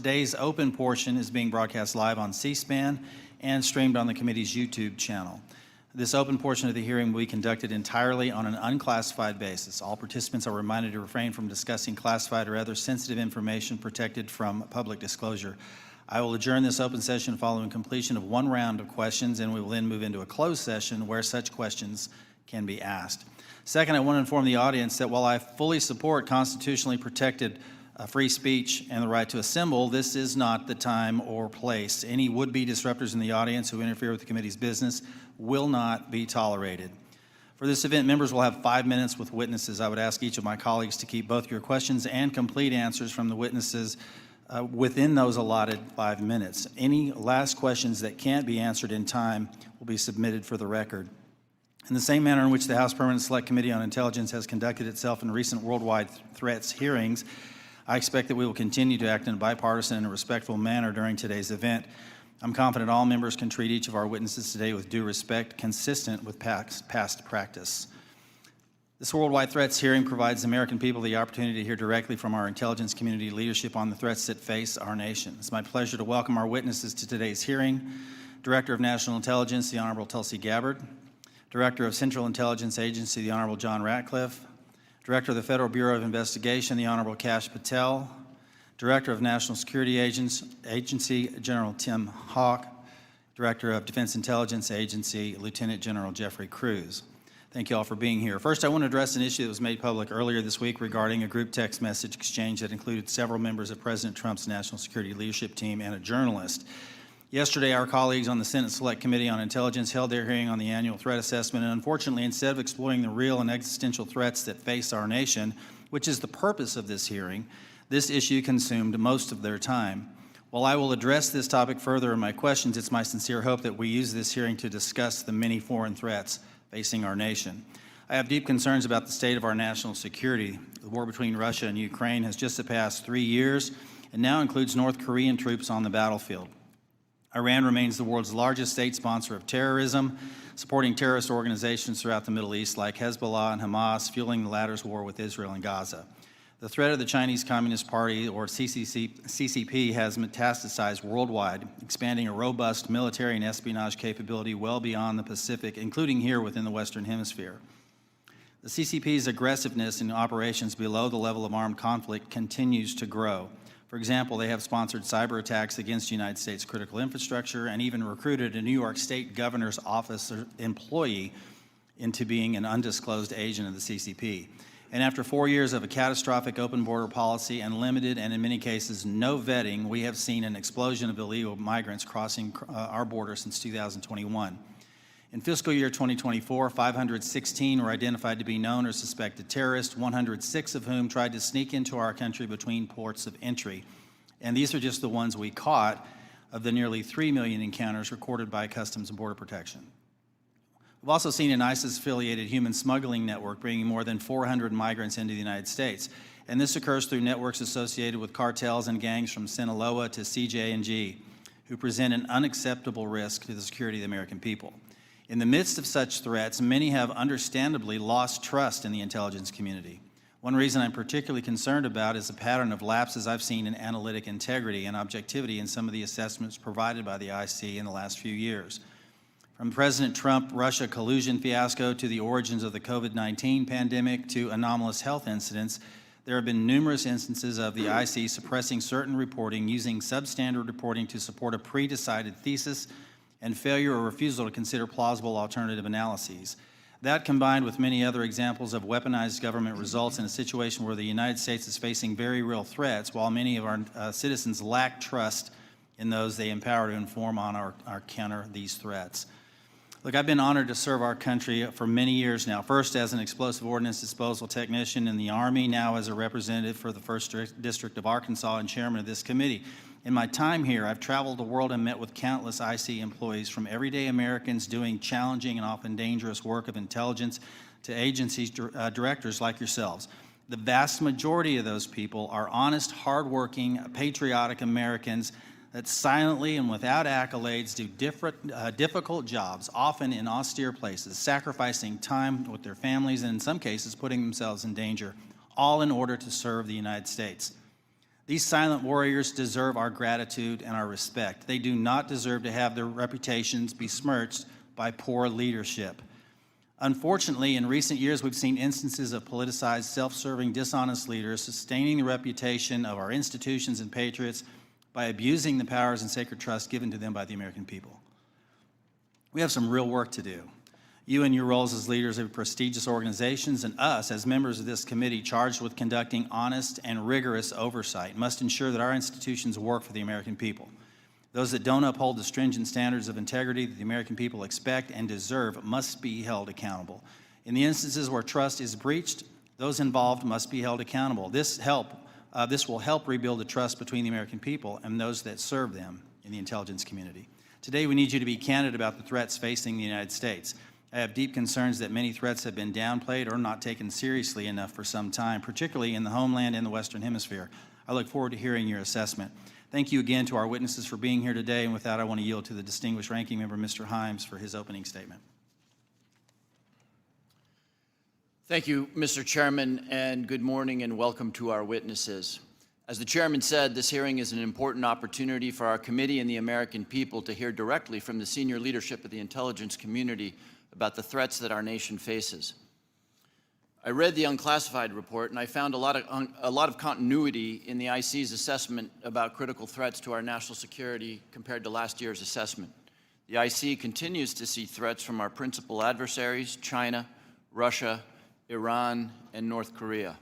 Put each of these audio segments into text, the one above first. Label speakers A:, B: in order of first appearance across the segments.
A: Today's open portion is being broadcast live on C-SPAN and streamed on the committee's YouTube channel. This open portion of the hearing will be conducted entirely on an unclassified basis. All participants are reminded to refrain from discussing classified or other sensitive information protected from public disclosure. I will adjourn this open session following completion of one round of questions, and we will then move into a closed session where such questions can be asked. Second, I want to inform the audience that while I fully support constitutionally protected free speech and the right to assemble, this is not the time or place. Any would-be disruptors in the audience who interfere with the committee's business will not be tolerated. For this event, members will have 5 minutes with witnesses. I would ask each of my colleagues to keep both your questions and complete answers from the witnesses within those allotted 5 minutes. Any last questions that can't be answered in time will be submitted for the record. In the same manner in which the House Permanent Select Committee on Intelligence has conducted itself in recent worldwide threats hearings, I expect that we will continue to act in a bipartisan and respectful manner during today's event. I'm confident all members can treat each of our witnesses today with due respect, consistent with past practice. This worldwide threats hearing provides the American people the opportunity to hear directly from our intelligence community leadership on the threats that face our nation. It's my pleasure to welcome our witnesses to today's hearing: Director of National Intelligence, the Honorable Tulsi Gabbard; Director of Central Intelligence Agency, the Honorable John Ratcliffe; Director of the Federal Bureau of Investigation, the Honorable Kash Patel; Director of National Security Agency, General Tim Hawk; Director of Defense Intelligence Agency, Lieutenant General Jeffrey Cruz. Thank you all for being here. First, I want to address an issue that was made public earlier this week regarding a group text message exchange that included several members of President Trump's national security leadership team and a journalist. Yesterday, our colleagues on the Senate Select Committee on Intelligence held their hearing on the annual threat assessment, and unfortunately, instead of exploring the real and existential threats that face our nation, which is the purpose of this hearing, this issue consumed most of their time. While I will address this topic further in my questions, it's my sincere hope that we use this hearing to discuss the many foreign threats facing our nation. I have deep concerns about the state of our national security. The war between Russia and Ukraine has just surpassed 3 years and now includes North Korean troops on the battlefield. Iran remains the world's largest state sponsor of terrorism, supporting terrorist organizations throughout the Middle East like Hezbollah and Hamas, fueling the latter's war with Israel and Gaza. The threat of the Chinese Communist Party, or CCP, has metastasized worldwide, expanding a robust military and espionage capability well beyond the Pacific, including here within the Western Hemisphere. The CCP's aggressiveness in operations below the level of armed conflict continues to grow. For example, they have sponsored cyber attacks against United States critical infrastructure and even recruited a New York State governor's office employee into being an undisclosed agent of the CCP. And after 4 years of a catastrophic open border policy and limited and in many cases no vetting, we have seen an explosion of illegal migrants crossing our border since 2021. In fiscal year 2024, 516 were identified to be known or suspected terrorists, 106 of whom tried to sneak into our country between ports of entry. And these are just the ones we caught of the nearly 3 million encounters recorded by Customs and Border Protection. We've also seen an ISIS-affiliated human smuggling network bringing more than 400 migrants into the United States. And this occurs through networks associated with cartels and gangs from Sinaloa to CJ&G, who present an unacceptable risk to the security of the American people. In the midst of such threats, many have understandably lost trust in the intelligence community. One reason I'm particularly concerned about is the pattern of lapses I've seen in analytic integrity and objectivity in some of the assessments provided by the IC in the last few years. From President Trump-Russia collusion fiasco to the origins of the COVID-19 pandemic to anomalous health incidents, there have been numerous instances of the IC suppressing certain reporting, using substandard reporting to support a pre-decided thesis, and failure or refusal to consider plausible alternative analyses. That, combined with many other examples of weaponized government, results in a situation where the United States is facing very real threats, while many of our citizens lack trust in those they empower to inform on or counter these threats. Look, I've been honored to serve our country for many years now, first as an explosive ordnance disposal technician in the Army, now as a representative for the 1st District of Arkansas and chairman of this committee. In my time here, I've traveled the world and met with countless IC employees, from everyday Americans doing challenging and often dangerous work of intelligence to agencies directors like yourselves. The vast majority of those people are honest, hardworking, patriotic Americans that silently and without accolades do difficult jobs, often in austere places, sacrificing time with their families and in some cases putting themselves in danger, all in order to serve the United States. These silent warriors deserve our gratitude and our respect. They do not deserve to have their reputations besmirched by poor leadership. Unfortunately, in recent years, we've seen instances of politicized, self-serving, dishonest leaders sustaining the reputation of our institutions and patriots by abusing the powers and sacred trust given to them by the American people. We have some real work to do. You in your roles as leaders of prestigious organizations and us as members of this committee charged with conducting honest and rigorous oversight must ensure that our institutions work for the American people. Those that don't uphold the stringent standards of integrity that the American people expect and deserve must be held accountable. In the instances where trust is breached, those involved must be held accountable. This will help rebuild the trust between the American people and those that serve them in the intelligence community. Today, we need you to be candid about the threats facing the United States. I have deep concerns that many threats have been downplayed or not taken seriously enough for some time, particularly in the homeland and the Western Hemisphere. I look forward to hearing your assessment. Thank you again to our witnesses for being here today, and with that, I want to yield to the distinguished ranking member, Mr. Himes, for his opening statement.
B: Thank you, Mr. Chairman, and good morning and welcome to our witnesses. As the chairman said, this hearing is an important opportunity for our committee and the American people to hear directly from the senior leadership of the intelligence community about the threats that our nation faces. I read the unclassified report and I found a lot of continuity in the IC's assessment about critical threats to our national security compared to last year's assessment. The IC continues to see threats from our principal adversaries, China, Russia, Iran, and North Korea.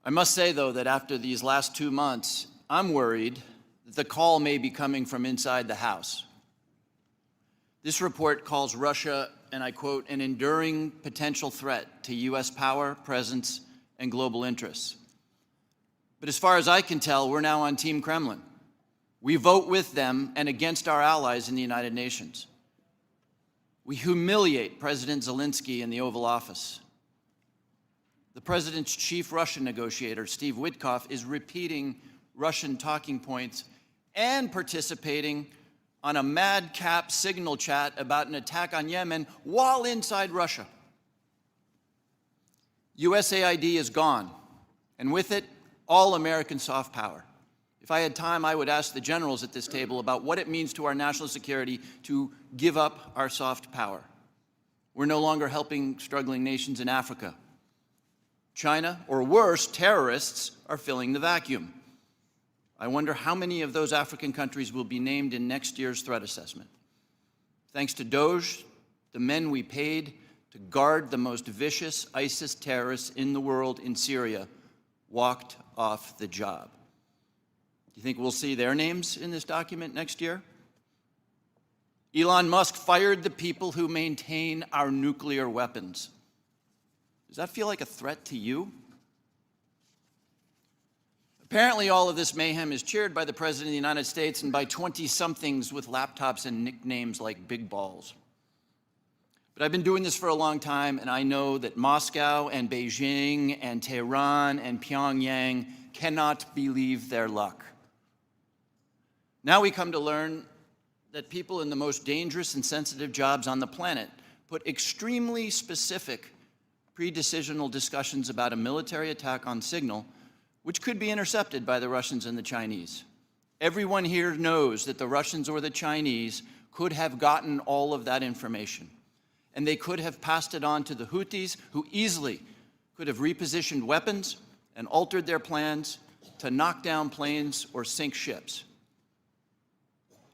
B: I must say, though, that after these last 2 months, I'm worried that the call may be coming from inside the House. This report calls Russia, and I quote, an enduring potential threat to U.S. power, presence, and global interests. But as far as I can tell, we're now on Team Kremlin. We vote with them and against our allies in the United Nations. We humiliate President Zelensky in the Oval Office. The president's chief Russian negotiator, Steve Witkoff, is repeating Russian talking points and participating on a madcap signal chat about an attack on Yemen while inside Russia. USAID is gone, and with it, all American soft power. If I had time, I would ask the generals at this table about what it means to our national security to give up our soft power. We're no longer helping struggling nations in Africa. China, or worse, terrorists, are filling the vacuum. I wonder how many of those African countries will be named in next year's threat assessment. Thanks to doers, the men we paid to guard the most vicious ISIS terrorists in the world in Syria walked off the job. Do you think we'll see their names in this document next year? Elon Musk fired the people who maintain our nuclear weapons. Does that feel like a threat to you? Apparently, all of this mayhem is cheered by the President of the United States and by 20-somethings with laptops and nicknames like Big Balls. But I've been doing this for a long time, and I know that Moscow and Beijing and Tehran and Pyongyang cannot believe their luck. Now we come to learn that people in the most dangerous and sensitive jobs on the planet put extremely specific pre-decisional discussions about a military attack on signal, which could be intercepted by the Russians and the Chinese. Everyone here knows that the Russians or the Chinese could have gotten all of that information, and they could have passed it on to the Houthis, who easily could have repositioned weapons and altered their plans to knock down planes or sink ships.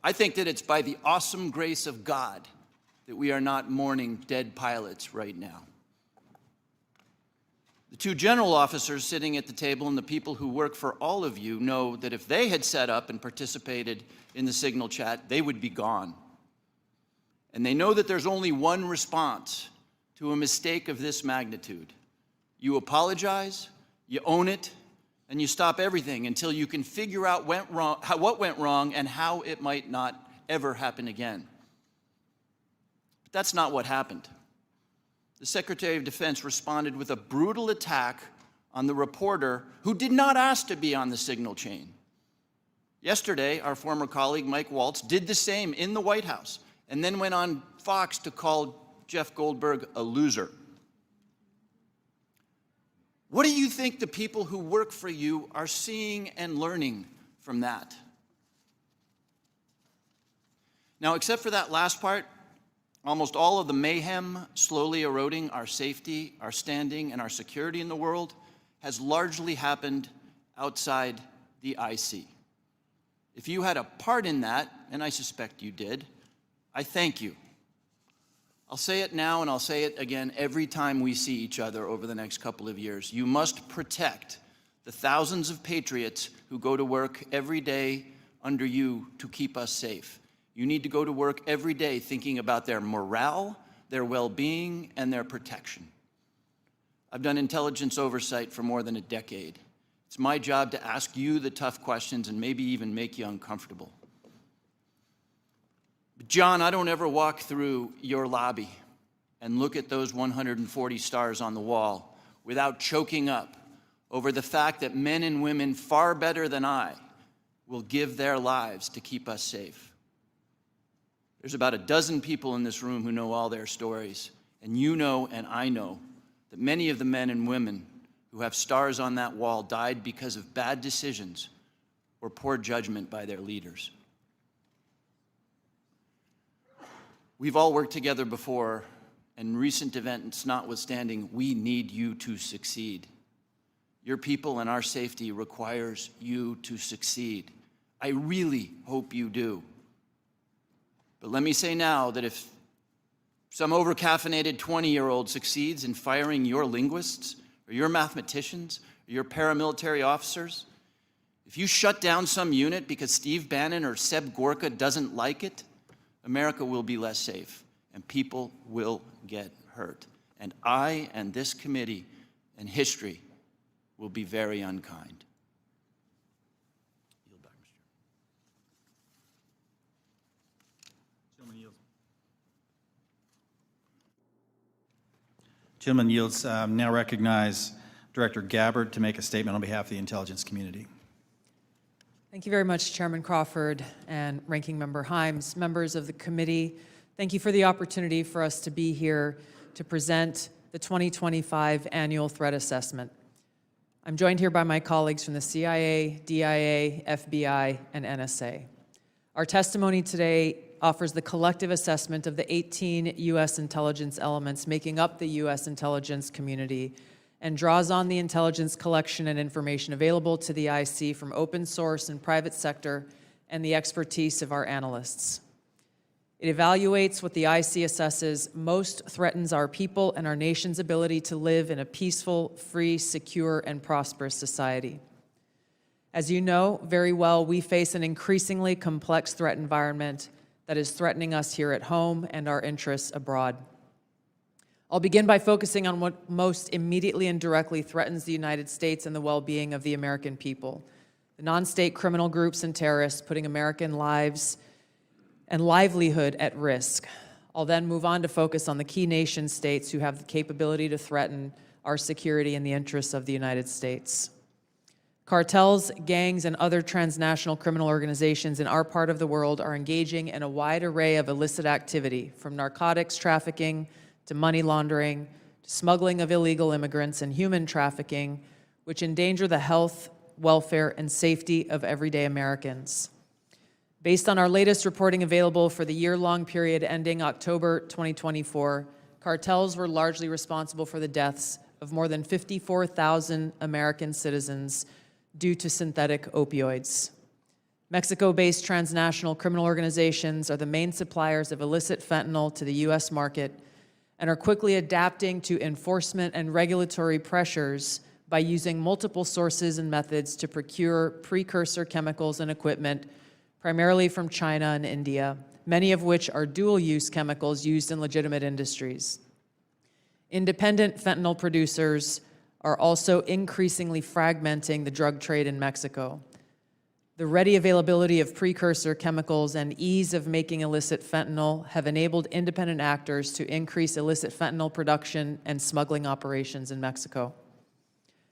B: I think that it's by the awesome grace of God that we are not mourning dead pilots right now. The two general officers sitting at the table and the people who work for all of you know that if they had set up and participated in the signal chat, they would be gone. And they know that there's only one response to a mistake of this magnitude. You apologize, you own it, and you stop everything until you can figure out what went wrong and how it might not ever happen again. But that's not what happened. The Secretary of Defense responded with a brutal attack on the reporter who did not ask to be on the signal chain. Yesterday, our former colleague Mike Waltz did the same in the White House and then went on Fox to call Jeff Goldberg a loser. What do you think the people who work for you are seeing and learning from that? Now, except for that last part, almost all of the mayhem slowly eroding our safety, our standing, and our security in the world has largely happened outside the IC. If you had a part in that, and I suspect you did, I thank you. I'll say it now and I'll say it again every time we see each other over the next couple of years. You must protect the thousands of patriots who go to work every day under you to keep us safe. You need to go to work every day thinking about their morale, their well-being, and their protection. I've done intelligence oversight for more than a decade. It's my job to ask you the tough questions and maybe even make you uncomfortable. But John, I don't ever walk through your lobby and look at those 140 stars on the wall without choking up over the fact that men and women far better than I will give their lives to keep us safe. There's about a dozen people in this room who know all their stories, and you know and I know that many of the men and women who have stars on that wall died because of bad decisions or poor judgment by their leaders. We've all worked together before, and recent events notwithstanding, we need you to succeed. Your people and our safety requires you to succeed. I really hope you do. But let me say now that if some overcaffeinated 20-year-old succeeds in firing your linguists, or your mathematicians, or your paramilitary officers, if you shut down some unit because Steve Bannon or Seb Gorka doesn't like it, America will be less safe, and people will get hurt. And I and this committee and history will be very unkind. Yield back, Mr. Chairman.
A: Gentleman yields. Now recognize Director Gabbard to make a statement on behalf of the intelligence community.
C: Thank you very much, Chairman Crawford and Ranking Member Himes, members of the committee. Thank you for the opportunity for us to be here to present the 2025 Annual Threat Assessment. I'm joined here by my colleagues from the CIA, DIA, FBI, and NSA. Our testimony today offers the collective assessment of the 18 U.S. intelligence elements making up the U.S. intelligence community and draws on the intelligence collection and information available to the IC from open source and private sector and the expertise of our analysts. It evaluates what the IC assesses most threatens our people and our nation's ability to live in a peaceful, free, secure, and prosperous society. As you know very well, we face an increasingly complex threat environment that is threatening us here at home and our interests abroad. I'll begin by focusing on what most immediately and directly threatens the United States and the well-being of the American people: the non-state criminal groups and terrorists putting American lives and livelihood at risk. I'll then move on to focus on the key nation states who have the capability to threaten our security and the interests of the United States. Cartels, gangs, and other transnational criminal organizations in our part of the world are engaging in a wide array of illicit activity, from narcotics trafficking to money laundering, to smuggling of illegal immigrants and human trafficking, which endanger the health, welfare, and safety of everyday Americans. Based on our latest reporting available for the year-long period ending October 2024, cartels were largely responsible for the deaths of more than 54,000 American citizens due to synthetic opioids. Mexico-based transnational criminal organizations are the main suppliers of illicit fentanyl to the U.S. market and are quickly adapting to enforcement and regulatory pressures by using multiple sources and methods to procure precursor chemicals and equipment, primarily from China and India, many of which are dual-use chemicals used in legitimate industries. Independent fentanyl producers are also increasingly fragmenting the drug trade in Mexico. The ready availability of precursor chemicals and ease of making illicit fentanyl have enabled independent actors to increase illicit fentanyl production and smuggling operations in Mexico.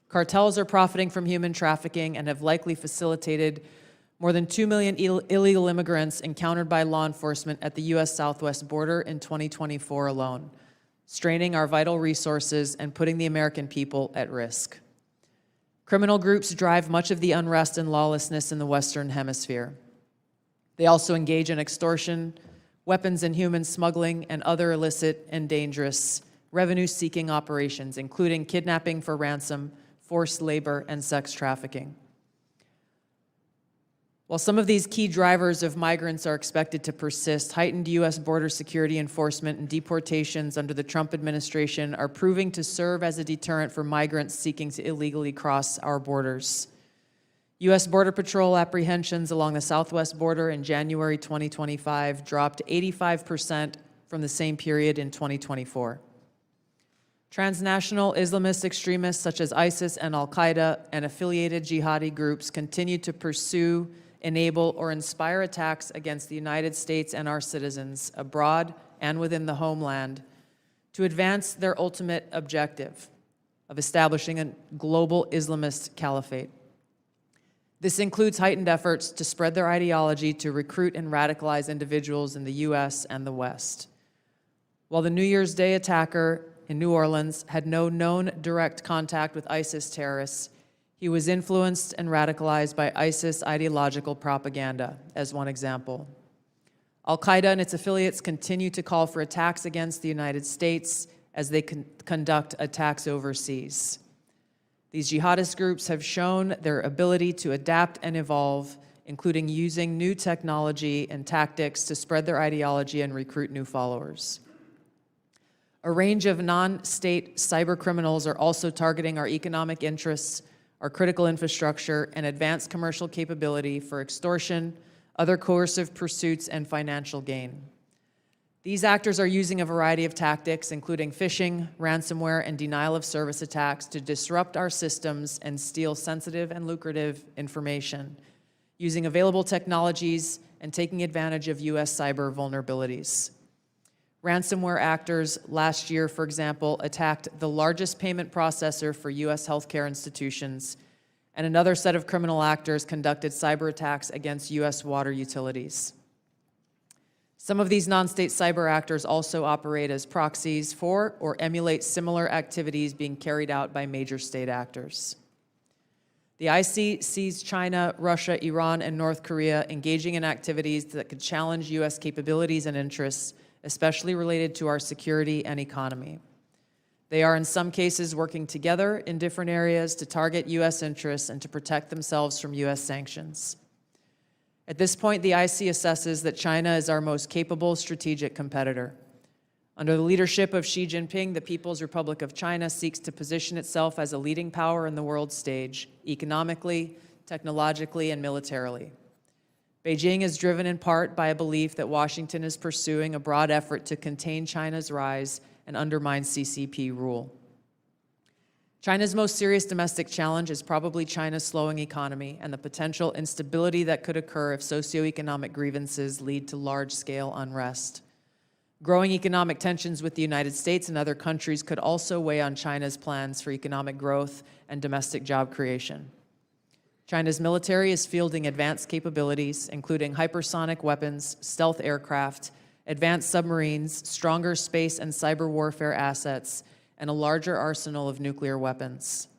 C: Cartels are profiting from human trafficking and have likely facilitated more than 2 million illegal immigrants encountered by law enforcement at the U.S. Southwest border in 2024 alone, straining our vital resources and putting the American people at risk. Criminal groups drive much of the unrest and lawlessness in the Western Hemisphere. They also engage in extortion, weapons and human smuggling, and other illicit and dangerous revenue-seeking operations, including kidnapping for ransom, forced labor, and sex trafficking. While some of these key drivers of migrants are expected to persist, heightened U.S. border security enforcement and deportations under the Trump administration are proving to serve as a deterrent for migrants seeking to illegally cross our borders. U.S. Border Patrol apprehensions along the southwest border in January 2025 dropped 85% from the same period in 2024. Transnational Islamist extremists such as ISIS and Al-Qaeda and affiliated jihadi groups continue to pursue, enable, or inspire attacks against the United States and our citizens abroad and within the homeland to advance their ultimate objective of establishing a global Islamist caliphate. This includes heightened efforts to spread their ideology to recruit and radicalize individuals in the U.S. and the West. While the New Year's Day attacker in New Orleans had no known direct contact with ISIS terrorists, he was influenced and radicalized by ISIS ideological propaganda, as one example. Al-Qaeda and its affiliates continue to call for attacks against the United States as they conduct attacks overseas. These jihadist groups have shown their ability to adapt and evolve, including using new technology and tactics to spread their ideology and recruit new followers. A range of non-state cyber criminals are also targeting our economic interests, our critical infrastructure, and advanced commercial capability for extortion, other coercive pursuits, and financial gain. These actors are using a variety of tactics, including phishing, ransomware, and denial of service attacks to disrupt our systems and steal sensitive and lucrative information, using available technologies and taking advantage of U.S. cyber vulnerabilities. Ransomware actors last year, for example, attacked the largest payment processor for U.S. healthcare institutions, and another set of criminal actors conducted cyber attacks against U.S. water utilities. Some of these non-state cyber actors also operate as proxies for or emulate similar activities being carried out by major state actors. The IC sees China, Russia, Iran, and North Korea engaging in activities that could challenge U.S. capabilities and interests, especially related to our security and economy. They are in some cases working together in different areas to target U.S. interests and to protect themselves from U.S. sanctions. At this point, the IC assesses that China is our most capable strategic competitor. Under the leadership of Xi Jinping, the People's Republic of China seeks to position itself as a leading power in the world stage, economically, technologically, and militarily. Beijing is driven in part by a belief that Washington is pursuing a broad effort to contain China's rise and undermine CCP rule. China's most serious domestic challenge is probably China's slowing economy and the potential instability that could occur if socioeconomic grievances lead to large-scale unrest. Growing economic tensions with the United States and other countries could also weigh on China's plans for economic growth and domestic job creation. China's military is fielding advanced capabilities, including hypersonic weapons, stealth aircraft, advanced submarines, stronger space and cyber warfare assets, and a larger arsenal of nuclear weapons.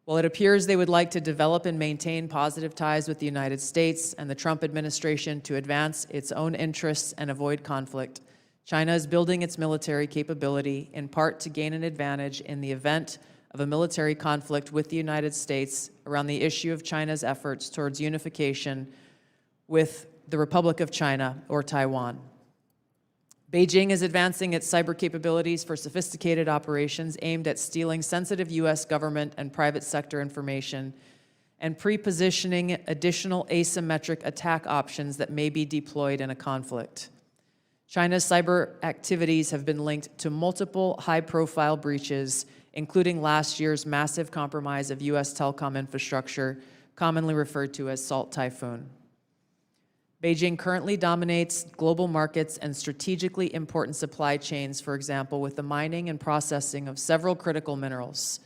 C: While it appears they would like to develop and maintain positive ties with the United States and the Trump administration to advance its own interests and avoid conflict, China is building its military capability in part to gain an advantage in the event of a military conflict with the United States around the issue of China's efforts towards unification with the Republic of China or Taiwan. Beijing is advancing its cyber capabilities for sophisticated operations aimed at stealing sensitive U.S. government and private sector information and pre-positioning additional asymmetric attack options that may be deployed in a conflict. China's cyber activities have been linked to multiple high-profile breaches, including last year's massive compromise of U.S. telecom infrastructure, commonly referred to as Salt Typhoon. Beijing currently dominates global markets and strategically important supply chains, for example, with the mining and processing of several critical minerals.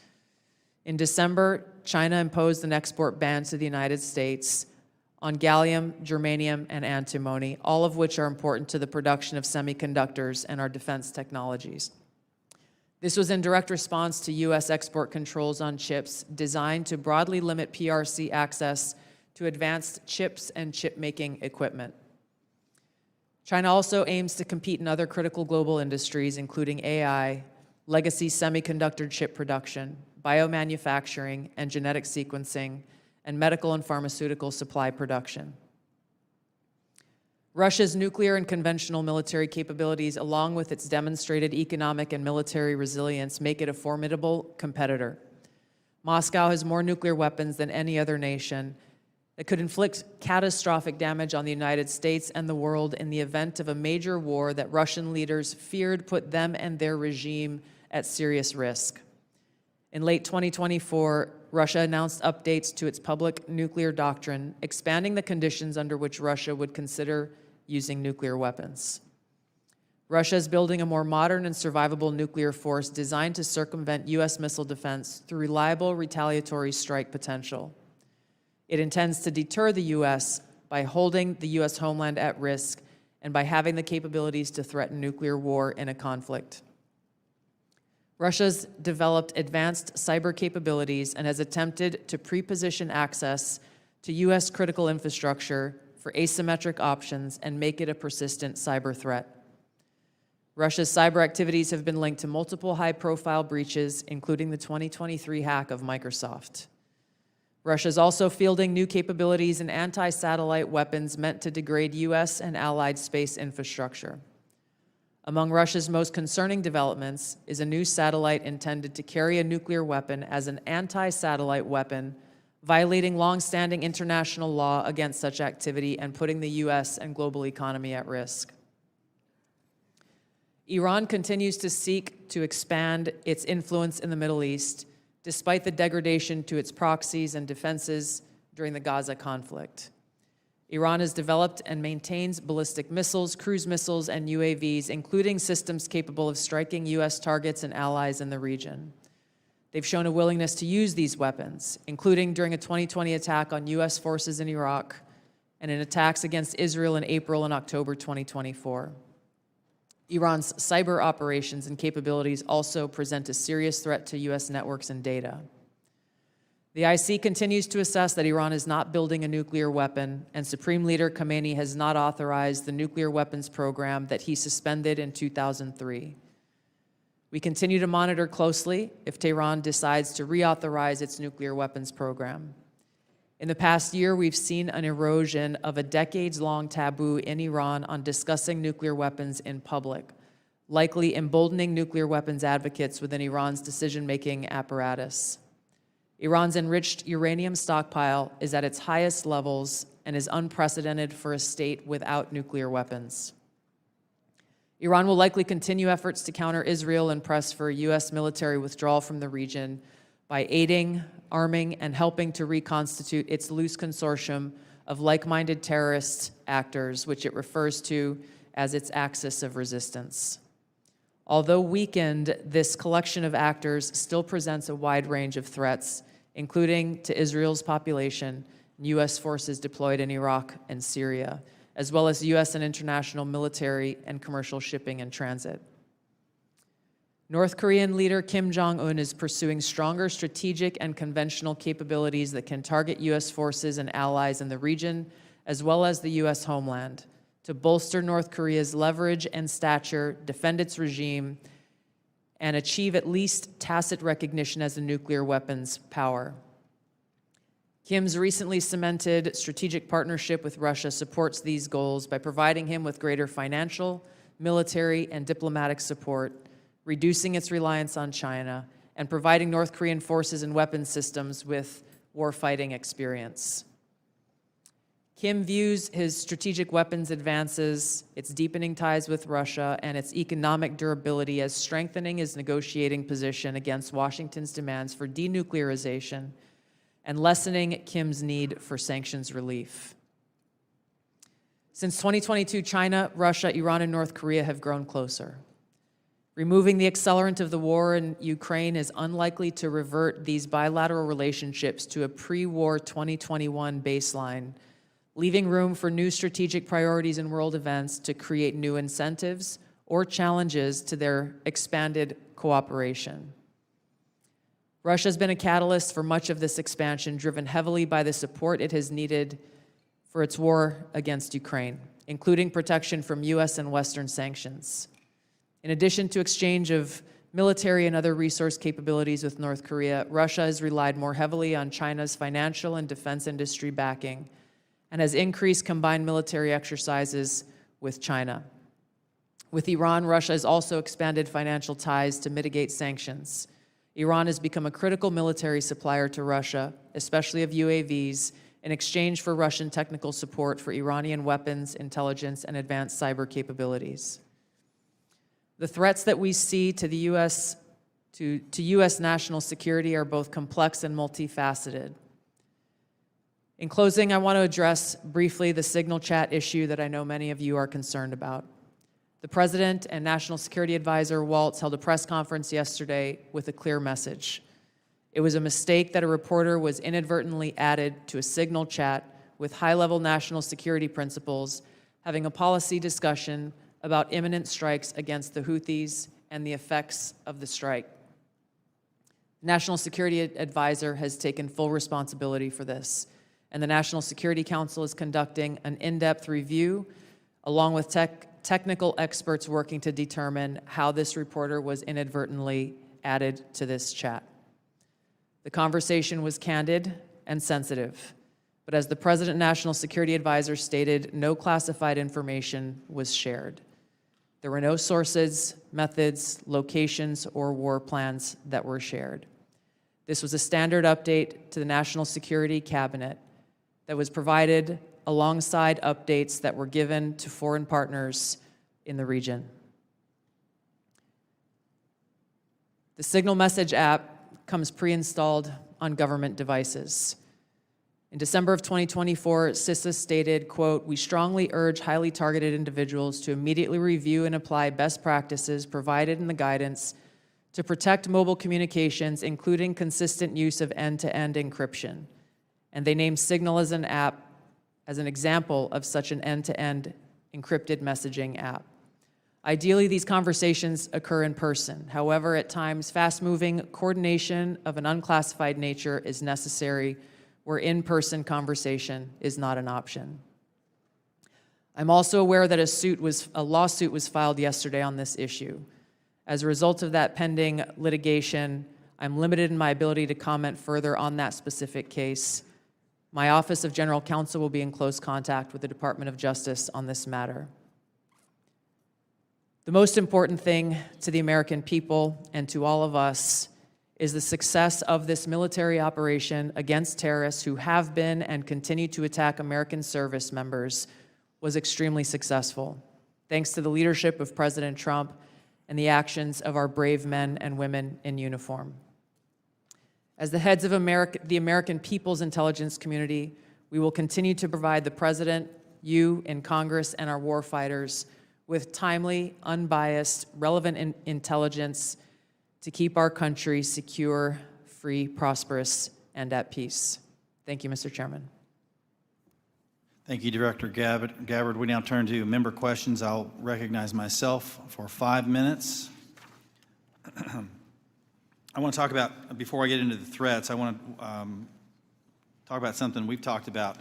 C: In December, China imposed an export ban to the United States on gallium, germanium, and antimony, all of which are important to the production of semiconductors and our defense technologies. This was in direct response to U.S. export controls on chips designed to broadly limit PRC access to advanced chips and chip-making equipment. China also aims to compete in other critical global industries, including AI, legacy semiconductor chip production, biomanufacturing and genetic sequencing, and medical and pharmaceutical supply production. Russia's nuclear and conventional military capabilities, along with its demonstrated economic and military resilience, make it a formidable competitor. Moscow has more nuclear weapons than any other nation that could inflict catastrophic damage on the United States and the world in the event of a major war that Russian leaders feared put them and their regime at serious risk. In late 2024, Russia announced updates to its public nuclear doctrine, expanding the conditions under which Russia would consider using nuclear weapons. Russia is building a more modern and survivable nuclear force designed to circumvent U.S. missile defense through reliable retaliatory strike potential. It intends to deter the U.S. by holding the U.S. homeland at risk and by having the capabilities to threaten nuclear war in a conflict. Russia's developed advanced cyber capabilities and has attempted to pre-position access to U.S. critical infrastructure for asymmetric options and make it a persistent cyber threat. Russia's cyber activities have been linked to multiple high-profile breaches, including the 2023 hack of Microsoft. Russia is also fielding new capabilities in anti-satellite weapons meant to degrade U.S. and allied space infrastructure. Among Russia's most concerning developments is a new satellite intended to carry a nuclear weapon as an anti-satellite weapon, violating long-standing international law against such activity and putting the U.S. and global economy at risk. Iran continues to seek to expand its influence in the Middle East, despite the degradation to its proxies and defenses during the Gaza conflict. Iran has developed and maintains ballistic missiles, cruise missiles, and UAVs, including systems capable of striking U.S. targets and allies in the region. They've shown a willingness to use these weapons, including during a 2020 attack on U.S. forces in Iraq and in attacks against Israel in April and October 2024. Iran's cyber operations and capabilities also present a serious threat to U.S. networks and data. The IC continues to assess that Iran is not building a nuclear weapon, and Supreme Leader Khamenei has not authorized the nuclear weapons program that he suspended in 2003. We continue to monitor closely if Tehran decides to reauthorize its nuclear weapons program. In the past year, we've seen an erosion of a decades-long taboo in Iran on discussing nuclear weapons in public, likely emboldening nuclear weapons advocates within Iran's decision-making apparatus. Iran's enriched uranium stockpile is at its highest levels and is unprecedented for a state without nuclear weapons. Iran will likely continue efforts to counter Israel and press for a U.S. military withdrawal from the region by aiding, arming, and helping to reconstitute its loose consortium of like-minded terrorist actors, which it refers to as its axis of resistance. Although weakened, this collection of actors still presents a wide range of threats, including to Israel's population and U.S. forces deployed in Iraq and Syria, as well as U.S. and international military and commercial shipping and transit. North Korean leader Kim Jong-un is pursuing stronger strategic and conventional capabilities that can target U.S. forces and allies in the region, as well as the U.S. homeland, to bolster North Korea's leverage and stature, defend its regime, and achieve at least tacit recognition as a nuclear weapons power. Kim's recently cemented strategic partnership with Russia supports these goals by providing him with greater financial, military, and diplomatic support, reducing its reliance on China, and providing North Korean forces and weapons systems with warfighting experience. Kim views his strategic weapons advances, its deepening ties with Russia, and its economic durability as strengthening his negotiating position against Washington's demands for denuclearization and lessening Kim's need for sanctions relief. Since 2022, China, Russia, Iran, and North Korea have grown closer. Removing the accelerant of the war in Ukraine is unlikely to revert these bilateral relationships to a pre-war 2021 baseline, leaving room for new strategic priorities and world events to create new incentives or challenges to their expanded cooperation. Russia has been a catalyst for much of this expansion, driven heavily by the support it has needed for its war against Ukraine, including protection from U.S. and Western sanctions. In addition to exchange of military and other resource capabilities with North Korea, Russia has relied more heavily on China's financial and defense industry backing and has increased combined military exercises with China. With Iran, Russia has also expanded financial ties to mitigate sanctions. Iran has become a critical military supplier to Russia, especially of UAVs, in exchange for Russian technical support for Iranian weapons, intelligence, and advanced cyber capabilities. The threats that we see to the U.S. to U.S. national security are both complex and multifaceted. In closing, I want to address briefly the signal chat issue that I know many of you are concerned about. The President and National Security Advisor Waltz held a press conference yesterday with a clear message. It was a mistake that a reporter was inadvertently added to a signal chat with high-level national security principals having a policy discussion about imminent strikes against the Houthis and the effects of the strike. The National Security Advisor has taken full responsibility for this, and the National Security Council is conducting an in-depth review along with technical experts working to determine how this reporter was inadvertently added to this chat. The conversation was candid and sensitive, but as the President and National Security Advisor stated, no classified information was shared. There were no sources, methods, locations, or war plans that were shared. This was a standard update to the National Security Cabinet that was provided alongside updates that were given to foreign partners in the region. The Signal Message app comes pre-installed on government devices. In December of 2024, CISA stated, quote, "We strongly urge highly targeted individuals to immediately review and apply best practices provided in the guidance to protect mobile communications, including consistent use of end-to-end encryption." And they named Signal as an app as an example of such an end-to-end encrypted messaging app. Ideally, these conversations occur in person. However, at times, fast-moving coordination of an unclassified nature is necessary where in-person conversation is not an option. I'm also aware that a lawsuit was filed yesterday on this issue. As a result of that pending litigation, I'm limited in my ability to comment further on that specific case. My Office of General Counsel will be in close contact with the Department of Justice on this matter. The most important thing to the American people and to all of us is the success of this military operation against terrorists who have been and continue to attack American service members was extremely successful, thanks to the leadership of President Trump and the actions of our brave men and women in uniform. As the heads of the American people's intelligence community, we will continue to provide the President, you in Congress, and our warfighters with timely, unbiased, relevant intelligence to keep our country secure, free, prosperous, and at peace. Thank you, Mr. Chairman.
A: Thank you, Director Gabbard. We now turn to member questions. I'll recognize myself for 5 minutes. I want to talk about, before I get into the threats, I want to talk about something we've talked about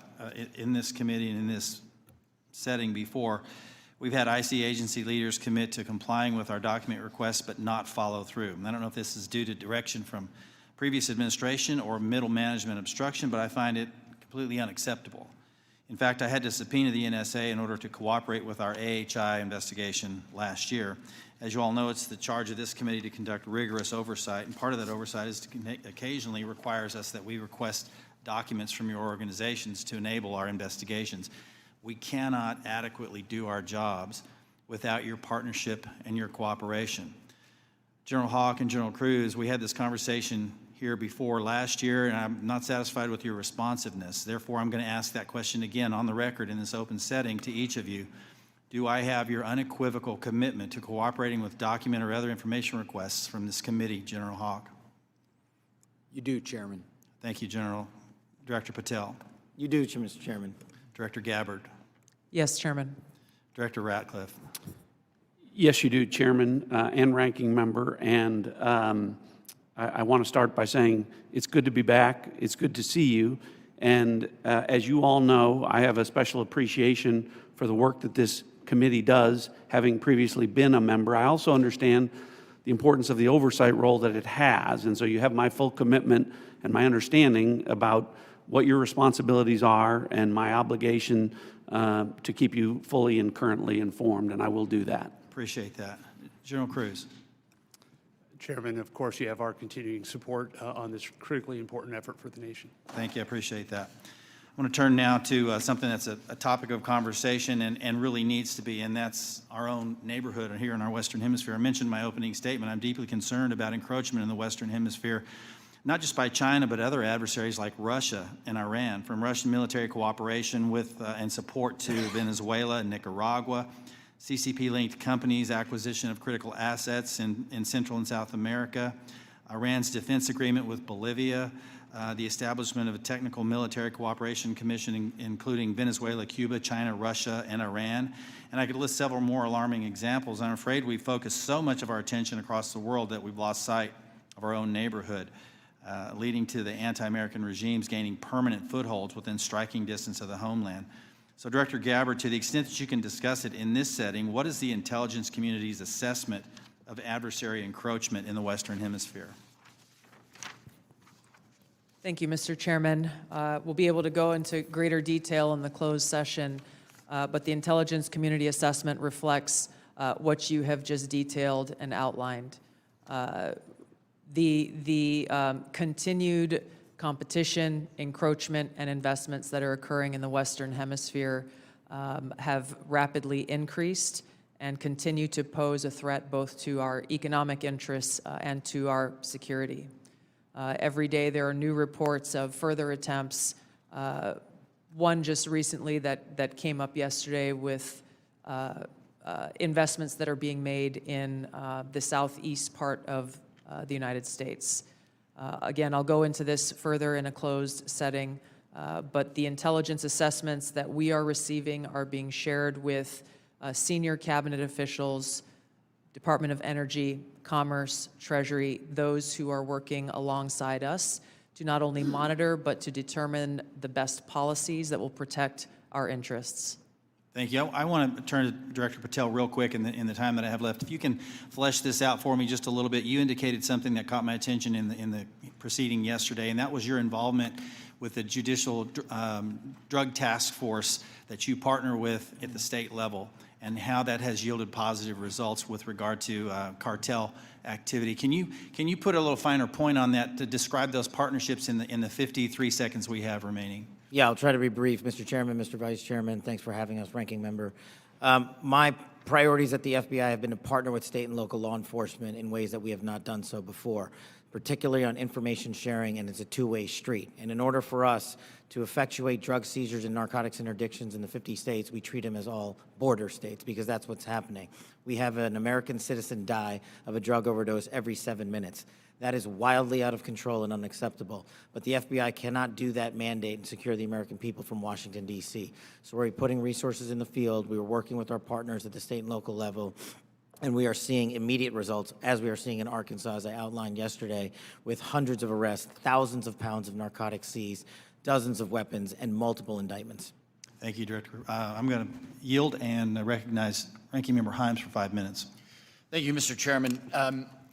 A: in this committee and in this setting before. We've had IC agency leaders commit to complying with our document requests but not follow through. And I don't know if this is due to direction from previous administration or middle management obstruction, but I find it completely unacceptable. In fact, I had to subpoena the NSA in order to cooperate with our AHI investigation last year. As you all know, it's the charge of this committee to conduct rigorous oversight, and part of that oversight is to occasionally requires us that we request documents from your organizations to enable our investigations. We cannot adequately do our jobs without your partnership and your cooperation. General Hawk and General Cruz, we had this conversation here before last year, and I'm not satisfied with your responsiveness. Therefore, I'm going to ask that question again on the record in this open setting to each of you. Do I have your unequivocal commitment to cooperating with document or other information requests from this committee, General Hawk?
D: You do, Chairman.
A: Thank you, General. Director Patel.
D: You do, Mr. Chairman.
A: Director Gabbard.
C: Yes, Chairman.
A: Director Ratcliffe.
E: Yes, you do, Chairman and Ranking Member. And I want to start by saying it's good to be back. It's good to see you. And as you all know, I have a special appreciation for the work that this committee does, having previously been a member. I also understand the importance of the oversight role that it has. And so you have my full commitment and my understanding about what your responsibilities are and my obligation to keep you fully and currently informed, and I will do that.
A: Appreciate that. General Cruz.
F: Chairman, of course, you have our continuing support on this critically important effort for the nation.
A: Thank you. I appreciate that. I want to turn now to something that's a topic of conversation and really needs to be, and that's our own neighborhood here in our Western Hemisphere. I mentioned in my opening statement, I'm deeply concerned about encroachment in the Western Hemisphere, not just by China, but other adversaries like Russia and Iran, from Russian military cooperation with and support to Venezuela and Nicaragua, CCP-linked companies' acquisition of critical assets in Central and South America, Iran's defense agreement with Bolivia, the establishment of a technical military cooperation commission including Venezuela, Cuba, China, Russia, and Iran. And I could list several more alarming examples. I'm afraid we focus so much of our attention across the world that we've lost sight of our own neighborhood, leading to the anti-American regimes gaining permanent footholds within striking distance of the homeland. So, Director Gabbard, to the extent that you can discuss it in this setting, what is the intelligence community's assessment of adversary encroachment in the Western Hemisphere?
C: Thank you, Mr. Chairman. We'll be able to go into greater detail in the closed session, but the intelligence community assessment reflects what you have just detailed and outlined. The continued competition, encroachment, and investments that are occurring in the Western Hemisphere have rapidly increased and continue to pose a threat both to our economic interests and to our security. Every day there are new reports of further attempts. One just recently that came up yesterday with investments that are being made in the southeast part of the United States. Again, I'll go into this further in a closed setting, but the intelligence assessments that we are receiving are being shared with senior cabinet officials, Department of Energy, Commerce, Treasury, those who are working alongside us to not only monitor, but to determine the best policies that will protect our interests.
A: Thank you. I want to turn to Director Patel real quick in the time that I have left. If you can flesh this out for me just a little bit. You indicated something that caught my attention in the proceeding yesterday, and that was your involvement with the Judicial Drug Task Force that you partner with at the state level, and how that has yielded positive results with regard to cartel activity. Can you put a little finer point on that to describe those partnerships in the 53 seconds we have remaining?
D: Yeah, I'll try to be brief. Mr. Chairman, Mr. Vice Chairman, thanks for having us, Ranking Member. My priorities at the FBI have been to partner with state and local law enforcement in ways that we have not done so before, particularly on information sharing, and it's a two-way street. And in order for us to effectuate drug seizures and narcotics interdictions in the 50 states, we treat them as all border states because that's what's happening. We have an American citizen die of a drug overdose every 7 minutes. That is wildly out of control and unacceptable. But the FBI cannot do that mandate and secure the American people from Washington, D.C. So we're putting resources in the field. We are working with our partners at the state and local level, and we are seeing immediate results, as we are seeing in Arkansas, as I outlined yesterday, with hundreds of arrests, thousands of pounds of narcotics seized, dozens of weapons, and multiple indictments.
A: Thank you, Director. I'm going to yield and recognize Ranking Member Himes for 5 minutes.
B: Thank you, Mr. Chairman.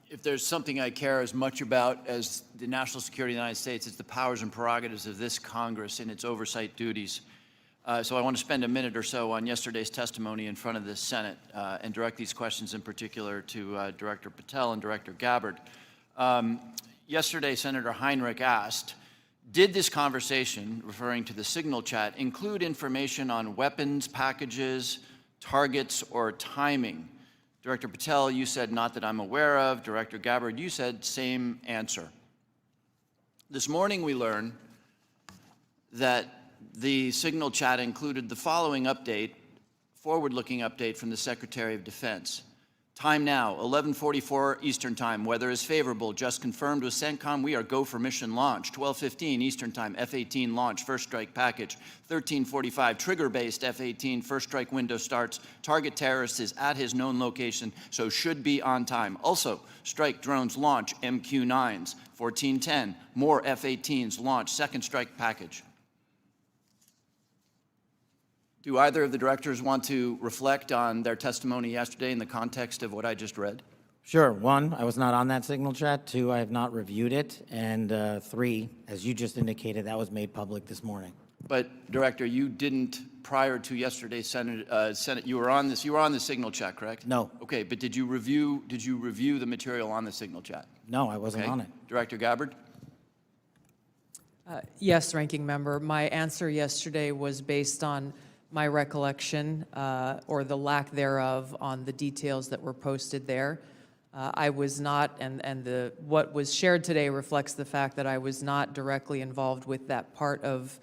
B: If there's something I care as much about as the national security of the United States, it's the powers and prerogatives of this Congress and its oversight duties. So I want to spend a minute or so on yesterday's testimony in front of the Senate and direct these questions in particular to Director Patel and Director Gabbard. Yesterday, Senator Heinrich asked, did this conversation, referring to the signal chat, include information on weapons, packages, targets, or timing? Director Patel, you said not that I'm aware of. Director Gabbard, you said same answer. This morning we learned that the signal chat included the following update, forward-looking update from the Secretary of Defense. Time now, 11:44 Eastern Time. Weather is favorable. Just confirmed with CENTCOM. We are go for mission launch. 12:15 Eastern Time. F-18 launch. First strike package. 13:45 trigger-based F-18 first strike window starts. Target terrorist is at his known location, so should be on time. Also, strike drones launch MQ-9s. 14:10 more F-18s launch. Second strike package. Do either of the directors want to reflect on their testimony yesterday in the context of what I just read?
D: Sure. One, I was not on that signal chat. Two, I have not reviewed it. And three, as you just indicated, that was made public this morning.
B: But Director, you didn't prior to yesterday's Senate. You were on this. You were on the signal chat, correct?
D: No.
B: Okay, but did you review the material on the signal chat?
D: No, I wasn't
B: Okay.
D: on it.
B: Director Gabbard.
C: Yes, Ranking Member. My answer yesterday was based on my recollection, or the lack thereof, on the details that were posted there. I was not, and what was shared today reflects the fact that I was not directly involved with that part of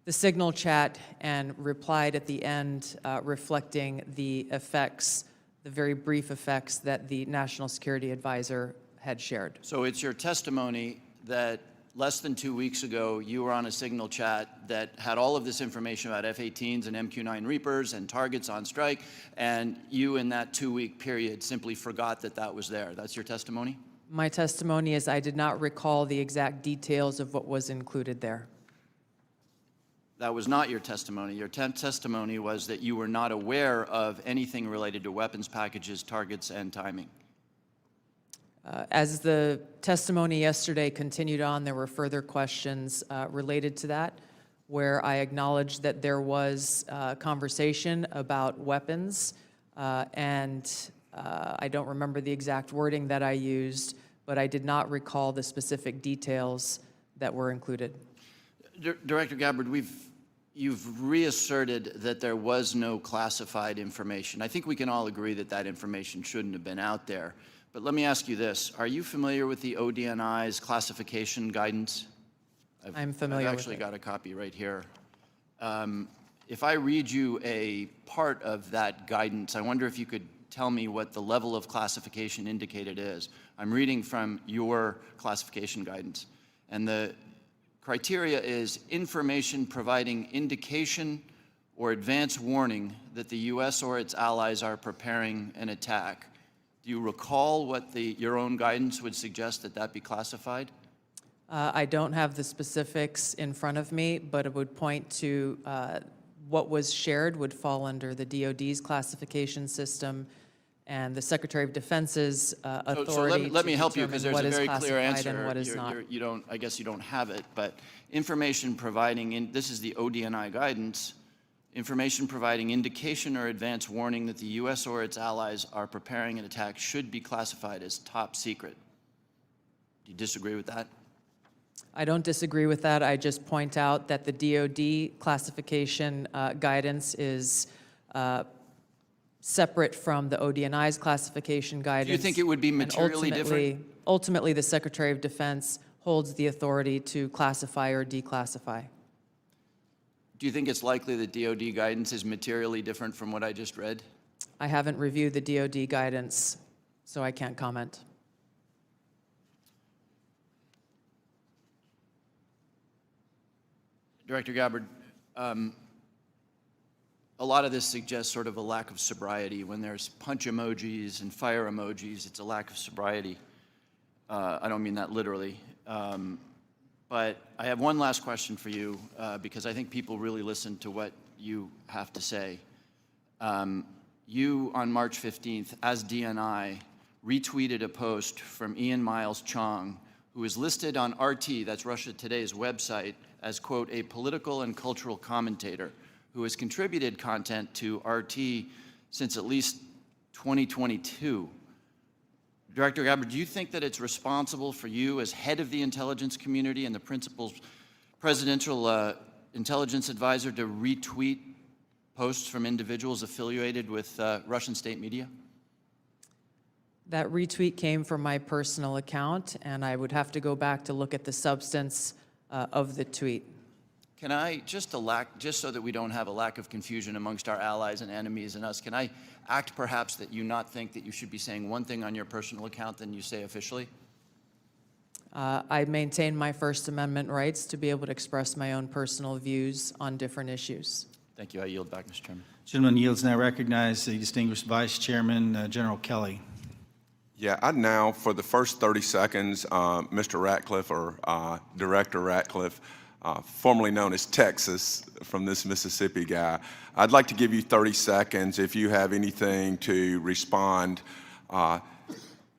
C: the signal chat, and replied at the end reflecting the effects, the very brief effects that the National Security Advisor had shared.
B: So it's your testimony that less than 2 weeks ago, you were on a signal chat that had all of this information about F-18s and MQ-9 Reapers and targets on strike, and you in that 2-week period simply forgot that that was there. That's your testimony?
C: My testimony is I did not recall the exact details of what was included there.
B: That was not your testimony. Your testimony was that you were not aware of anything related to weapons packages, targets, and timing.
C: As the testimony yesterday continued on, there were further questions related to that, where I acknowledged that there was conversation about weapons, and I don't remember the exact wording that I used, but I did not recall the specific details that were included.
B: Director Gabbard, you've reasserted that there was no classified information. I think we can all agree that that information shouldn't have been out there. But let me ask you this. Are you familiar with the ODNI's classification guidance?
C: I'm familiar with
B: I've actually
C: it.
B: got a copy right here. If I read you a part of that guidance, I wonder if you could tell me what the level of classification indicated is. I'm reading from your classification guidance. And the criteria is information providing indication or advance warning that the U.S. or its allies are preparing an attack. Do you recall what your own guidance would suggest that be classified?
C: I don't have the specifics in front of me, but it would point to what was shared would fall under the DoD's classification system and the Secretary of Defense's authority.
B: So let me
C: to
B: help you, because
C: determine
B: there's a
C: what is
B: very clear
C: classified
B: answer.
C: and what is not.
B: I guess you don't have it, but information providing, this is the ODNI guidance, information providing indication or advance warning that the U.S. or its allies are preparing an attack should be classified as top secret. Do you disagree with that?
C: I don't disagree with that. I just point out that the DoD classification guidance is separate from the ODNI's classification guidance.
B: Do you think it would be
C: and
B: materially different?
C: Ultimately, the Secretary of Defense holds the authority to classify or declassify.
B: Do you think it's likely that DoD guidance is materially different from what I just read?
C: I haven't reviewed the DoD guidance, so I can't comment.
B: Director Gabbard, a lot of this suggests sort of a lack of sobriety. When there's punch emojis and fire emojis, it's a lack of sobriety. I don't mean that literally. But I have one last question for you, because I think people really listen to what you have to say. You, on March 15th, as DNI, retweeted a post from Ian Miles Chong, who is listed on RT, that's Russia Today's website, as, quote, a political and cultural commentator who has contributed content to RT since at least 2022. Director Gabbard, do you think that it's responsible for you as head of the intelligence community and the principal presidential intelligence advisor to retweet posts from individuals affiliated with Russian state media?
C: That retweet came from my personal account, and I would have to go back to look at the substance of the tweet.
B: Can I, just so that we don't have a lack of confusion amongst our allies and enemies and us, can I act perhaps that you not think that you should be saying one thing on your personal account than you say officially?
C: I maintain my First Amendment rights to be able to express my own personal views on different issues.
B: Thank you. I yield back, Mr. Chairman.
A: Gentleman yields now recognize the distinguished Vice Chairman, General Kelly.
G: Yeah, I'd now, for the first 30 seconds, Mr. Ratcliffe, or Director Ratcliffe, formerly known as Texas, from this Mississippi guy, I'd like to give you 30 seconds if you have anything to respond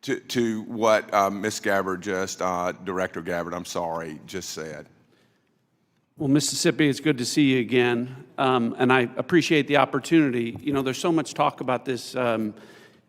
G: to what Ms. Gabbard Director Gabbard, I'm sorry, just said.
E: Well, Mississippi, it's good to see you again, and I appreciate the opportunity. You know, there's so much talk about this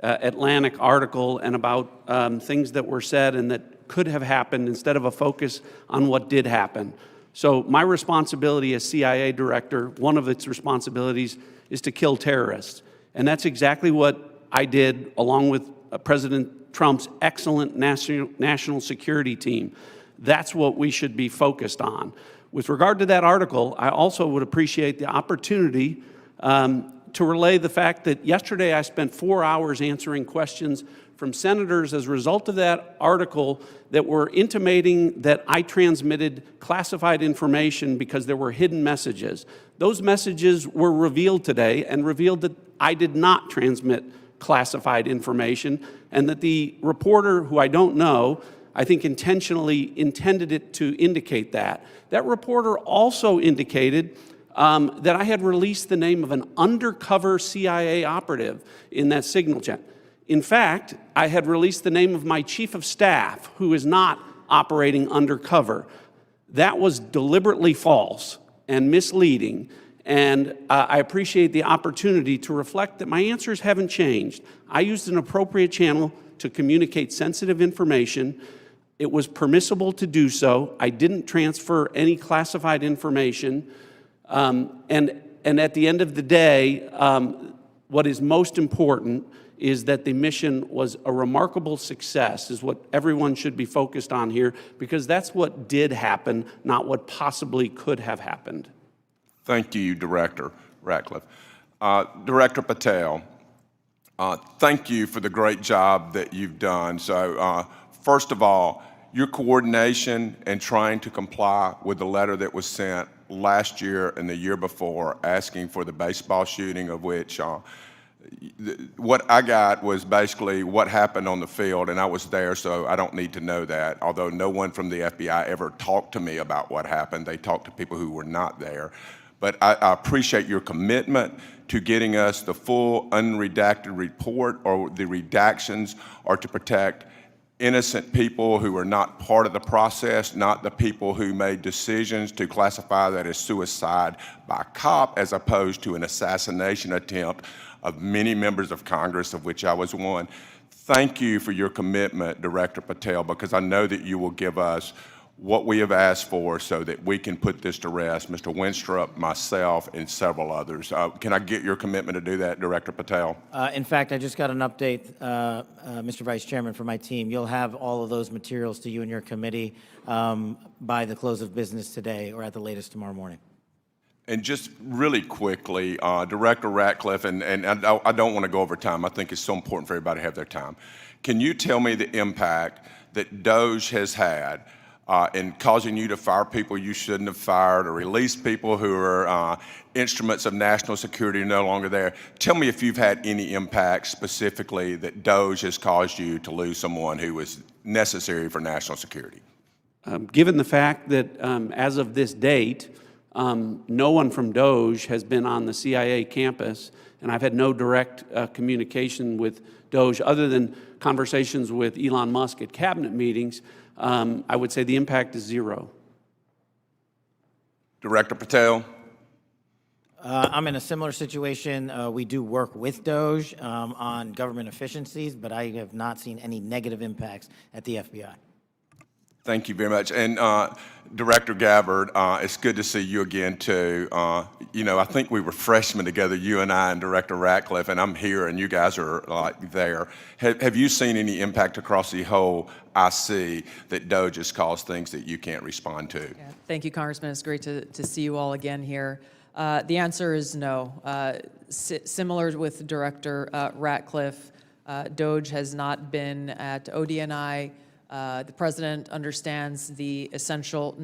E: Atlantic article and about things that were said and that could have happened instead of a focus on what did happen. So my responsibility as CIA director, one of its responsibilities is to kill terrorists. And that's exactly what I did along with President Trump's excellent national security team. That's what we should be focused on. With regard to that article, I also would appreciate the opportunity to relay the fact that yesterday I spent 4 hours answering questions from senators as a result of that article that were intimating that I transmitted classified information because there were hidden messages. Those messages were revealed today and revealed that I did not transmit classified information, and that the reporter, who I don't know, I think intentionally intended it to indicate that. That reporter also indicated that I had released the name of an undercover CIA operative in that signal chain. In fact, I had released the name of my chief of staff, who is not operating undercover. That was deliberately false and misleading, and I appreciate the opportunity to reflect that my answers haven't changed. I used an appropriate channel to communicate sensitive information. It was permissible to do so. I didn't transfer any classified information. And at the end of the day, what is most important is that the mission was a remarkable success, is what everyone should be focused on here, because that's what did happen, not what possibly could have happened.
G: Thank you, Director Ratcliffe. Director Patel, thank you for the great job that you've done. So first of all, your coordination and trying to comply with the letter that was sent last year and the year before asking for the baseball shooting, of which what I got was basically what happened on the field, and I was there, so I don't need to know that, although no one from the FBI ever talked to me about what happened. They talked to people who were not there. But I appreciate your commitment to getting us the full unredacted report, or the redactions are to protect innocent people who are not part of the process, not the people who made decisions to classify that as suicide by a cop as opposed to an assassination attempt of many members of Congress, of which I was one. Thank you for your commitment, Director Patel, because I know that you will give us what we have asked for so that we can put this to rest, Mr. Winstrup, myself, and several others. Can I get your commitment to do that, Director Patel?
D: In fact, I just got an update, Mr. Vice Chairman, from my team. You'll have all of those materials to you and your committee by the close of business today, or at the latest tomorrow morning.
G: And just really quickly, Director Ratcliffe, and I don't want to go over time. I think it's so important for everybody to have their time. Can you tell me the impact that DOGE has had in causing you to fire people you shouldn't have fired, or release people who are instruments of national security no longer there? Tell me if you've had any impact specifically that DOGE has caused you to lose someone who was necessary for national security.
E: Given the fact that as of this date, no one from DOGE has been on the CIA campus, and I've had no direct communication with DOGE other than conversations with Elon Musk at cabinet meetings, I would say the impact is zero.
G: Director Patel?
D: I'm in a similar situation. We do work with DOGE on government efficiencies, but I have not seen any negative impacts at the FBI.
G: Thank you very much. And Director Gabbard, it's good to see you again, too. I think we were freshmen together, you and I and Director Ratcliffe, and I'm here and you guys are like there. Have you seen any impact across the whole IC that DOGE has caused things that you can't respond to?
C: Yeah. Thank you, Congressman. It's great to see you all again here. The answer is no. Similar with Director Ratcliffe, DOGE has not been at ODNI. The President understands the essential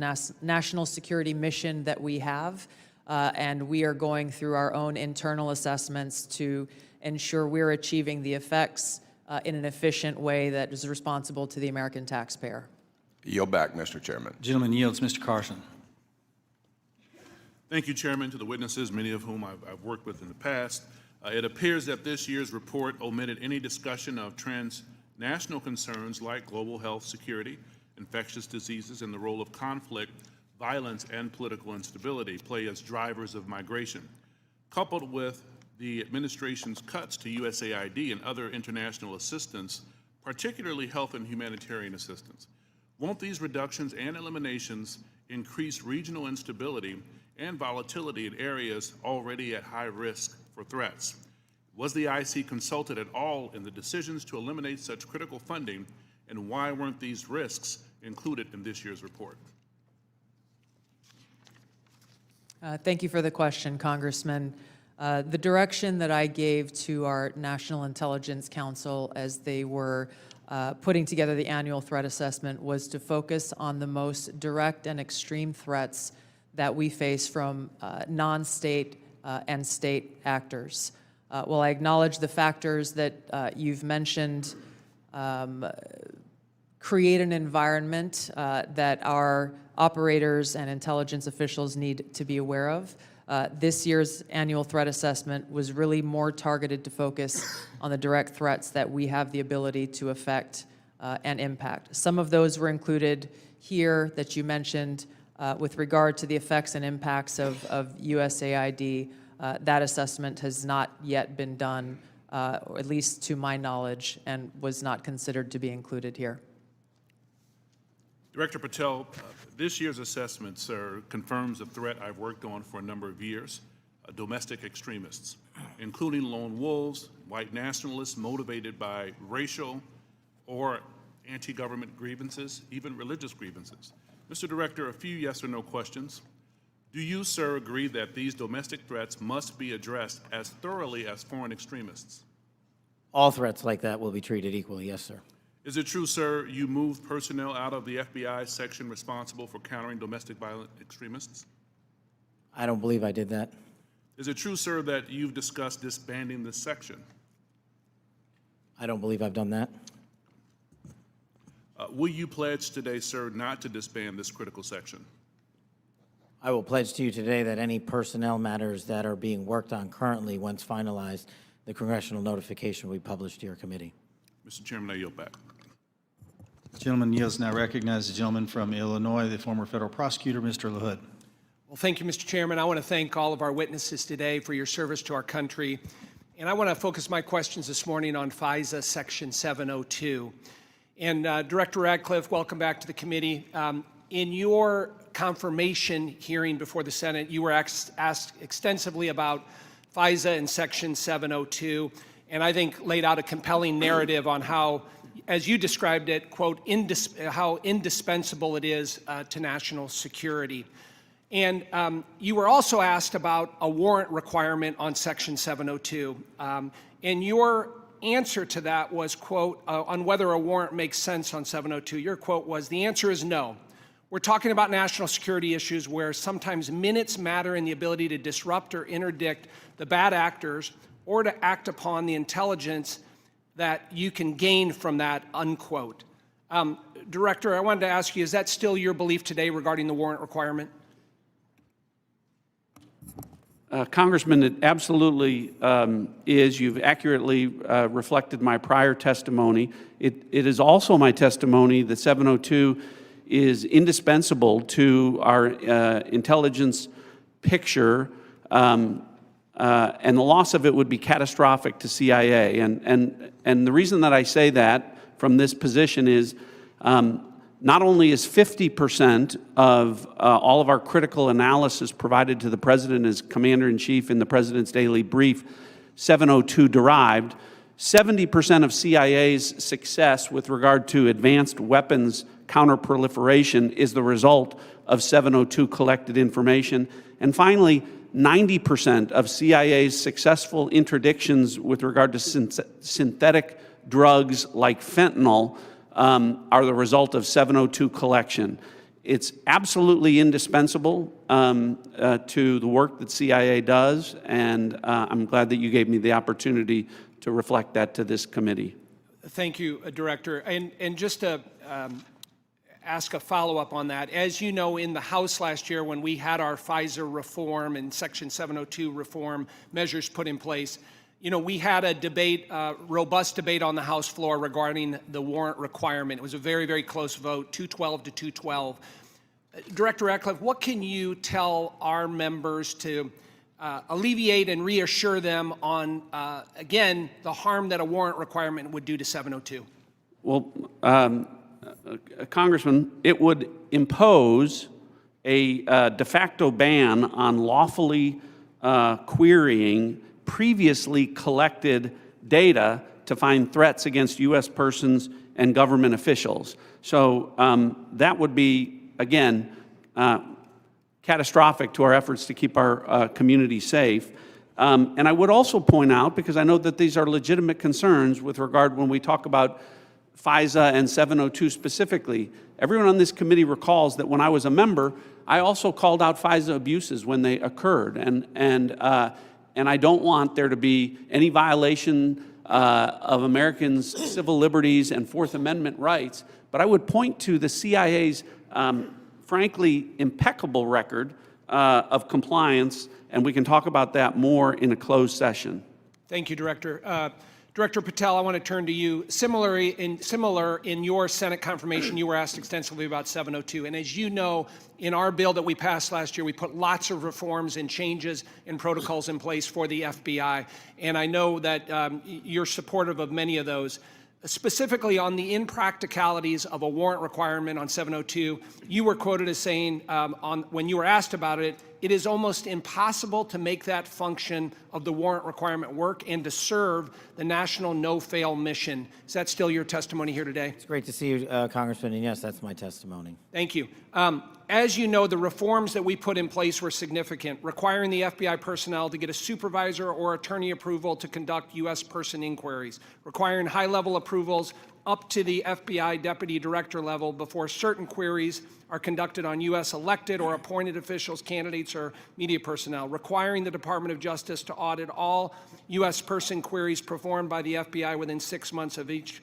C: national security mission that we have, and we are going through our own internal assessments to ensure we're achieving the effects in an efficient way that is responsible to the American taxpayer.
G: Yield back, Mr. Chairman.
A: Gentleman yields. Mr. Carson.
H: Thank you, Chairman, to the witnesses, many of whom I've worked with in the past. It appears that this year's report omitted any discussion of transnational concerns like global health security, infectious diseases, and the role of conflict, violence, and political instability play as drivers of migration. Coupled with the administration's cuts to USAID and other international assistance, particularly health and humanitarian assistance, won't these reductions and eliminations increase regional instability and volatility in areas already at high risk for threats? Was the IC consulted at all in the decisions to eliminate such critical funding, and why weren't these risks included in this year's report?
C: Thank you for the question, Congressman. The direction that I gave to our National Intelligence Council as they were putting together the annual threat assessment was to focus on the most direct and extreme threats that we face from non-state and state actors. While I acknowledge the factors that you've mentioned create an environment that our operators and intelligence officials need to be aware of, this year's annual threat assessment was really more targeted to focus on the direct threats that we have the ability to affect and impact. Some of those were included here that you mentioned with regard to the effects and impacts of USAID. That assessment has not yet been done, or at least to my knowledge, and was not considered to be included here.
H: Director Patel, this year's assessment, sir, confirms a threat I've worked on for a number of years, domestic extremists, including lone wolves, white nationalists motivated by racial or anti-government grievances, even religious grievances. Mr. Director, a few yes or no questions. Do you, sir, agree that these domestic threats must be addressed as thoroughly as foreign extremists?
D: All threats like that will be treated equally, yes, sir.
H: Is it true, sir, you moved personnel out of the FBI section responsible for countering domestic violent extremists?
D: I don't believe I did that.
H: Is it true, sir, that you've discussed disbanding this section?
D: I don't believe I've done that.
H: Will you pledge today, sir, not to disband this critical section?
D: I will pledge to you today that any personnel matters that are being worked on currently, once finalized, the congressional notification will be published to your committee.
H: Mr. Chairman, I yield back.
A: The gentleman yields. Now recognize the gentleman from Illinois, the former federal prosecutor, Mr. LaHood.
I: Well, thank you, Mr. Chairman. I want to thank all of our witnesses today for your service to our country. And I want to focus my questions this morning on FISA Section 702. And Director Ratcliffe, welcome back to the committee. In your confirmation hearing before the Senate, you were asked extensively about FISA and Section 702, and I think laid out a compelling narrative on how, as you described it, quote, how indispensable it is to national security. And you were also asked about a warrant requirement on Section 702. And your answer to that was, quote, on whether a warrant makes sense on 702, your quote was, the answer is no. We're talking about national security issues where sometimes minutes matter in the ability to disrupt or interdict the bad actors or to act upon the intelligence that you can gain from that, unquote. Director, I wanted to ask you, is that still your belief today regarding the warrant requirement?
E: Congressman, it absolutely is. You've accurately reflected my prior testimony. It is also my testimony that 702 is indispensable to our intelligence picture, and the loss of it would be catastrophic to CIA. And the reason that I say that from this position is Not only is 50% of all of our critical analysis provided to the President as Commander-in-Chief in the President's Daily Brief 702 derived, 70% of CIA's success with regard to advanced weapons counterproliferation is the result of 702 collected information. And finally, 90% of CIA's successful interdictions with regard to synthetic drugs like fentanyl are the result of 702 collection. It's absolutely indispensable to the work that CIA does, and I'm glad that you gave me the opportunity to reflect that to this committee.
I: Thank you, Director. And just to ask a follow-up on that, as you know, in the House last year when we had our FISA reform and Section 702 reform measures put in place, you know, we had a debate, robust debate on the House floor regarding the warrant requirement. It was a very, very close vote, 212 to 212. Director Ratcliffe, what can you tell our members to alleviate and reassure them on, again, the harm that a warrant requirement would do to 702?
E: Well, Congressman, it would impose a de facto ban on lawfully querying previously collected data to find threats against U.S. persons and government officials. So that would be, again, catastrophic to our efforts to keep our community safe. And I would also point out, because I know that these are legitimate concerns with regard when we talk about FISA and 702 specifically, everyone on this committee recalls that when I was a member, I also called out FISA abuses when they occurred. And I don't want there to be any violation of Americans' civil liberties and Fourth Amendment rights. But I would point to the CIA's frankly impeccable record of compliance, and we can talk about that more in a closed session.
I: Thank you, Director. Director Patel, I want to turn to you. Similar in your Senate confirmation, you were asked extensively about 702. And as you know, in our bill that we passed last year, we put lots of reforms and changes and protocols in place for the FBI. And I know that you're supportive of many of those. Specifically on the impracticalities of a warrant requirement on 702, you were quoted as saying, when you were asked about it, it is almost impossible to make that function of the warrant requirement work and to serve the national no-fail mission. Is that still your testimony here today?
D: It's great to see you, Congressman, and yes, that's my testimony.
I: Thank you. As you know, the reforms that we put in place were significant, requiring the FBI personnel to get a supervisor or attorney approval to conduct U.S. person inquiries, requiring high-level approvals up to the FBI deputy director level before certain queries are conducted on U.S. elected or appointed officials, candidates, or media personnel, requiring the Department of Justice to audit all U.S. person queries performed by the FBI within 6 months of each,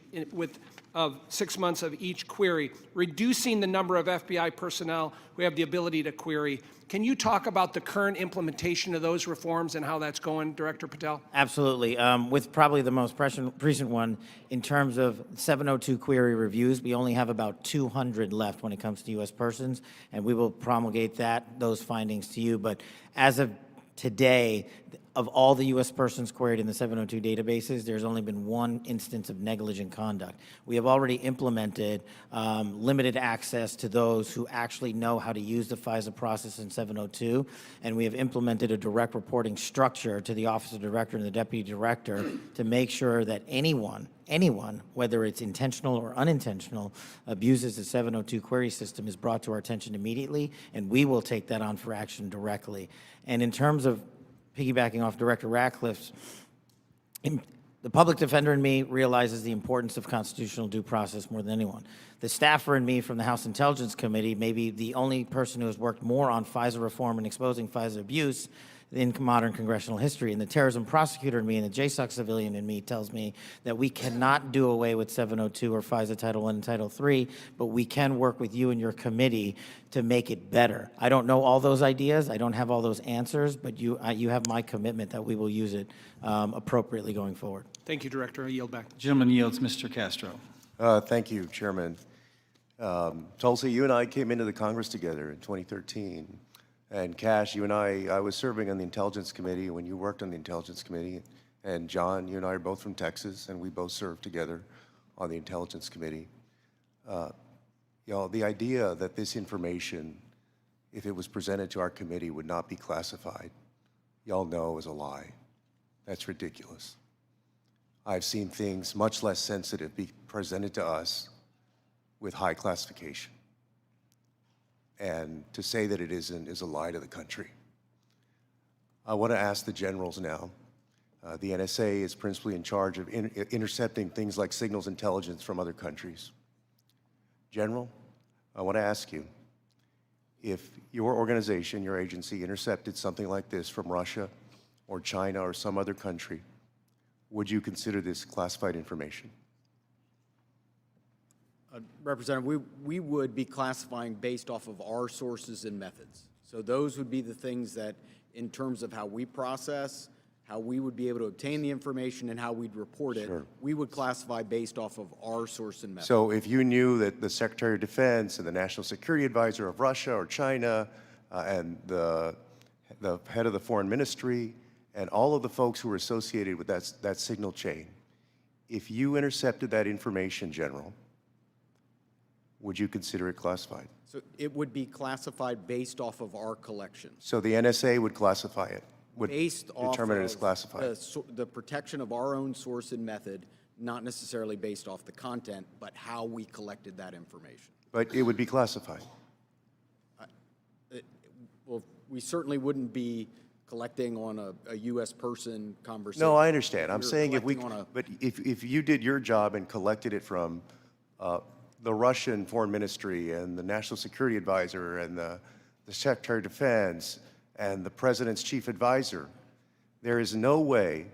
I: of 6 months of each query, reducing the number of FBI personnel who have the ability to query. Can you talk about the current implementation of those reforms and how that's going, Director Patel?
D: Absolutely. With probably the most recent one, in terms of 702 query reviews, we only have about 200 left when it comes to U.S. persons, and we will promulgate those findings to you. But as of today, of all the U.S. persons queried in the 702 databases, there's only been one instance of negligent conduct. We have already implemented limited access to those who actually know how to use the FISA process in 702, and we have implemented a direct reporting structure to the Office of Director and the Deputy Director to make sure that anyone, whether it's intentional or unintentional, abuses the 702 query system is brought to our attention immediately, and we will take that on for action directly. And in terms of piggybacking off Director Ratcliffe's, the public defender in me realizes the importance of constitutional due process more than anyone. The staffer in me from the House Intelligence Committee may be the only person who has worked more on FISA reform and exposing FISA abuse in modern congressional history. And the terrorism prosecutor in me and the JSOC civilian in me tells me that we cannot do away with 702 or FISA Title I and Title III, but we can work with you and your committee to make it better. I don't know all those ideas. I don't have all those answers, but you have my commitment that we will use it appropriately going forward.
I: Thank you, Director. I yield back.
A: Gentleman yields. Mr. Castro.
J: Thank you, Chairman. Tulsi, you and I came into the Congress together in 2013. And Kash, you and I was serving on the Intelligence Committee when you worked on the Intelligence Committee. And John, you and I are both from Texas, and we both served together on the Intelligence Committee. Y'all, the idea that this information, if it was presented to our committee, would not be classified, y'all know is a lie. That's ridiculous. I've seen things much less sensitive be presented to us with high classification. And to say that it isn't is a lie to the country. I want to ask the generals now. The NSA is principally in charge of intercepting things like signals intelligence from other countries. General, I want to ask you, if your organization, your agency, intercepted something like this from Russia or China or some other country, would you consider this classified information?
K: Representative, we would be classifying based off of our sources and methods. So those would be the things that, in terms of how we process, how we would be able to obtain the information and how we'd report it, we would classify based off of our source and method.
J: So if you knew that the Secretary of Defense and the National Security Advisor of Russia or China and the head of the Foreign Ministry and all of the folks who were associated with that signal chain, if you intercepted that information, General, would you consider it classified?
K: So it would be classified based off of our collections.
J: So the NSA would classify it, would
K: Based off
J: determine it as
K: of
J: classified.
K: the protection of our own source and method, not necessarily based off the content, but how we collected that information.
J: But it would be classified.
K: Well, we certainly wouldn't be collecting on a U.S. person conversation.
J: No, I understand. I'm
K: We're
J: saying
K: collecting
J: if you did your job and collected it from the Russian Foreign Ministry and the National Security Advisor and the Secretary of Defense and the President's Chief Advisor, there is no way,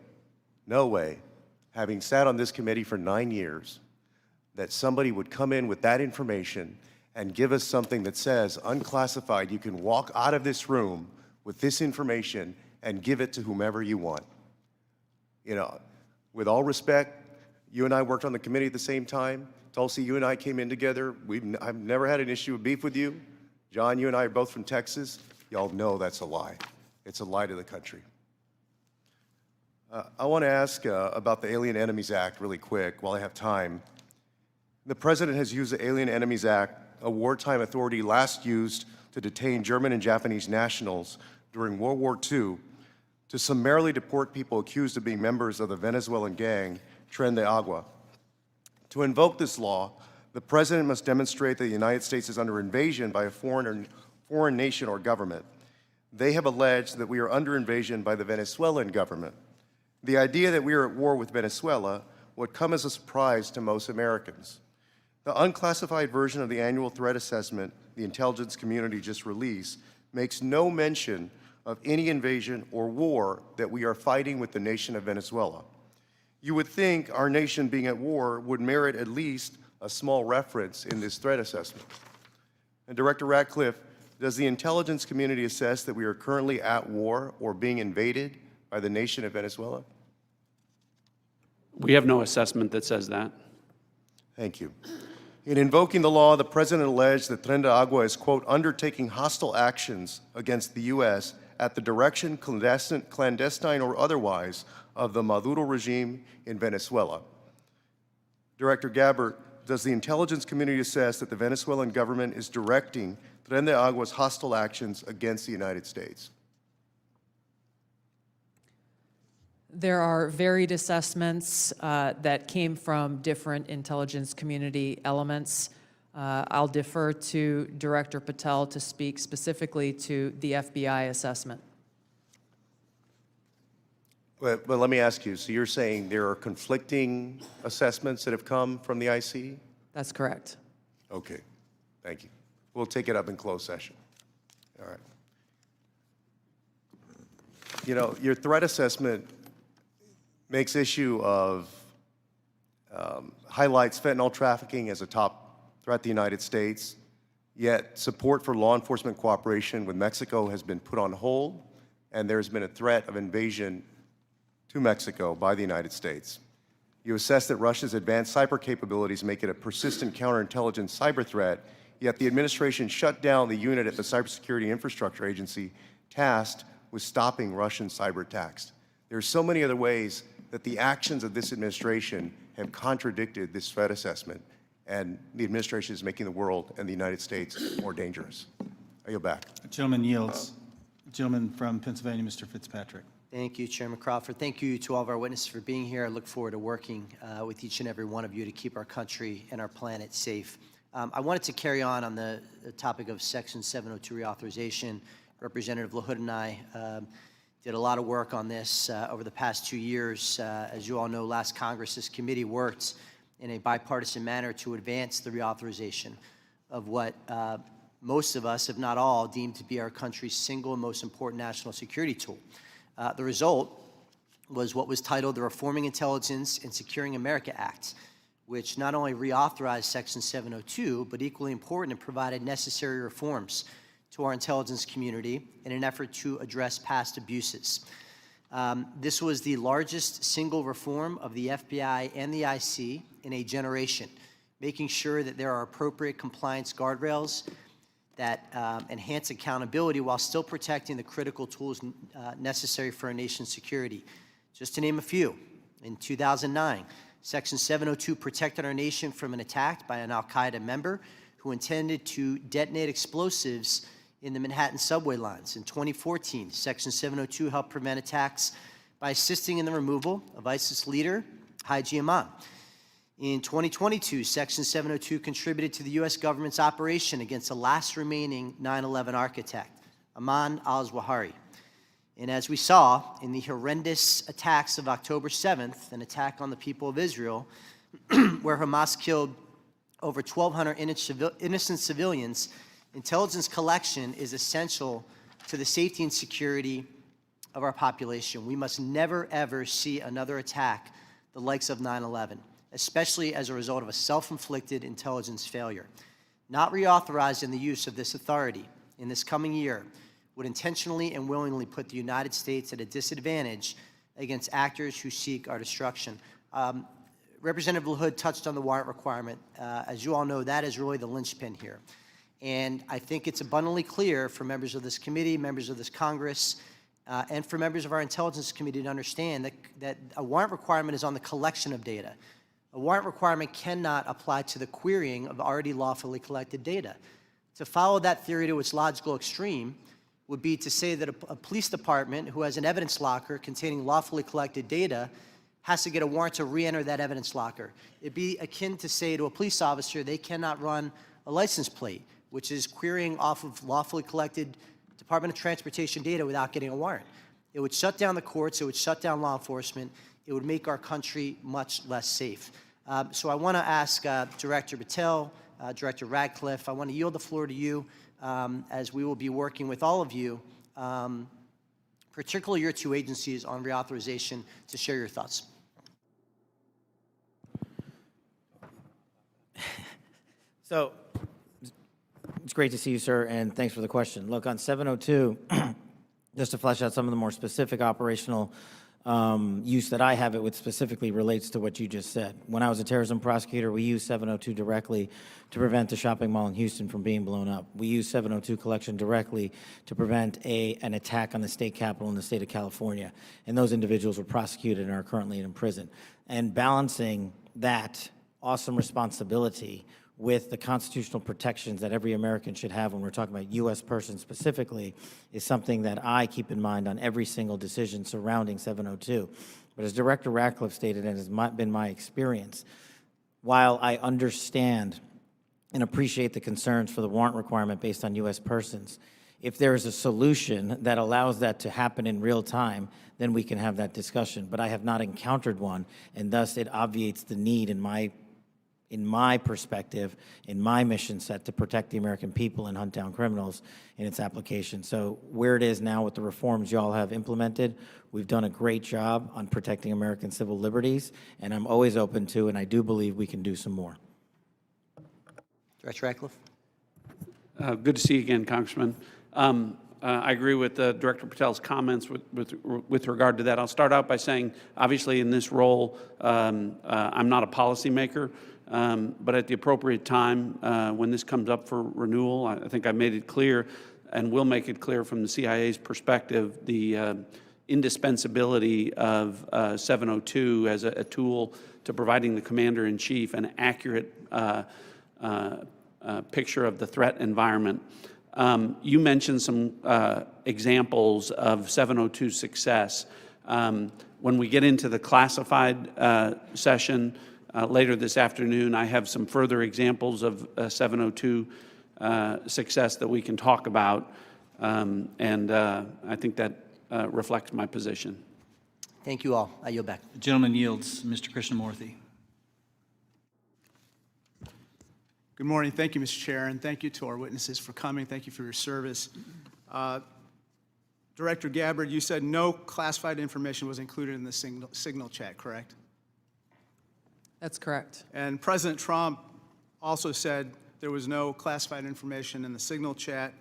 J: having sat on this committee for 9 years, that somebody would come in with that information and give us something that says, unclassified, you can walk out of this room with this information and give it to whomever you want. You know, with all respect, you and I worked on the committee at the same time. Tulsi, you and I came in together. I've never had an issue of beef with you. John, you and I are both from Texas. Y'all know that's a lie. It's a lie to the country. I want to ask about the Alien Enemies Act really quick while I have time. The President has used the Alien Enemies Act, a wartime authority last used to detain German and Japanese nationals during World War II, to summarily deport people accused of being members of the Venezuelan gang Tren de Agua. To invoke this law, the President must demonstrate that the United States is under invasion by a foreign nation or government. They have alleged that we are under invasion by the Venezuelan government. The idea that we are at war with Venezuela would come as a surprise to most Americans. The unclassified version of the annual threat assessment the intelligence community just released makes no mention of any invasion or war that we are fighting with the nation of Venezuela. You would think our nation being at war would merit at least a small reference in this threat assessment. And Director Ratcliffe, does the intelligence community assess that we are currently at war or being invaded by the nation of Venezuela?
E: We have no assessment that says that.
J: Thank you. In invoking the law, the President alleged that Tren de Agua is, quote, undertaking hostile actions against the U.S. at the direction, clandestine or otherwise, of the Maduro regime in Venezuela. Director Gabbard, does the intelligence community assess that the Venezuelan government is directing Tren de Agua's hostile actions against the United States?
C: There are varied assessments that came from different intelligence community elements. I'll defer to Director Patel to speak specifically to the FBI assessment.
J: But let me ask you, so you're saying there are conflicting assessments that have come from the IC?
C: That's correct.
J: Okay, thank you. We'll take it up in closed session. All right. You know, your threat assessment makes issue of, highlights fentanyl trafficking as a top threat to the United States, yet support for law enforcement cooperation with Mexico has been put on hold, and there's been a threat of invasion to Mexico by the United States. You assess that Russia's advanced cyber capabilities make it a persistent counterintelligence cyber threat, yet the administration shut down the unit at the Cybersecurity Infrastructure Agency tasked with stopping Russian cyber attacks. There are so many other ways that the actions of this administration have contradicted this threat assessment, and the administration is making the world and the United States more dangerous. I yield back.
A: The gentleman yields. The gentleman from Pennsylvania, Mr. Fitzpatrick.
L: Thank you, Chairman Crawford. Thank you to all of our witnesses for being here. I look forward to working with each and every one of you to keep our country and our planet safe. I wanted to carry on the topic of Section 702 reauthorization. Representative LaHood and I did a lot of work on this over the past 2 years. As you all know, last Congress, this committee worked in a bipartisan manner to advance the reauthorization of what most of us, if not all, deem to be our country's single and most important national security tool. The result was what was titled the Reforming Intelligence and Securing America Act, which not only reauthorized Section 702, but equally important, it provided necessary reforms to our intelligence community in an effort to address past abuses. This was the largest single reform of the FBI and the IC in a generation, making sure that there are appropriate compliance guardrails that enhance accountability while still protecting the critical tools necessary for our nation's security. Just to name a few, in 2009, Section 702 protected our nation from an attack by an al-Qaeda member who intended to detonate explosives in the Manhattan subway lines. In 2014, Section 702 helped prevent attacks by assisting in the removal of ISIS leader Haji Imam. In 2022, Section 702 contributed to the U.S. government's operation against the last remaining 9/11 architect, Ayman al-Zawahiri. And as we saw in the horrendous attacks of October 7th, an attack on the people of Israel, where Hamas killed over 1,200 innocent civilians, intelligence collection is essential to the safety and security of our population. We must never, ever see another attack the likes of 9/11. Especially as a result of a self-inflicted intelligence failure. Not reauthorizing the use of this authority in this coming year would intentionally and willingly put the United States at a disadvantage against actors who seek our destruction. Representative LaHood touched on the warrant requirement. As you all know, that is really the linchpin here. And I think it's abundantly clear for members of this committee, members of this Congress, and for members of our intelligence committee to understand that a warrant requirement is on the collection of data. A warrant requirement cannot apply to the querying of already lawfully collected data. To follow that theory to its logical extreme would be to say that a police department who has an evidence locker containing lawfully collected data has to get a warrant to re-enter that evidence locker. It'd be akin to say to a police officer they cannot run a license plate, which is querying off of lawfully collected Department of Transportation data without getting a warrant. It would shut down the courts, it would shut down law enforcement, it would make our country much less safe. So I want to ask Director Patel, Director Ratcliffe, I want to yield the floor to you as we will be working with all of you, particularly your two agencies on reauthorization, to share your thoughts.
D: So it's great to see you, sir, and thanks for the question. Look, on 702, just to flesh out some of the more specific operational use that I have, it which specifically relates to what you just said. When I was a terrorism prosecutor, we used 702 directly to prevent the shopping mall in Houston from being blown up. We used 702 collection directly to prevent an attack on the state capitol in the state of California. And those individuals were prosecuted and are currently in prison. And balancing that awesome responsibility with the constitutional protections that every American should have when we're talking about U.S. persons specifically is something that I keep in mind on every single decision surrounding 702. But as Director Ratcliffe stated, and has been my experience, while I understand and appreciate the concerns for the warrant requirement based on U.S. persons, if there is a solution that allows that to happen in real time, then we can have that discussion. But I have not encountered one, and thus it obviates the need in my perspective, in my mission set to protect the American people and hunt down criminals in its application. So where it is now with the reforms y'all have implemented, we've done a great job on protecting American civil liberties, and I'm always open to, and I do believe we can do some more.
L: Director Ratcliffe?
E: Good to see you again, Congressman. I agree with Director Patel's comments with regard to that. I'll start out by saying, obviously in this role, I'm not a policymaker. But at the appropriate time, when this comes up for renewal, I think I made it clear and will make it clear from the CIA's perspective, the indispensability of 702 as a tool to providing the commander-in-chief an accurate picture of the threat environment. You mentioned some examples of 702 success. When we get into the classified session later this afternoon, I have some further examples of 702 success that we can talk about, and I think that reflects my position.
L: Thank you all. I yield back.
A: The gentleman yields. Mr. Krishnamurthy.
M: Good morning. Thank you, Mr. Chair, and thank you to our witnesses for coming. Thank you for your service. Director Gabbard, you said no classified information was included in the signal chat, correct?
C: That's correct.
M: And President Trump also said there was no classified information in the signal chat,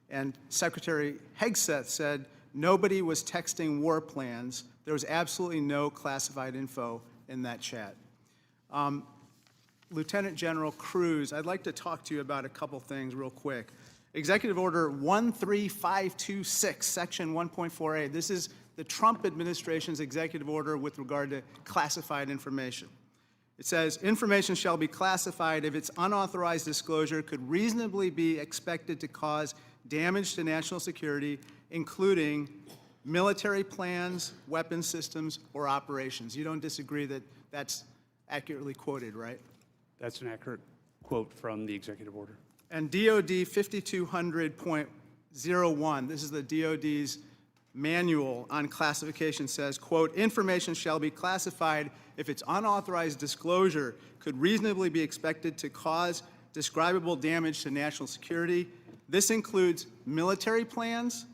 M: and Secretary Hegseth said nobody was texting war plans. There was absolutely no classified info in that chat. Lieutenant General Cruz, I'd like to talk to you about a couple things real quick. Executive Order 13526, Section 1.4a. This is the Trump administration's executive order with regard to classified information. It says, information shall be classified if its unauthorized disclosure could reasonably be expected to cause damage to national security, including military plans, weapons systems, or operations. You don't disagree that that's accurately quoted, right?
F: That's an accurate quote from the executive order.
M: And DOD 5200.01, this is the DOD's manual on classification, says, quote, information shall be classified if its unauthorized disclosure could reasonably be expected to cause describable damage to national security. This includes military plans,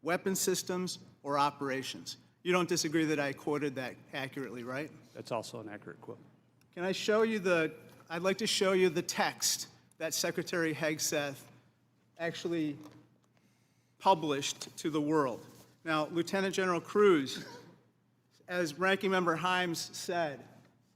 M: weapon systems, or operations. You don't disagree that I quoted that accurately, right?
F: That's also an accurate quote.
M: Can I show you I'd like to show you the text that Secretary Hegseth actually published to the world. Now, Lieutenant General Cruz, as Ranking Member Himes said,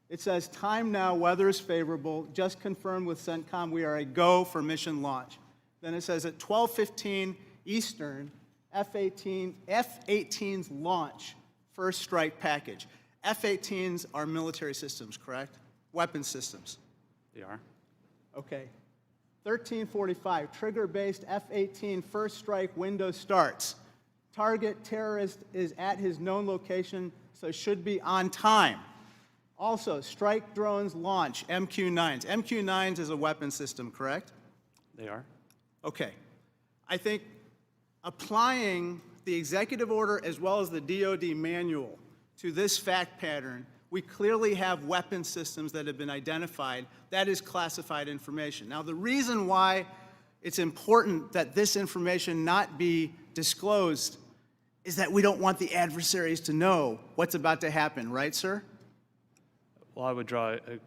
M: it says, time now, weather is favorable, just confirmed with CENTCOM we are a go for mission launch. Then it says at 12:15 Eastern, F-18's launch, first strike package. F-18s are military systems, correct? Weapon systems.
F: They are.
M: Okay. 13:45, trigger-based F-18 first strike window starts. Target terrorist is at his known location, so should be on time. Also, strike drones launch, MQ-9s. MQ-9s is a weapon system, correct?
F: They are.
M: Okay. I think applying the executive order as well as the DOD manual to this fact pattern, we clearly have weapon systems that have been identified. That is classified information. Now, the reason why it's important that this information not be disclosed is that we don't want the adversaries to know what's about to happen, right, sir?
F: Well, I would draw a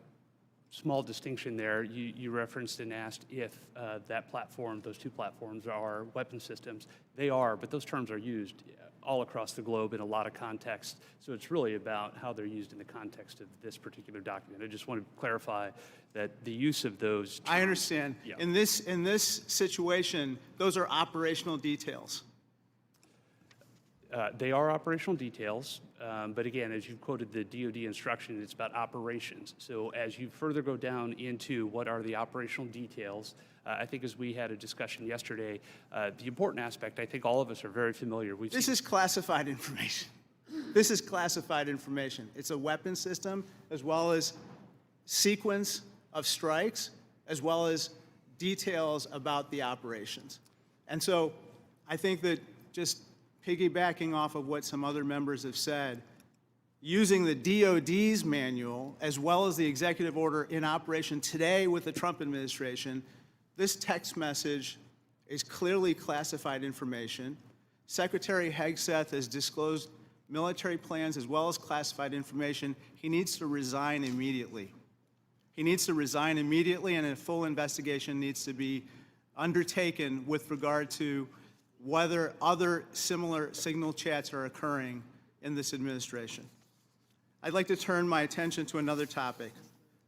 F: small distinction there. You referenced and asked if that platform, those two platforms are weapon systems. They are, but those terms are used all across the globe in a lot of contexts. So it's really about how they're used in the context of this particular document. I just want to clarify that the use of those terms,
M: I understand.
F: Yeah.
M: In this situation, those are operational details.
F: They are operational details, but again, as you quoted the DOD instruction, it's about operations. So as you further go down into what are the operational details, I think as we had a discussion yesterday, the important aspect, I think all of us are very familiar.
M: This is classified information. This is classified information. It's a weapon system as well as sequence of strikes as well as details about the operations. And so I think that just piggybacking off of what some other members have said, using the DOD's manual as well as the executive order in operation today with the Trump administration, this text message is clearly classified information. Secretary Hegseth has disclosed military plans as well as classified information. He needs to resign immediately. He needs to resign immediately, and a full investigation needs to be undertaken with regard to whether other similar signal chats are occurring in this administration. I'd like to turn my attention to another topic.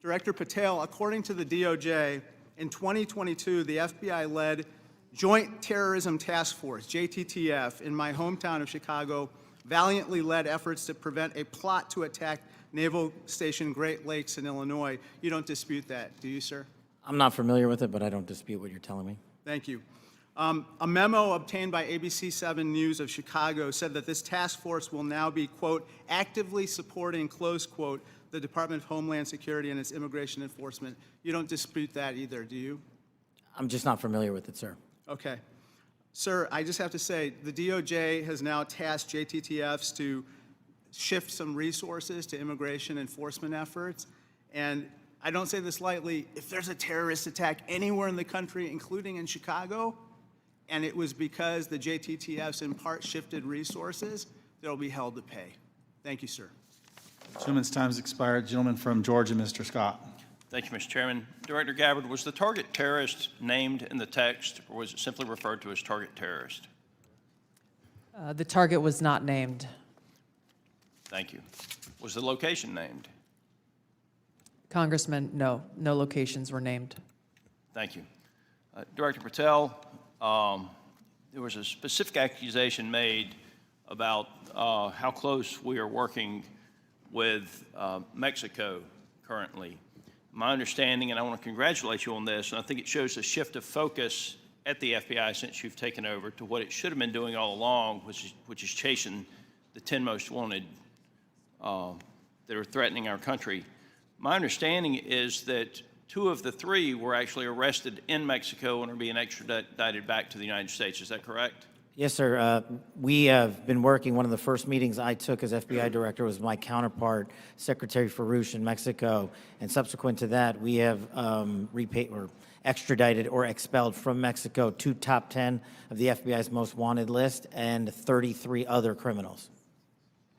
M: Director Patel, according to the DOJ, in 2022, the FBI led Joint Terrorism Task Force, JTTF, in my hometown of Chicago valiantly led efforts to prevent a plot to attack Naval Station Great Lakes in Illinois. You don't dispute that, do you, sir?
D: I'm not familiar with it, but I don't dispute what you're telling me.
M: Thank you. A memo obtained by ABC 7 News of Chicago said that this task force will now be, quote, actively supporting, close quote, the Department of Homeland Security and its immigration enforcement. You don't dispute that either, do you?
D: I'm just not familiar with it, sir.
M: Okay. Sir, I just have to say, the DOJ has now tasked JTTFs to shift some resources to immigration enforcement efforts. And I don't say this lightly, if there's a terrorist attack anywhere in the country, including in Chicago, and it was because the JTTFs in part shifted resources, they'll be held to pay. Thank you, sir.
A: Gentleman's time has expired. Gentleman from Georgia, Mr. Scott.
N: Thank you, Mr. Chairman. Director Gabbard, was the target terrorist named in the text, or was it simply referred to as target terrorist?
C: The target was not named.
N: Thank you. Was the location named?
C: Congressman, no locations were named.
N: Thank you. Director Patel, there was a specific accusation made about how close we are working with Mexico currently. My understanding, and I want to congratulate you on this, and I think it shows a shift of focus at the FBI since you've taken over to what it should have been doing all along, which is chasing the 10 most wanted that are threatening our country. My understanding is that 2 of the 3 were actually arrested in Mexico and are being extradited back to the United States. Is that correct?
D: Yes, sir. We have been working. One of the first meetings I took as FBI director was my counterpart, Secretary Farouche in Mexico. And subsequent to that, we have repaid or extradited or expelled from Mexico 2 top 10 of the FBI's most wanted list and 33 other criminals.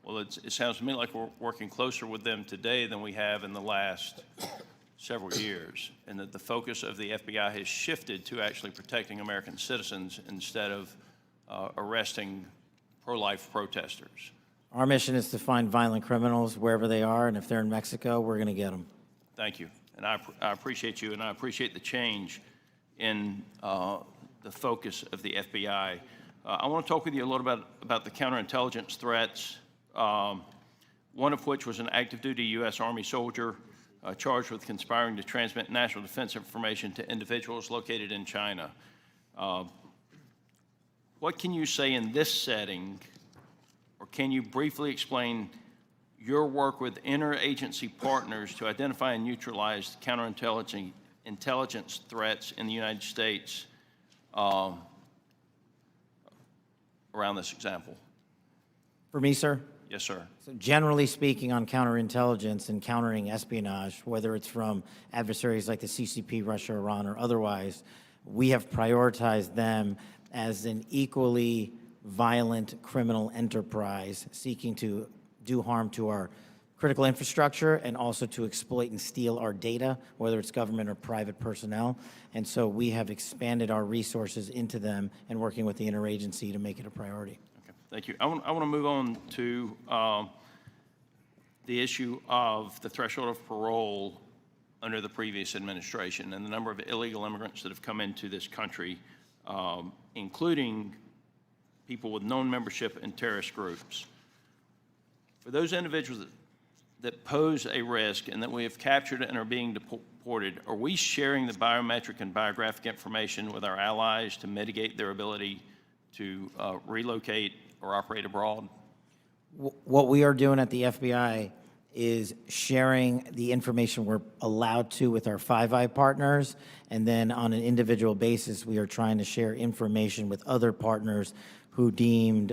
N: Well, it sounds to me like we're working closer with them today than we have in the last several years, and that the focus of the FBI has shifted to actually protecting American citizens instead of arresting pro-life protesters.
D: Our mission is to find violent criminals wherever they are, and if they're in Mexico, we're going to get them.
N: Thank you. And I appreciate you, and I appreciate the change in the focus of the FBI. I want to talk with you a little bit about the counterintelligence threats, one of which was an active duty U.S. Army soldier charged with conspiring to transmit national defense information to individuals located in China. What can you say in this setting, or can you briefly explain your work with interagency partners to identify and neutralize counterintelligence threats in the United States around this example?
D: For me, sir?
N: Yes, sir.
D: So generally speaking, on counterintelligence and countering espionage, whether it's from adversaries like the CCP, Russia, Iran, or otherwise, we have prioritized them as an equally violent criminal enterprise seeking to do harm to our critical infrastructure and also to exploit and steal our data, whether it's government or private personnel. And so we have expanded our resources into them and working with the interagency to make it a priority.
N: Okay, thank you. I want to move on to the issue of the threshold of parole under the previous administration and the number of illegal immigrants that have come into this country, including people with known membership in terrorist groups. For those individuals that pose a risk and that we have captured and are being deported, are we sharing the biometric and biographic information with our allies to mitigate their ability to relocate or operate abroad?
D: What we are doing at the FBI is sharing the information we're allowed to with our Five Eye partners, and then on an individual basis, we are trying to share information with other partners who deemed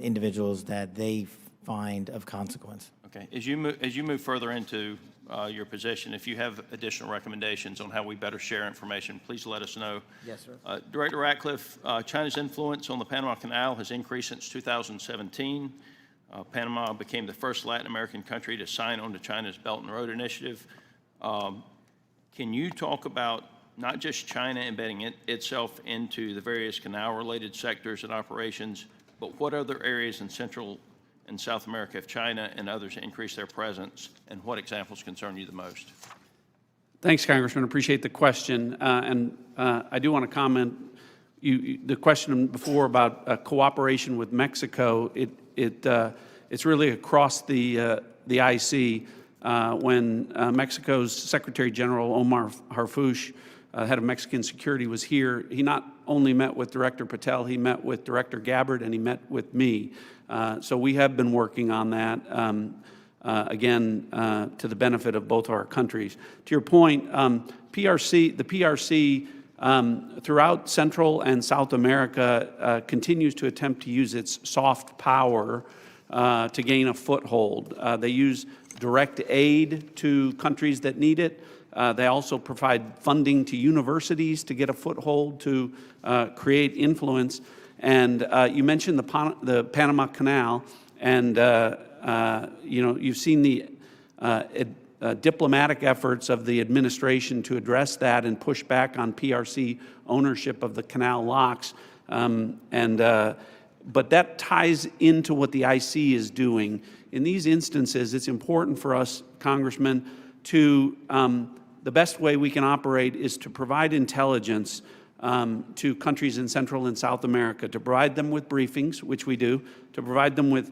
D: individuals that they find of consequence.
N: Okay. As you move further into your position, if you have additional recommendations on how we better share information, please let us know.
D: Yes, sir.
N: Director Ratcliffe, China's influence on the Panama Canal has increased since 2017. Panama became the first Latin American country to sign on to China's Belt and Road Initiative. Can you talk about not just China embedding itself into the various canal-related sectors and operations, but what other areas in Central and South America have China and others increased their presence, and what examples concern you the most?
E: Thanks, Congressman. Appreciate the question. I do want to comment, the question before about cooperation with Mexico, It's really across the IC. When Mexico's Secretary General Omar Harfouch, head of Mexican security, was here, he not only met with Director Patel, he met with Director Gabbard, and he met with me. So we have been working on that, again, to the benefit of both our countries. To your point, the PRC throughout Central and South America continues to attempt to use its soft power to gain a foothold. They use direct aid to countries that need it. They also provide funding to universities to get a foothold to create influence. And you mentioned the Panama Canal, and you've seen the diplomatic efforts of the administration to address that and push back on PRC ownership of the canal locks. But that ties into what the IC is doing. In these instances, it's important for us, Congressman, to the best way we can operate is to provide intelligence to countries in Central and South America, to provide them with briefings, which we do, to provide them with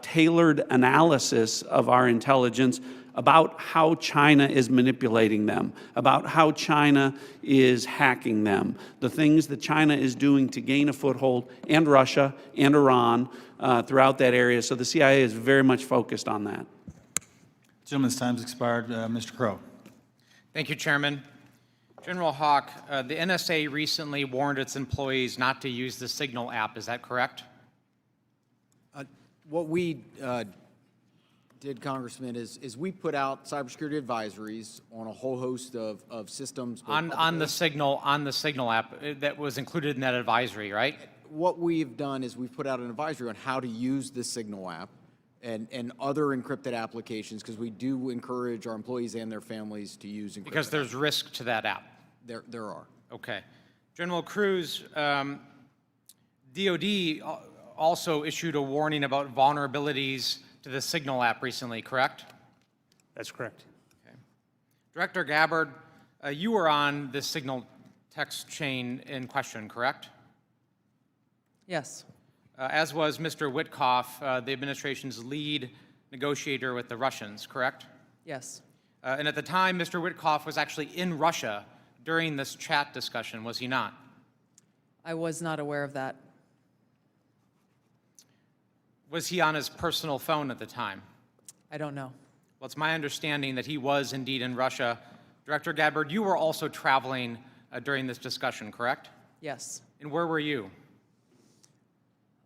E: tailored analysis of our intelligence about how China is manipulating them, about how China is hacking them, the things that China is doing to gain a foothold, and Russia and Iran throughout that area. So the CIA is very much focused on that.
A: Gentleman's time's expired. Mr. Crow.
O: Thank you, Chairman. General Hawk, the NSA recently warned its employees not to use the Signal app. Is that correct?
K: What we did, Congressman, is we put out cybersecurity advisories on a whole host of systems.
O: On the Signal app that was included in that advisory, right?
K: What we've done is we've put out an advisory on how to use the Signal app and other encrypted applications, because we do encourage our employees and their families to use encrypted.
O: Because there's risk to that app.
K: There are.
O: Okay. General Cruz, DOD also issued a warning about vulnerabilities to the Signal app recently, correct?
F: That's correct.
O: Okay. Director Gabbard, you were on the Signal text chain in question, correct?
C: Yes.
O: As was Mr. Witkoff, the administration's lead negotiator with the Russians, correct?
C: Yes.
O: And at the time, Mr. Witkoff was actually in Russia during this chat discussion, was he not?
C: I was not aware of that.
O: Was he on his personal phone at the time?
C: I don't know.
O: Well, it's my understanding that he was indeed in Russia. Director Gabbard, you were also traveling during this discussion, correct?
C: Yes.
O: And where were you?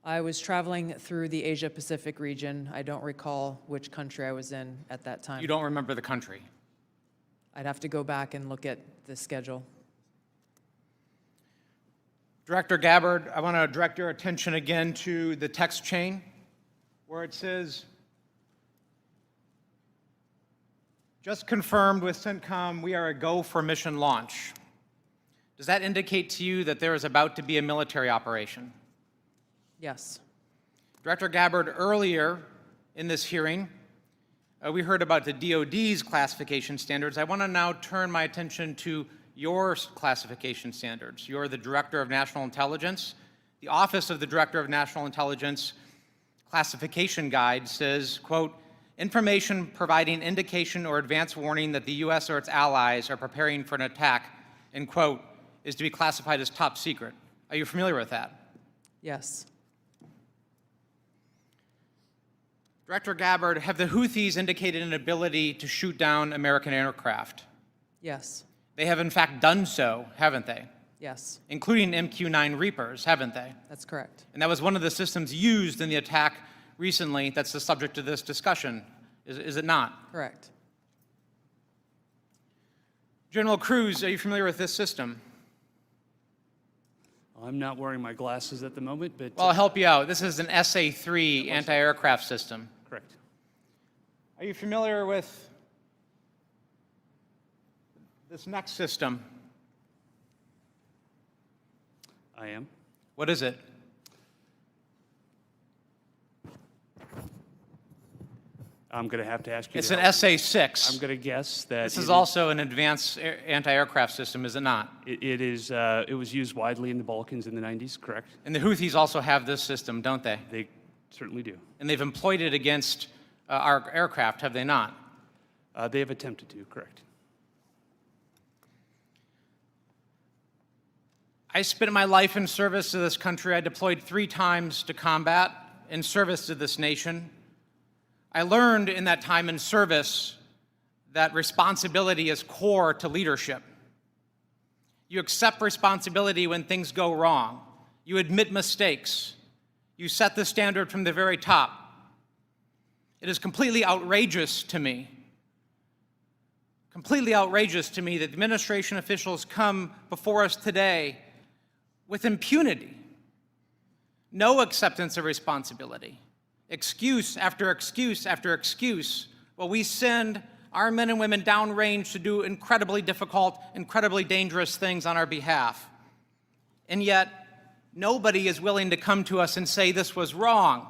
C: I was traveling through the Asia-Pacific region. I don't recall which country I was in at that time.
O: You don't remember the country?
C: I'd have to go back and look at the schedule.
O: Director Gabbard, I want to direct your attention again to the text chain where it says, just confirmed with CENTCOM, we are a go for mission launch. Does that indicate to you that there is about to be a military operation?
C: Yes.
O: Director Gabbard, earlier in this hearing, we heard about the DOD's classification standards. I want to now turn my attention to your classification standards. You're the Director of National Intelligence. The Office of the Director of National Intelligence classification guide says, quote, information providing indication or advance warning that the U.S. or its allies are preparing for an attack, end quote, is to be classified as top secret. Are you familiar with that?
C: Yes.
O: Director Gabbard, have the Houthis indicated an ability to shoot down American aircraft?
C: Yes.
O: They have in fact done so, haven't they?
C: Yes.
O: Including MQ-9 Reapers, haven't they?
C: That's correct.
O: And that was one of the systems used in the attack recently that's the subject of this discussion, is it not?
C: Correct.
O: General Cruz, are you familiar with this system?
F: I'm not wearing my glasses at the moment, but...
O: Well, I'll help you out. This is an SA-3 anti-aircraft system.
F: Correct.
O: Are you familiar with this next system?
F: I am.
O: What is it?
F: I'm going to have to ask you.
O: It's an SA-6.
F: I'm going to guess that
O: this is also an advanced anti-aircraft system, is it not?
F: It is. It was used widely in the Balkans in the 90s, correct?
O: And the Houthis also have this system, don't they?
F: They Certainly do.
O: And they've employed it against our aircraft, have they not?
F: They have attempted to, correct.
O: I spent my life in service to this country. I deployed 3 times to combat in service to this nation. I learned in that time in service that responsibility is core to leadership. You accept responsibility when things go wrong. You admit mistakes. You set the standard from the very top. It is completely outrageous to me that administration officials come before us today with impunity, no acceptance of responsibility, excuse after excuse after excuse, while we send our men and women downrange to do incredibly difficult, incredibly dangerous things on our behalf. And yet, nobody is willing to come to us and say this was wrong.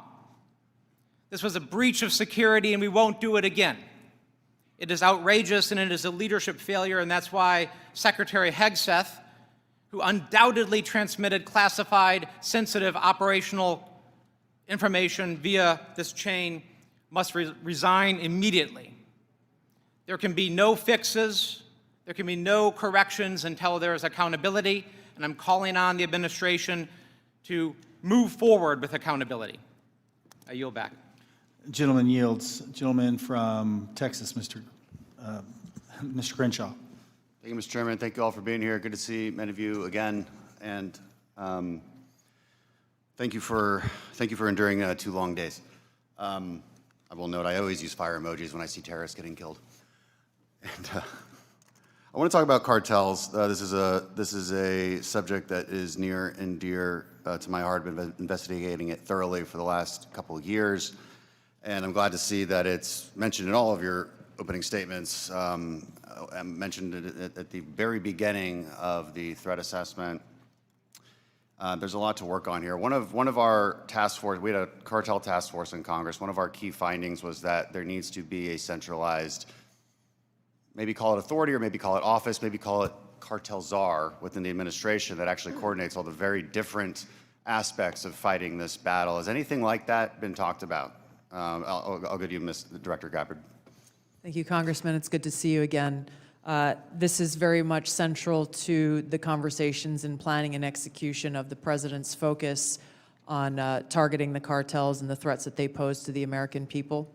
O: This was a breach of security and we won't do it again. It is outrageous and it is a leadership failure, and that's why Secretary Hegseth, who undoubtedly transmitted classified, sensitive operational information via this chain, must resign immediately. There can be no fixes, there can be no corrections until there is accountability, and I'm calling on the administration to move forward with accountability. I yield back.
A: Gentleman yields. Gentleman from Texas, Mr. Crenshaw.
P: Thank you, Mr. Chairman. Thank you all for being here. Good to see many of you again, and thank you for enduring 2 long days. I will note I always use fire emojis when I see terrorists getting killed. And I want to talk about cartels. This is a subject that is near and dear to my heart. I've been investigating it thoroughly for the last couple of years, and I'm glad to see that it's mentioned in all of your opening statements. I mentioned it at the very beginning of the threat assessment. There's a lot to work on here. One of our task force, we had a cartel task force in Congress. One of our key findings was that there needs to be a centralized, maybe call it authority or maybe call it office, maybe call it cartel czar within the administration that actually coordinates all the very different aspects of fighting this battle. Has anything like that been talked about? I'll go to you, Director Gabbard.
C: Thank you, Congressman. It's good to see you again. This is very much central to the conversations and planning and execution of the President's focus on targeting the cartels and the threats that they pose to the American people.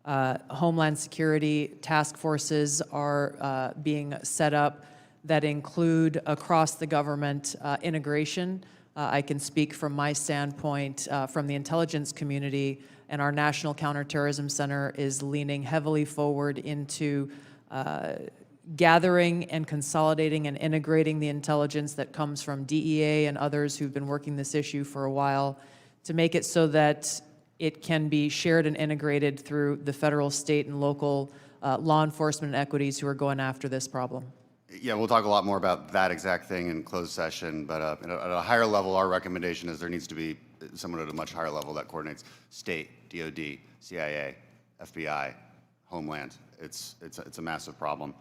C: Homeland security task forces are being set up that include across the government integration. I can speak from my standpoint from the intelligence community, and our National Counterterrorism Center is leaning heavily forward into gathering and consolidating and integrating the intelligence that comes from DEA and others who've been working this issue for a while to make it so that it can be shared and integrated through the federal, state, and local law enforcement equities who are going after this problem.
P: Yeah, we'll talk a lot more about that exact thing in closed session, but at a higher level, our recommendation is there needs to be someone at a much higher level that coordinates state, DOD, CIA, FBI, Homeland. It's a massive problem,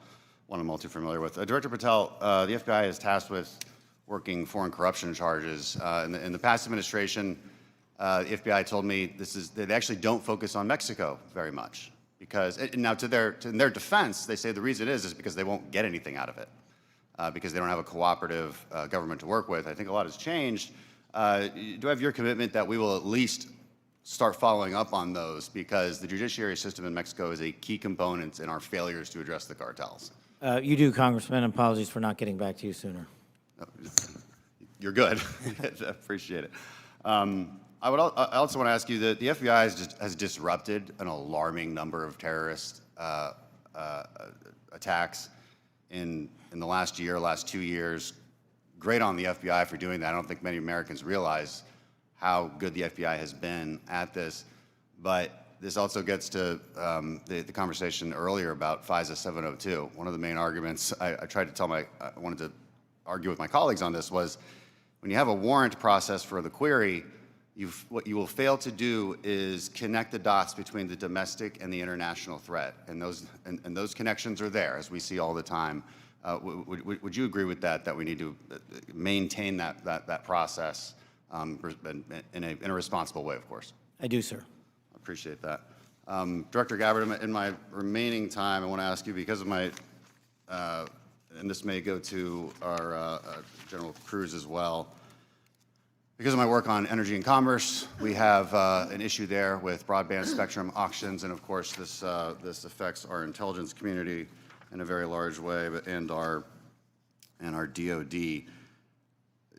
P: one I'm all too familiar with. Director Patel, the FBI is tasked with working foreign corruption charges. In the past administration, the FBI told me they actually don't focus on Mexico very much. Because, now in their defense, they say the reason is because they won't get anything out of it, because they don't have a cooperative government to work with. I think a lot has changed. Do I have your commitment that we will at least start following up on those, because the judiciary system in Mexico is a key component in our failures to address the cartels?
D: You do, Congressman. Apologies for not getting back to you sooner.
P: You're good. I appreciate it. I also want to ask you that the FBI has disrupted an alarming number of terrorist attacks in the last 2 years. Great on the FBI for doing that. I don't think many Americans realize how good the FBI has been at this. But this also gets to the conversation earlier about FISA 702. One of the main arguments I wanted to argue with my colleagues on this was when you have a warrant process for the query, what you will fail to do is connect the dots between the domestic and the international threat, and those connections are there, as we see all the time. Would you agree with that? That we need to maintain that process in a responsible way, of course?
D: I do, sir.
P: I appreciate that. Director Gabbard, in my remaining time, I want to ask you, because of my, and this may go to our General Cruz as well, because of my work on energy and commerce, we have an issue there with broadband spectrum auctions, and of course this affects our intelligence community in a very large way, and our DoD.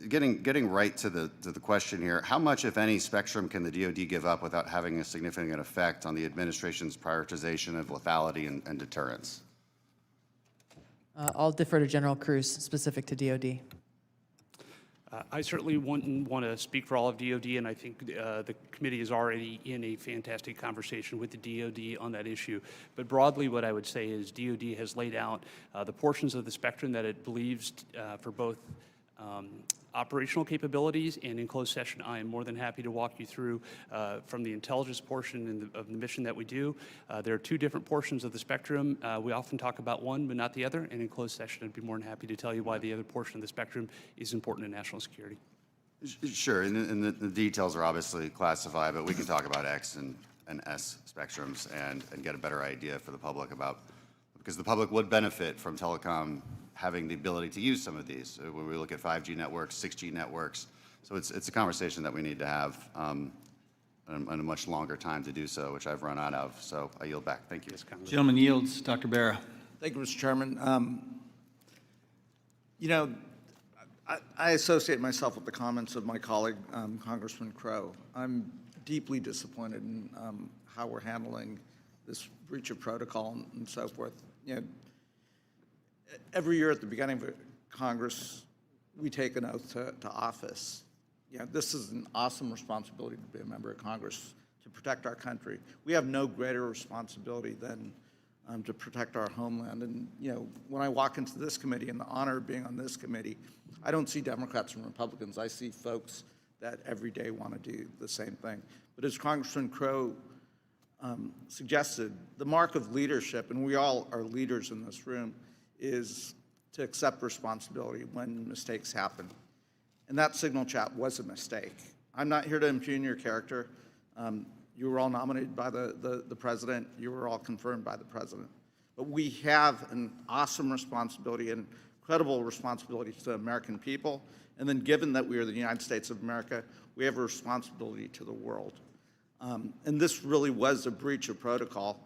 P: Getting right to the question here, how much, if any, spectrum can the DoD give up without having a significant effect on the administration's prioritization of lethality and deterrence?
C: I'll defer to General Cruz, specific to DoD.
F: I certainly wouldn't want to speak for all of DoD, and I think the committee is already in a fantastic conversation with the DoD on that issue. But broadly, what I would say is DoD has laid out the portions of the spectrum that it believes for both operational capabilities, and in closed session, I am more than happy to walk you through from the intelligence portion of the mission that we do. There are two different portions of the spectrum. We often talk about one, but not the other, and in closed session, I'd be more than happy to tell you why the other portion of the spectrum is important to national security.
P: Sure, and the details are obviously classified, but we can talk about X and S spectrums and get a better idea for the public about, because the public would benefit from telecom having the ability to use some of these. When we look at 5G networks, 6G networks, so it's a conversation that we need to have and a much longer time to do so, which I've run out of. So I yield back. Thank you.
A: Gentleman yields. Dr. Barra.
Q: Thank you, Mr. Chairman. You know, I associate myself with the comments of my colleague, Congressman Crow. I'm deeply disappointed in how we're handling this breach of protocol and so forth. You know, every year at the beginning of Congress, we take an oath to office. You know, this is an awesome responsibility to be a member of Congress, to protect our country. We have no greater responsibility than to protect our homeland. And, you know, when I walk into this committee and the honor of being on this committee, I don't see Democrats and Republicans. I see folks that every day want to do the same thing. But as Congressman Crow suggested, the mark of leadership, and we all are leaders in this room, is to accept responsibility when mistakes happen. And that signal chat was a mistake. I'm not here to impugn your character. You were all nominated by the president. You were all confirmed by the president. But we have an awesome responsibility and incredible responsibility to the American people. And then given that we are the United States of America, we have a responsibility to the world. And this really was a breach of protocol.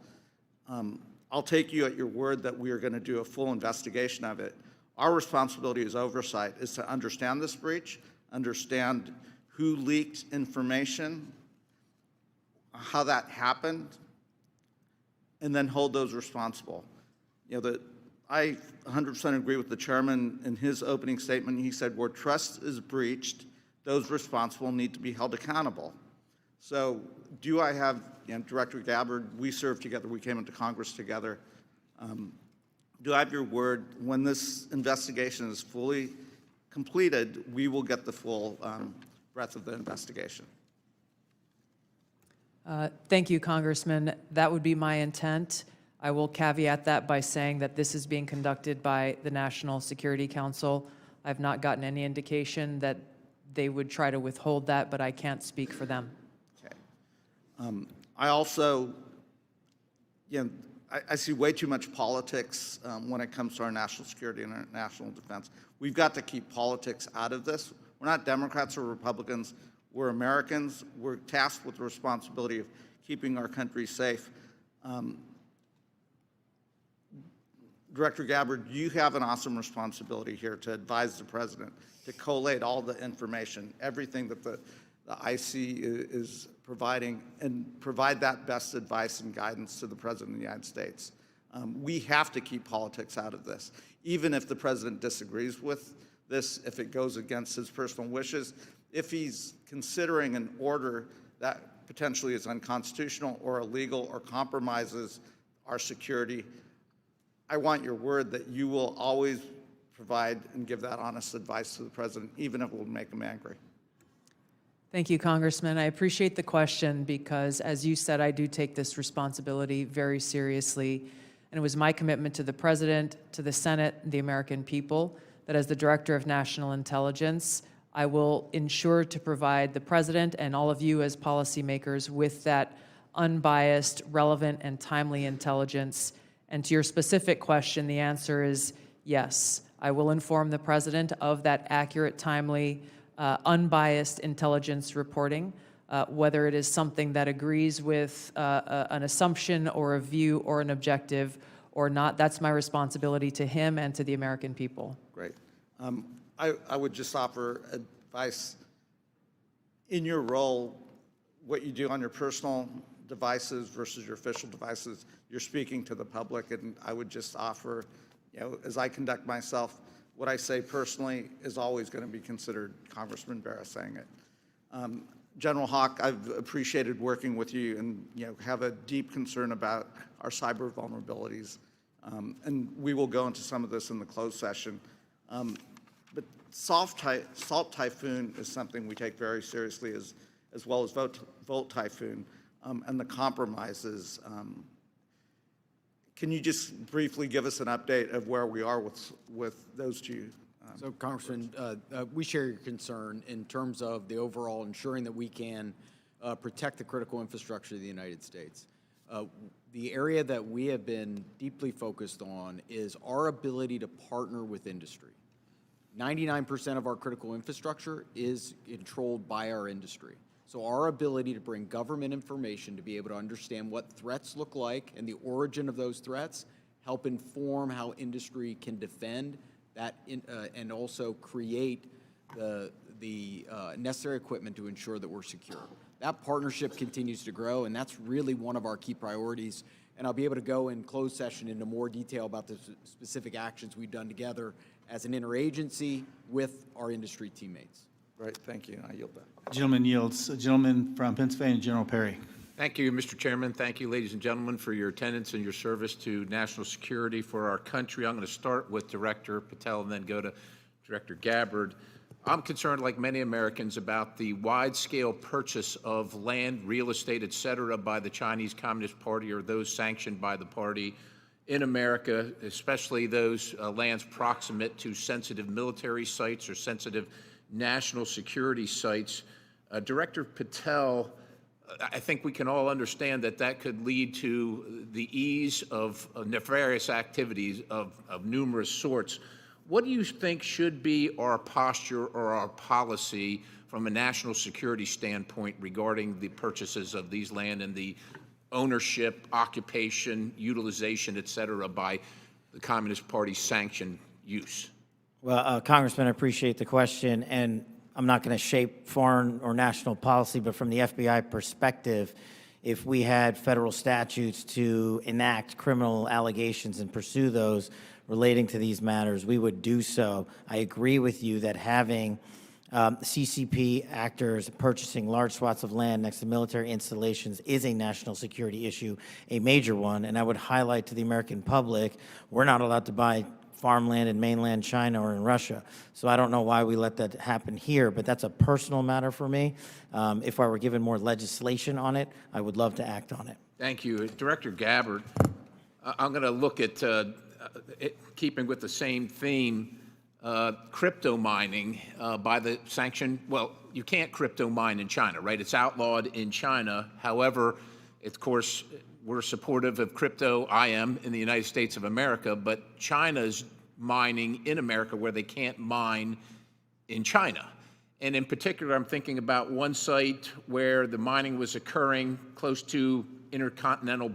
Q: I'll take you at your word that we are going to do a full investigation of it. Our responsibility as oversight is to understand this breach, understand who leaked information, how that happened, and then hold those responsible. You know, I 100% agree with the chairman in his opening statement. He said, where trust is breached, those responsible need to be held accountable. So do I have, you know, Director Gabbard, we served together, we came into Congress together. Do I have your word, when this investigation is fully completed, we will get the full breadth of the investigation?
C: Thank you, Congressman. That would be my intent. I will caveat that by saying that this is being conducted by the National Security Council. I've not gotten any indication that they would try to withhold that, but I can't speak for them.
Q: I also, you know, I see way too much politics when it comes to our national security and our national defense. We've got to keep politics out of this. We're not Democrats or Republicans. We're Americans. We're tasked with the responsibility of keeping our country safe. Director Gabbard, you have an awesome responsibility here to advise the president, to collate all the information, everything that the IC is providing, and provide that best advice and guidance to the President of the United States. We have to keep politics out of this. Even if the President disagrees with this, if it goes against his personal wishes, if he's considering an order that potentially is unconstitutional or illegal or compromises our security, I want your word that you will always provide and give that honest advice to the President, even if it will make him angry.
C: Thank you, Congressman. I appreciate the question because, as you said, I do take this responsibility very seriously. And it was my commitment to the President, to the Senate, and the American people that as the Director of National Intelligence, I will ensure to provide the President and all of you as policymakers with that unbiased, relevant, and timely intelligence. And to your specific question, the answer is yes. I will inform the President of that accurate, timely, unbiased intelligence reporting, whether it is something that agrees with an assumption or a view or an objective or not. That's my responsibility to him and to the American people.
Q: Great. I would just offer advice. In your role, what you do on your personal devices versus your official devices, you're speaking to the public, and I would just offer, as I conduct myself, what I say personally is always going to be considered Congressman Barra saying it. General Hawk, I've appreciated working with you and have a deep concern about our cyber vulnerabilities. And we will go into some of this in the closed session. But Salt Typhoon is something we take very seriously, as well as Volt Typhoon and the compromises. Can you just briefly give us an update of where we are with those two?
K: So, Congressman, we share your concern in terms of the overall ensuring that we can protect the critical infrastructure of the United States. The area that we have been deeply focused on is our ability to partner with industry. 99% of our critical infrastructure is controlled by our industry. So our ability to bring government information to be able to understand what threats look like and the origin of those threats, help inform how industry can defend that and also create the necessary equipment to ensure that we're secure. That partnership continues to grow, and that's really one of our key priorities. And I'll be able to go in closed session into more detail about the specific actions we've done together as an interagency with our industry teammates.
Q: Great, thank you. I yield back.
A: Gentleman yields. Gentleman from Pennsylvania, General Perry.
R: Thank you, Mr. Chairman. Thank you, ladies and gentlemen, for your attendance and your service to national security for our country. I'm going to start with Director Patel and then go to Director Gabbard. I'm concerned, like many Americans, about the wide-scale purchase of land, real estate, et cetera, by the Chinese Communist Party or those sanctioned by the party in America, especially those lands proximate to sensitive military sites or sensitive national security sites. Director Patel, I think we can all understand that that could lead to the ease of nefarious activities of numerous sorts. What do you think should be our posture or our policy from a national security standpoint regarding the purchases of these land and the ownership, occupation, utilization, et cetera, by the Communist Party sanctioned use?
D: Well, Congressman, I appreciate the question, and I'm not going to shape foreign or national policy, but from the FBI perspective, if we had federal statutes to enact criminal allegations and pursue those relating to these matters, we would do so. I agree with you that having CCP actors purchasing large swaths of land next to military installations is a national security issue, a major one, and I would highlight to the American public, we're not allowed to buy farmland in mainland China or in Russia. So I don't know why we let that happen here, but that's a personal matter for me. If I were given more legislation on it, I would love to act on it.
R: Thank you. Director Gabbard, I'm going to look at, keeping with the same theme, crypto mining by the sanction. Well, you can't crypto mine in China, right? It's outlawed in China. However, of course, we're supportive of crypto, I am, in the United States of America, but China's mining in America where they can't mine in China. And in particular, I'm thinking about one site where the mining was occurring close to intercontinental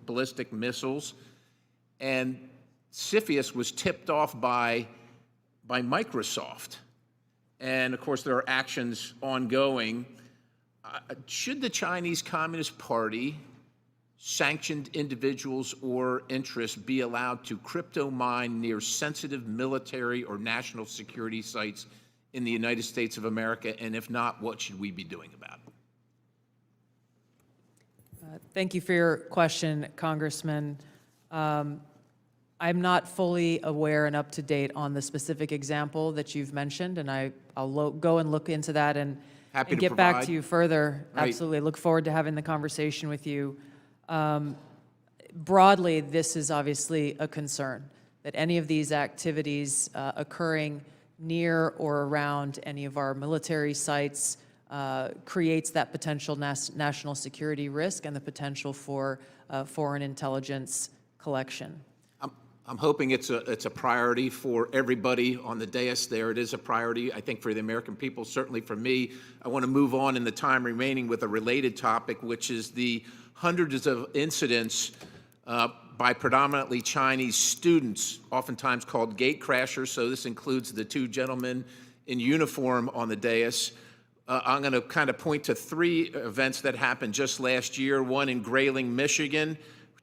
R: ballistic missiles, and CFIUS was tipped off by Microsoft. And of course, there are actions ongoing. Should the Chinese Communist Party sanctioned individuals or interests be allowed to crypto mine near sensitive military or national security sites in the United States of America? And if not, what should we be doing about it?
C: Thank you for your question, Congressman. I'm not fully aware and up to date on the specific example that you've mentioned, and I'll go and look into that and get back to you further.
R: Right.
C: Absolutely. Look forward to having the conversation with you. Broadly, this is obviously a concern, that any of these activities occurring near or around any of our military sites creates that potential national security risk and the potential for foreign intelligence collection.
R: I'm hoping it's a priority for everybody on the dais there. It is a priority, I think, for the American people, certainly for me. I want to move on in the time remaining with a related topic, which is the hundreds of incidents by predominantly Chinese students, oftentimes called gate crashers. So this includes the two gentlemen in uniform on the dais. I'm going to kind of point to three events that happened just last year. One in Grayling, Michigan.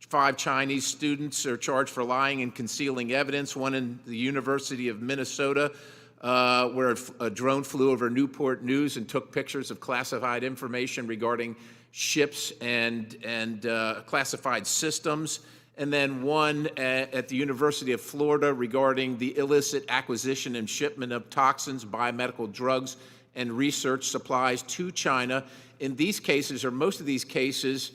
R: 5 Chinese students are charged for lying and concealing evidence. One in the University of Minnesota, where a drone flew over Newport News and took pictures of classified information regarding ships and classified systems. And then one at the University of Florida regarding the illicit acquisition and shipment of toxins, biomedical drugs, and research supplies to China. In these cases, or most of these cases,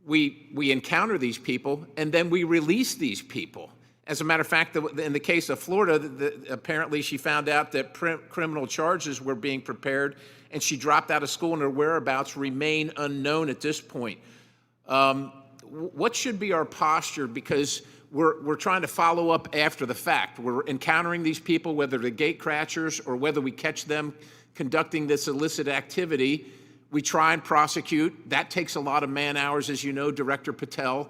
R: we encounter these people, and then we release these people. As a matter of fact, in the case of Florida, apparently she found out that criminal charges were being prepared, and she dropped out of school, and her whereabouts remain unknown at this point. What should be our posture? Because we're trying to follow up after the fact. We're encountering these people, whether they're gate crashers or whether we catch them conducting this illicit activity. We try and prosecute. That takes a lot of man hours, as you know, Director Patel.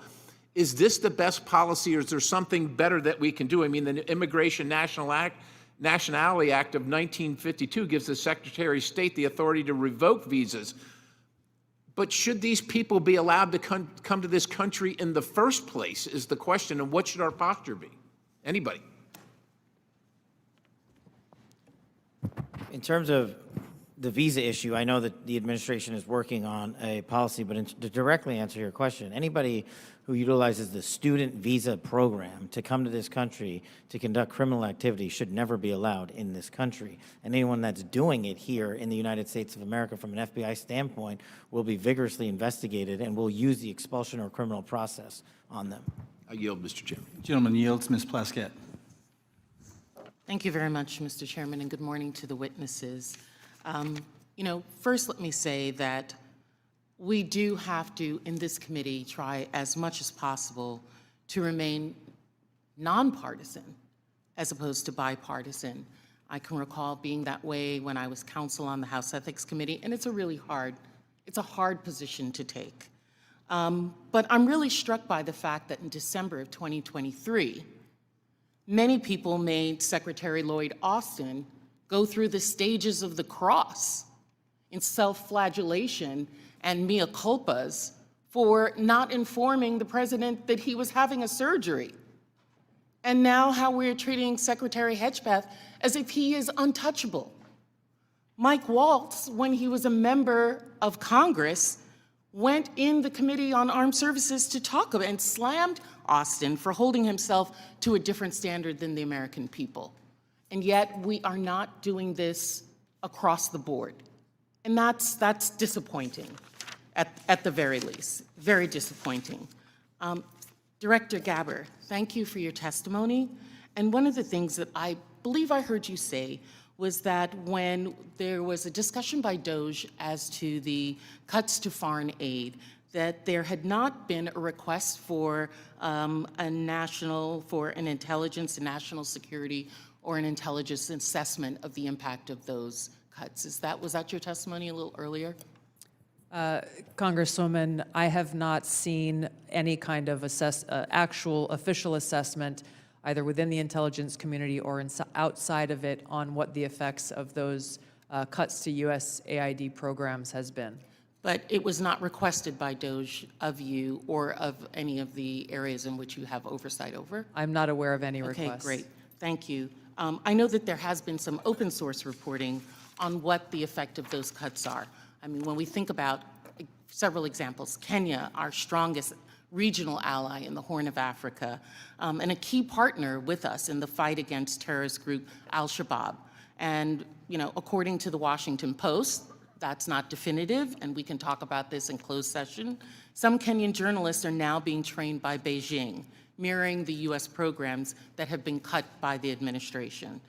R: Is this the best policy, or is there something better that we can do? I mean, the Immigration Nationality Act of 1952 gives the Secretary of State the authority to revoke visas. But should these people be allowed to come to this country in the first place is the question, and what should our posture be? Anybody?
D: In terms of the visa issue, I know that the administration is working on a policy, but to directly answer your question, anybody who utilizes the student visa program to come to this country to conduct criminal activity should never be allowed in this country. And anyone that's doing it here in the United States of America from an FBI standpoint will be vigorously investigated, and will use the expulsion or criminal process on them.
R: I yield, Mr. Chairman.
A: Gentleman yields. Ms. Plaskett.
S: Thank you very much, Mr. Chairman, and good morning to the witnesses. First let me say that we do have to, in this committee, try as much as possible to remain nonpartisan as opposed to bipartisan. I can recall being that way when I was counsel on the House Ethics Committee, and it's a hard position to take. But I'm really struck by the fact that in December of 2023, many people made Secretary Lloyd Austin go through the stages of the cross in self-flagellation and mea culpas for not informing the president that he was having a surgery. And now how we're treating Secretary Hedgepeth as if he is untouchable. Mike Waltz, when he was a member of Congress, went in the Committee on Armed Services to talk about and slammed Austin for holding himself to a different standard than the American people. And yet we are not doing this across the board. And that's disappointing, at the very least, very disappointing. Director Gabbard, thank you for your testimony. And one of the things that I believe I heard you say was that when there was a discussion by DOGE as to the cuts to foreign aid, that there had not been a request for an intelligence and national security or an intelligence assessment of the impact of those cuts. Was that your testimony a little earlier?
C: Congresswoman, I have not seen any kind of actual official assessment, either within the intelligence community or outside of it, on what the effects of those cuts to USAID programs has been.
S: But it was not requested by DOGE of you or of any of the areas in which you have oversight over?
C: I'm not aware of any requests.
S: Okay, great. Thank you. I know that there has been some open source reporting on what the effect of those cuts are. I mean, when we think about several examples, Kenya, our strongest regional ally in the Horn of Africa, and a key partner with us in the fight against terrorist group Al-Shabaab. And, according to the Washington Post, that's not definitive, and we can talk about this in closed session. Some Kenyan journalists are now being trained by Beijing, mirroring the US programs that have been cut by the administration.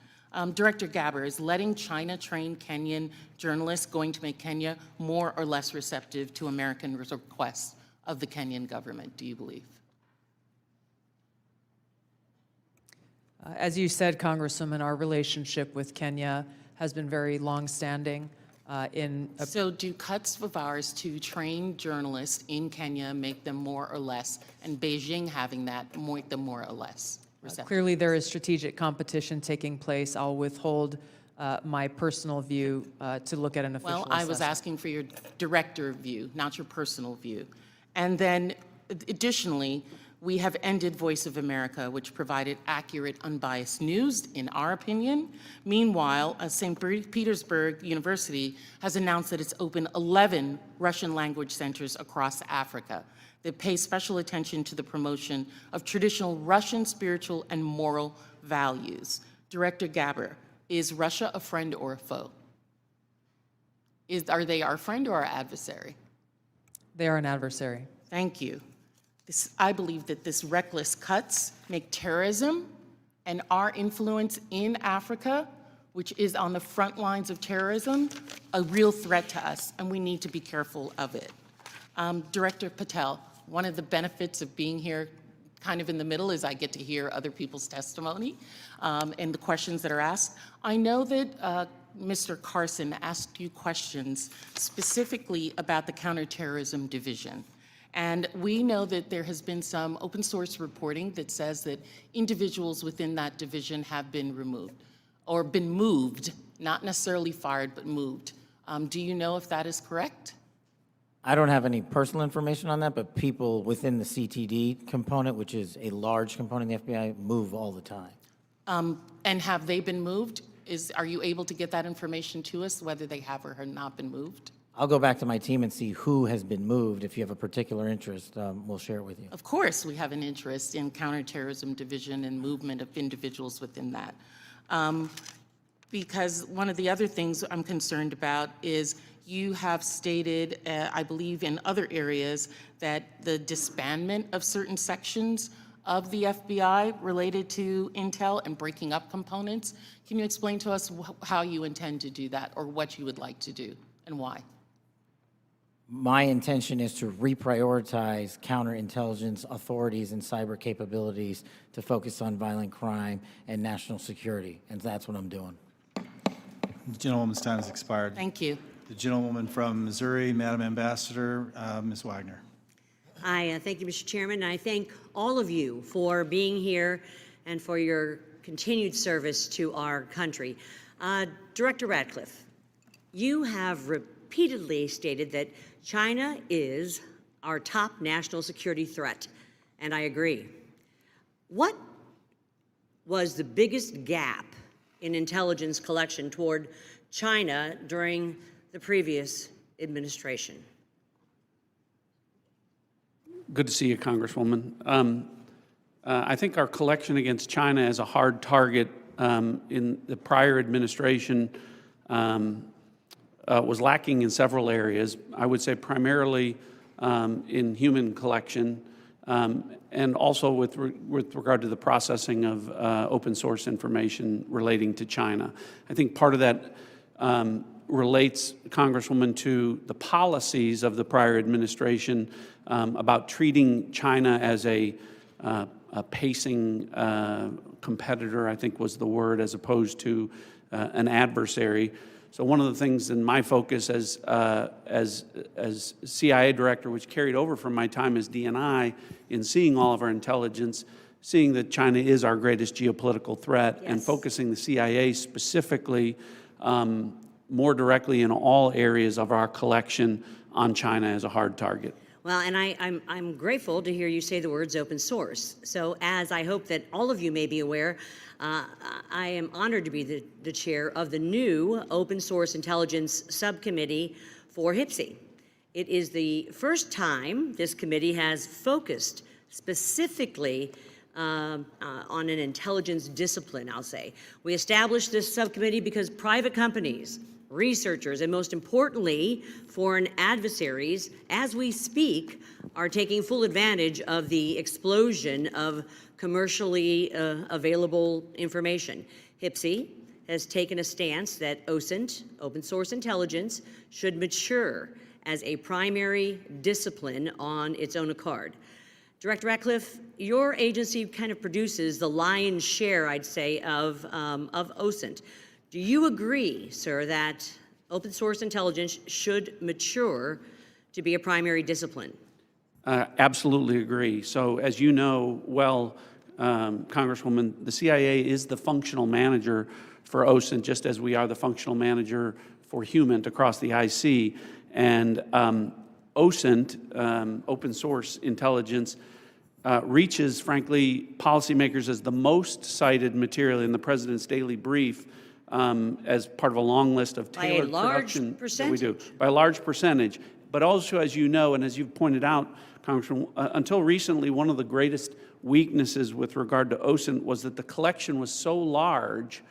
S: Director Gabbard, is letting China train Kenyan journalists going to make Kenya more or less receptive to American requests of the Kenyan government, do you believe?
C: As you said, Congresswoman, our relationship with Kenya has been very longstanding.
S: So do cuts of ours to train journalists in Kenya make them more or less, and Beijing having that make them more or less receptive?
C: Clearly, there is strategic competition taking place. I'll withhold my personal view to look at an official
S: Well, I was
C: assessment.
S: asking for your director view, not your personal view. And then additionally, we have ended Voice of America, which provided accurate, unbiased news, in our opinion. Meanwhile, St. Petersburg University has announced that it's opened 11 Russian language centers across Africa that pay special attention to the promotion of traditional Russian spiritual and moral values. Director Gabbard, is Russia a friend or a foe? Are they our friend or our adversary?
C: They are an adversary.
S: Thank you. I believe that this reckless cuts make terrorism and our influence in Africa, which is on the front lines of terrorism, a real threat to us, and we need to be careful of it. Director Patel, one of the benefits of being here kind of in the middle is I get to hear other people's testimony and the questions that are asked. I know that Mr. Carson asked you questions specifically about the Counterterrorism Division. And we know that there has been some open source reporting that says that individuals within that division have been removed or been moved, not necessarily fired, but moved. Do you know if that is correct?
D: I don't have any personal information on that, but people within the CTD component, which is a large component of the FBI, move all the time.
S: And have they been moved? Are you able to get that information to us, whether they have or have not been moved?
D: I'll go back to my team and see who has been moved. If you have a particular interest, we'll share it with you.
S: Of course, we have an interest in Counterterrorism Division and movement of individuals within that. Because one of the other things I'm concerned about is you have stated, I believe in other areas, that the disbandment of certain sections of the FBI related to intel and breaking up components. Can you explain to us how you intend to do that, or what you would like to do and why?
D: My intention is to reprioritize counterintelligence authorities and cyber capabilities to focus on violent crime and national security, and that's what I'm doing.
A: The gentlewoman's time has expired.
S: Thank you.
A: The gentlewoman from Missouri, Madam Ambassador, Ms. Wagner.
T: Hi, thank you, Mr. Chairman, and I thank all of you for being here and for your continued service to our country. Director Ratcliffe, you have repeatedly stated that China is our top national security threat, and I agree. What was the biggest gap in intelligence collection toward China during the previous administration?
E: Good to see you, Congresswoman. I think our collection against China as a hard target in the prior administration was lacking in several areas. I would say primarily in human collection and also with regard to the processing of open source information relating to China. I think part of that relates, Congresswoman, to the policies of the prior administration about treating China as a pacing competitor, I think was the word, as opposed to an adversary. So one of the things in my focus as CIA director, which carried over from my time as DNI, in seeing all of our intelligence, seeing that China is our greatest geopolitical threat, and focusing the CIA specifically more directly in all areas of our collection on China as a hard target.
T: Well, and I'm grateful to hear you say the words open source. So as I hope that all of you may be aware, I am honored to be the chair of the new Open Source Intelligence Subcommittee for HPSI. It is the first time this committee has focused specifically on an intelligence discipline, I'll say. We established this subcommittee because private companies, researchers, and most importantly, foreign adversaries, as we speak, are taking full advantage of the explosion of commercially available information. HPSI has taken a stance that OSINT, open source intelligence, should mature as a primary discipline on its own accord. Director Ratcliffe, your agency kind of produces the lion's share, I'd say, of OSINT. Do you agree, sir, that open source intelligence should mature to be a primary discipline?
E: Absolutely agree. So as you know well, Congresswoman, the CIA is the functional manager for OSINT, just as we are the functional manager for HUMANT across the IC. And OSINT, open source intelligence, reaches, frankly, policymakers as the most cited material in the President's daily brief as part of a long list of tailored production that we do. By a large percentage. But also, as you know, and as you've pointed out, Congressman, until recently, one of the greatest weaknesses with regard to OSINT was that the collection was so large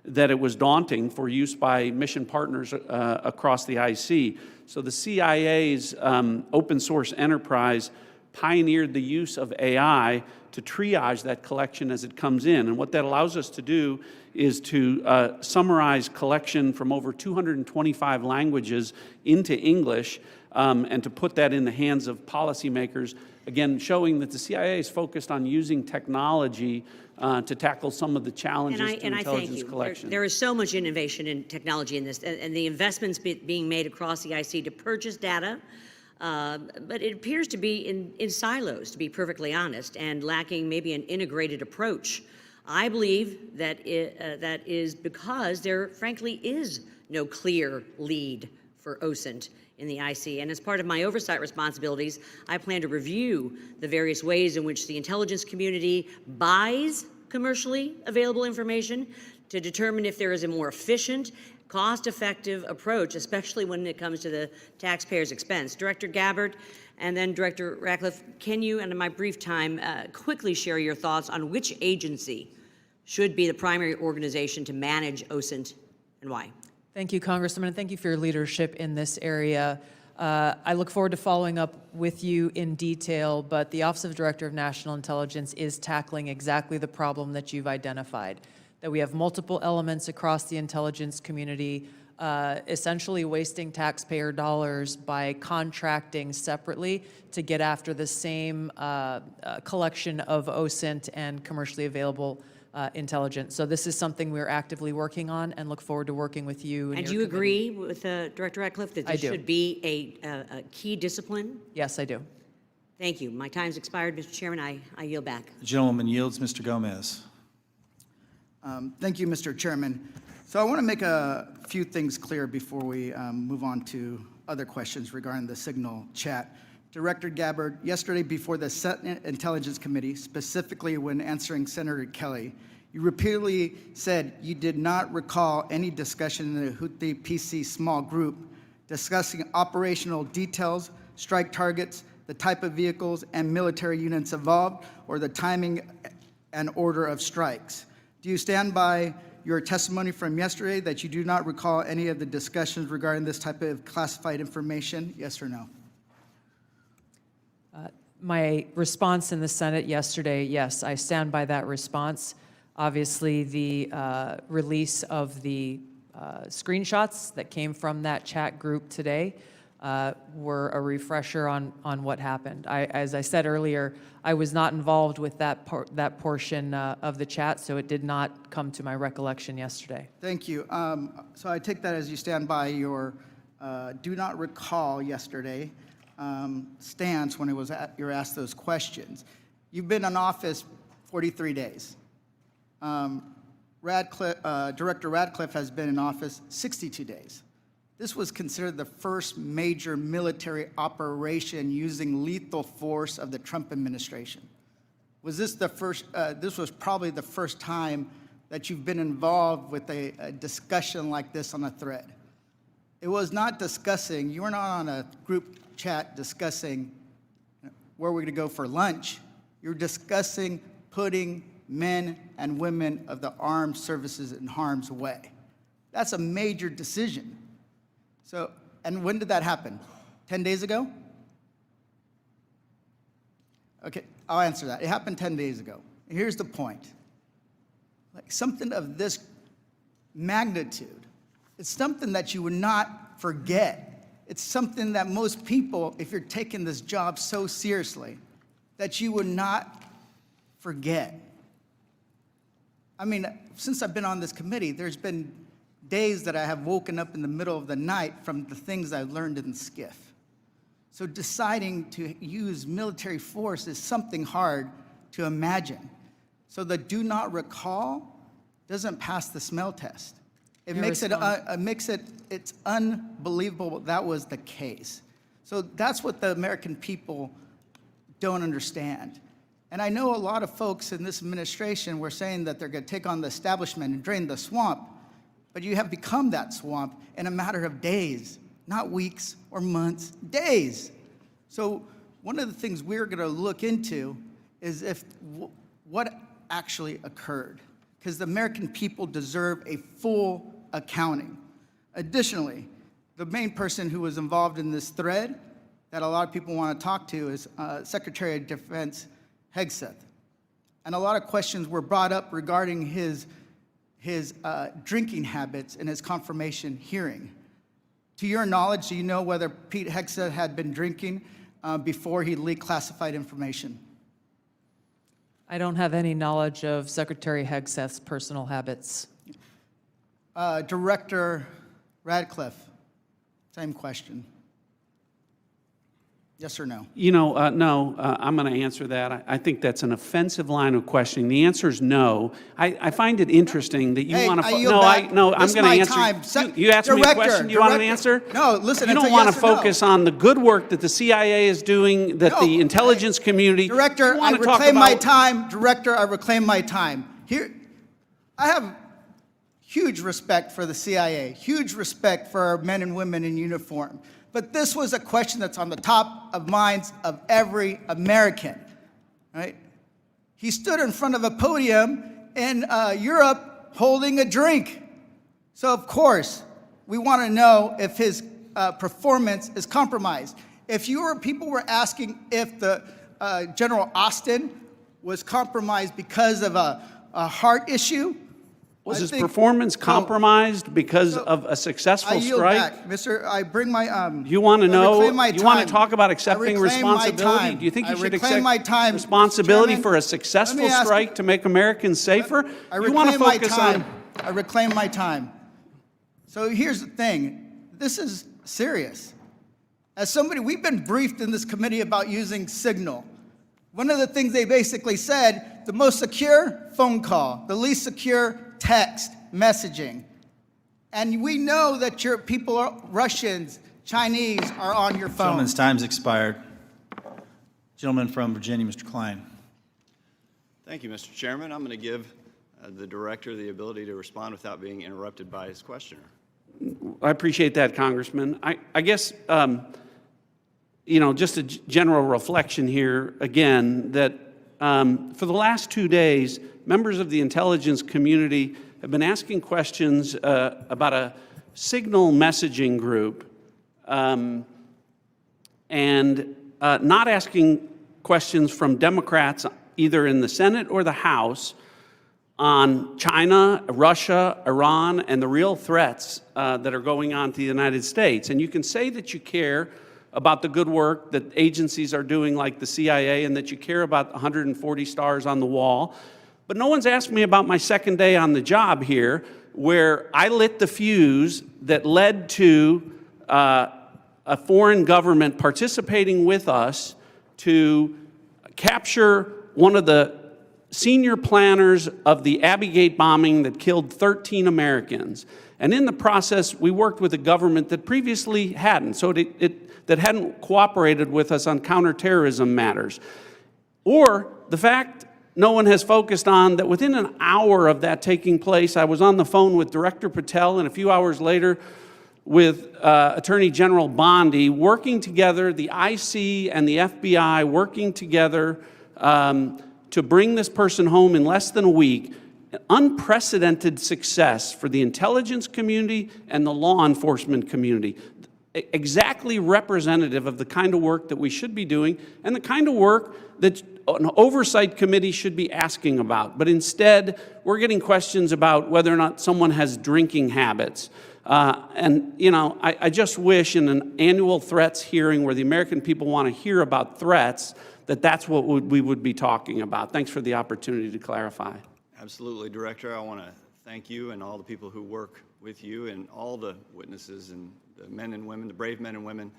E: that it was daunting for use by mission partners across the IC. So the CIA's open source enterprise pioneered the use of AI to triage that collection as it comes in. And what that allows us to do is to summarize collection from over 225 languages into English and to put that in the hands of policymakers, again, showing that the CIA is focused on using technology to tackle some of the challenges to intelligence collection.
T: There is so much innovation in technology in this, and the investments being made across the IC to purchase data, but it appears to be in silos, to be perfectly honest, and lacking maybe an integrated approach. I believe that that is because there, frankly, is no clear lead for OSINT in the IC. And as part of my oversight responsibilities, I plan to review the various ways in which the intelligence community buys commercially available information to determine if there is a more efficient, cost-effective approach, especially when it comes to the taxpayer's expense. Director Gabbard and then Director Ratcliffe, can you, and in my brief time, quickly share your thoughts on which agency should be the primary organization to manage OSINT and why?
C: Thank you, Congressman, and thank you for your leadership in this area. I look forward to following up with you in detail, but the Office of Director of National Intelligence is tackling exactly the problem that you've identified, that we have multiple elements across the intelligence community essentially wasting taxpayer dollars by contracting separately to get after the same collection of OSINT and commercially available intelligence. So this is something we're actively working on and look forward to working with you.
T: And do you agree with Director Ratcliffe that this should be a key discipline?
C: Yes, I do.
T: Thank you. My time's expired, Mr. Chairman. I yield back.
A: The gentleman yields. Mr. Gomez.
U: Thank you, Mr. Chairman. So I want to make a few things clear before we move on to other questions regarding the Signal chat. Director Gabbard, yesterday before the Senate Intelligence Committee, specifically when answering Senator Kelly, you repeatedly said you did not recall any discussion in the Houthi PC small group discussing operational details, strike targets, the type of vehicles and military units involved, or the timing and order of strikes. Do you stand by your testimony from yesterday that you do not recall any of the discussions regarding this type of classified information? Yes or no?
C: My response in the Senate yesterday, yes, I stand by that response. Obviously, the release of the screenshots that came from that chat group today were a refresher on what happened. As I said earlier, I was not involved with that portion of the chat, so it did not come to my recollection yesterday.
U: Thank you. So I take that as you stand by your do not recall yesterday stance when you're asked those questions. You've been in office 43 days. Director Ratcliffe has been in office 62 days. This was considered the first major military operation using lethal force of the Trump administration. Was this the first, this was probably the first time that you've been involved with a discussion like this on a thread. It was not discussing, you were not on a group chat discussing where we're gonna go for lunch. You're discussing putting men and women of the armed services in harm's way. That's a major decision. So, and when did that happen? 10 days ago? Okay, I'll answer that. It happened 10 days ago. Here's the point. Like something of this magnitude. It's something that you would not forget. It's something that most people, if you're taking this job so seriously, that you would not forget. I mean, since I've been on this committee, there's been days that I have woken up in the middle of the night from the things I've learned in SCIF. So deciding to use military force is something hard to imagine. So the do not recall doesn't pass the smell test. It makes it, it's unbelievable that was the case. So that's what the American people don't understand. And I know a lot of folks in this administration were saying that they're going to take on the establishment and drain the swamp, but you have become that swamp in a matter of days, not weeks or months, days. So one of the things we're going to look into is what actually occurred, because the American people deserve a full accounting. Additionally, the main person who was involved in this thread that a lot of people want to talk to is Secretary of Defense Hegseth. And a lot of questions were brought up regarding his drinking habits in his confirmation hearing. To your knowledge, do you know whether Pete Hegseth had been drinking before he leaked classified information?
C: I don't have any knowledge of Secretary Hegseth's personal habits.
U: Director Ratcliffe, same question. Yes or no?
E: You know, no, I'm going to answer that. I think that's an offensive line of questioning. The answer is no. I find it interesting that you want to. No, I'm going to answer. You asked me a question. Do you want an answer?
U: No, listen.
E: You don't want to focus on the good work that the CIA is doing, that the intelligence community.
U: Director, I reclaim my time. Director, I reclaim my time. Here, I have huge respect for the CIA, huge respect for our men and women in uniform. But this was a question that's on the top of minds of every American, right? He stood in front of a podium in Europe holding a drink. So of course, we want to know if his performance is compromised. If people were asking if the General Austin was compromised because of a heart issue,
E: was his performance compromised because of a successful strike?
U: I yield back, Mr. I bring my.
E: You want to know? You want to talk about
U: I
E: accepting
U: reclaim my
E: responsibility?
U: time.
E: Do you think you
U: I
E: should
U: reclaim
E: accept
U: my time,
E: responsibility
U: Chairman.
E: for a successful strike to make Americans safer?
U: I
E: You want to
U: reclaim my
E: focus
U: time.
E: on.
U: I reclaim my time. So here's the thing. This is serious. As somebody, we've been briefed in this committee about using Signal. One of the things they basically said, the most secure phone call, the least secure text messaging. And we know that your people are Russians, Chinese are on your phone.
A: Gentleman's time's expired. Gentleman from Virginia, Mr. Klein.
B: Thank you, Mr. Chairman. I'm going to give the director the ability to respond without being interrupted by his questioner.
E: I appreciate that, Congressman. I guess, you know, just a general reflection here, again, that for the last 2 days, members of the intelligence community have been asking questions about a signal messaging group and not asking questions from Democrats either in the Senate or the House on China, Russia, Iran, and the real threats that are going on to the United States. And you can say that you care about the good work that agencies are doing like the CIA and that you care about 140 stars on the wall. But no one's asked me about my second day on the job here, where I lit the fuse that led to a foreign government participating with us to capture one of the senior planners of the Abbey Gate bombing that killed 13 Americans. And in the process, we worked with a government that previously hadn't, so that hadn't cooperated with us on counterterrorism matters. Or the fact no one has focused on that within an hour of that taking place, I was on the phone with Director Patel and a few hours later with Attorney General Bondi, working together, the IC and the FBI working together to bring this person home in less than a week. Unprecedented success for the intelligence community and the law enforcement community. Exactly representative of the kind of work that we should be doing and the kind of work that an oversight committee should be asking about. But instead, we're getting questions about whether or not someone has drinking habits. And, you know, I just wish in an annual threats hearing where the American people want to hear about threats, that's what we would be talking about. Thanks for the opportunity to clarify.
B: Absolutely, Director. I want to thank you and all the people who work with you and all the witnesses and the men and women, the brave men and women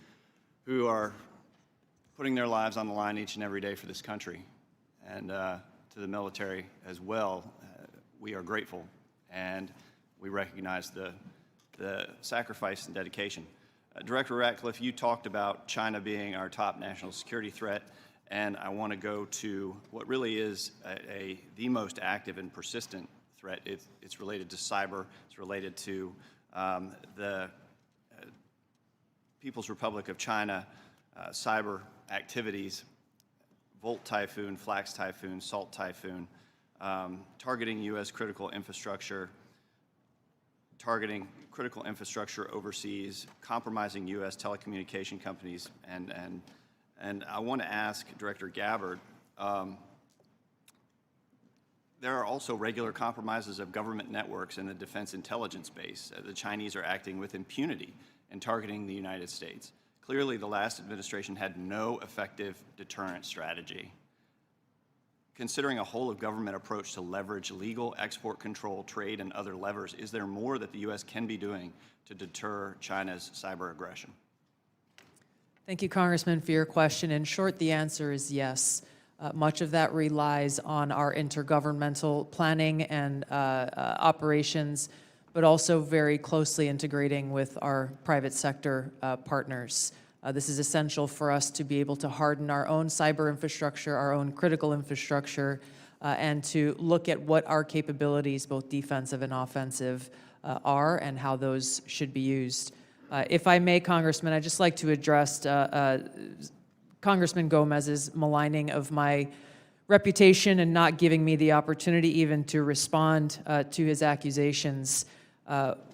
B: who are putting their lives on the line each and every day for this country. And to the military as well, we are grateful and we recognize the sacrifice and dedication. Director Ratcliffe, you talked about China being our top national security threat, and I want to go to what really is the most active and persistent threat. It's related to cyber. It's related to the People's Republic of China cyber activities, Volt Typhoon, Flax Typhoon, Salt Typhoon, targeting U.S. critical infrastructure, targeting critical infrastructure overseas, compromising U.S. telecommunication companies, and I want to ask Director Gabbard, there are also regular compromises of government networks in the defense intelligence base. The Chinese are acting with impunity and targeting the United States. Clearly, the last administration had no effective deterrent strategy. Considering a whole-of-government approach to leverage legal export control, trade, and other levers, is there more that the U.S. can be doing to deter China's cyber aggression?
C: Thank you, Congressman, for your question. In short, the answer is yes. Much of that relies on our intergovernmental planning and operations, but also very closely integrating with our private sector partners. This is essential for us to be able to harden our own cyber infrastructure, our own critical infrastructure, and to look at what our capabilities, both defensive and offensive, are and how those should be used. If I may, Congressman, I'd just like to address Congressman Gomez's maligning of my reputation and not giving me the opportunity even to respond to his accusations.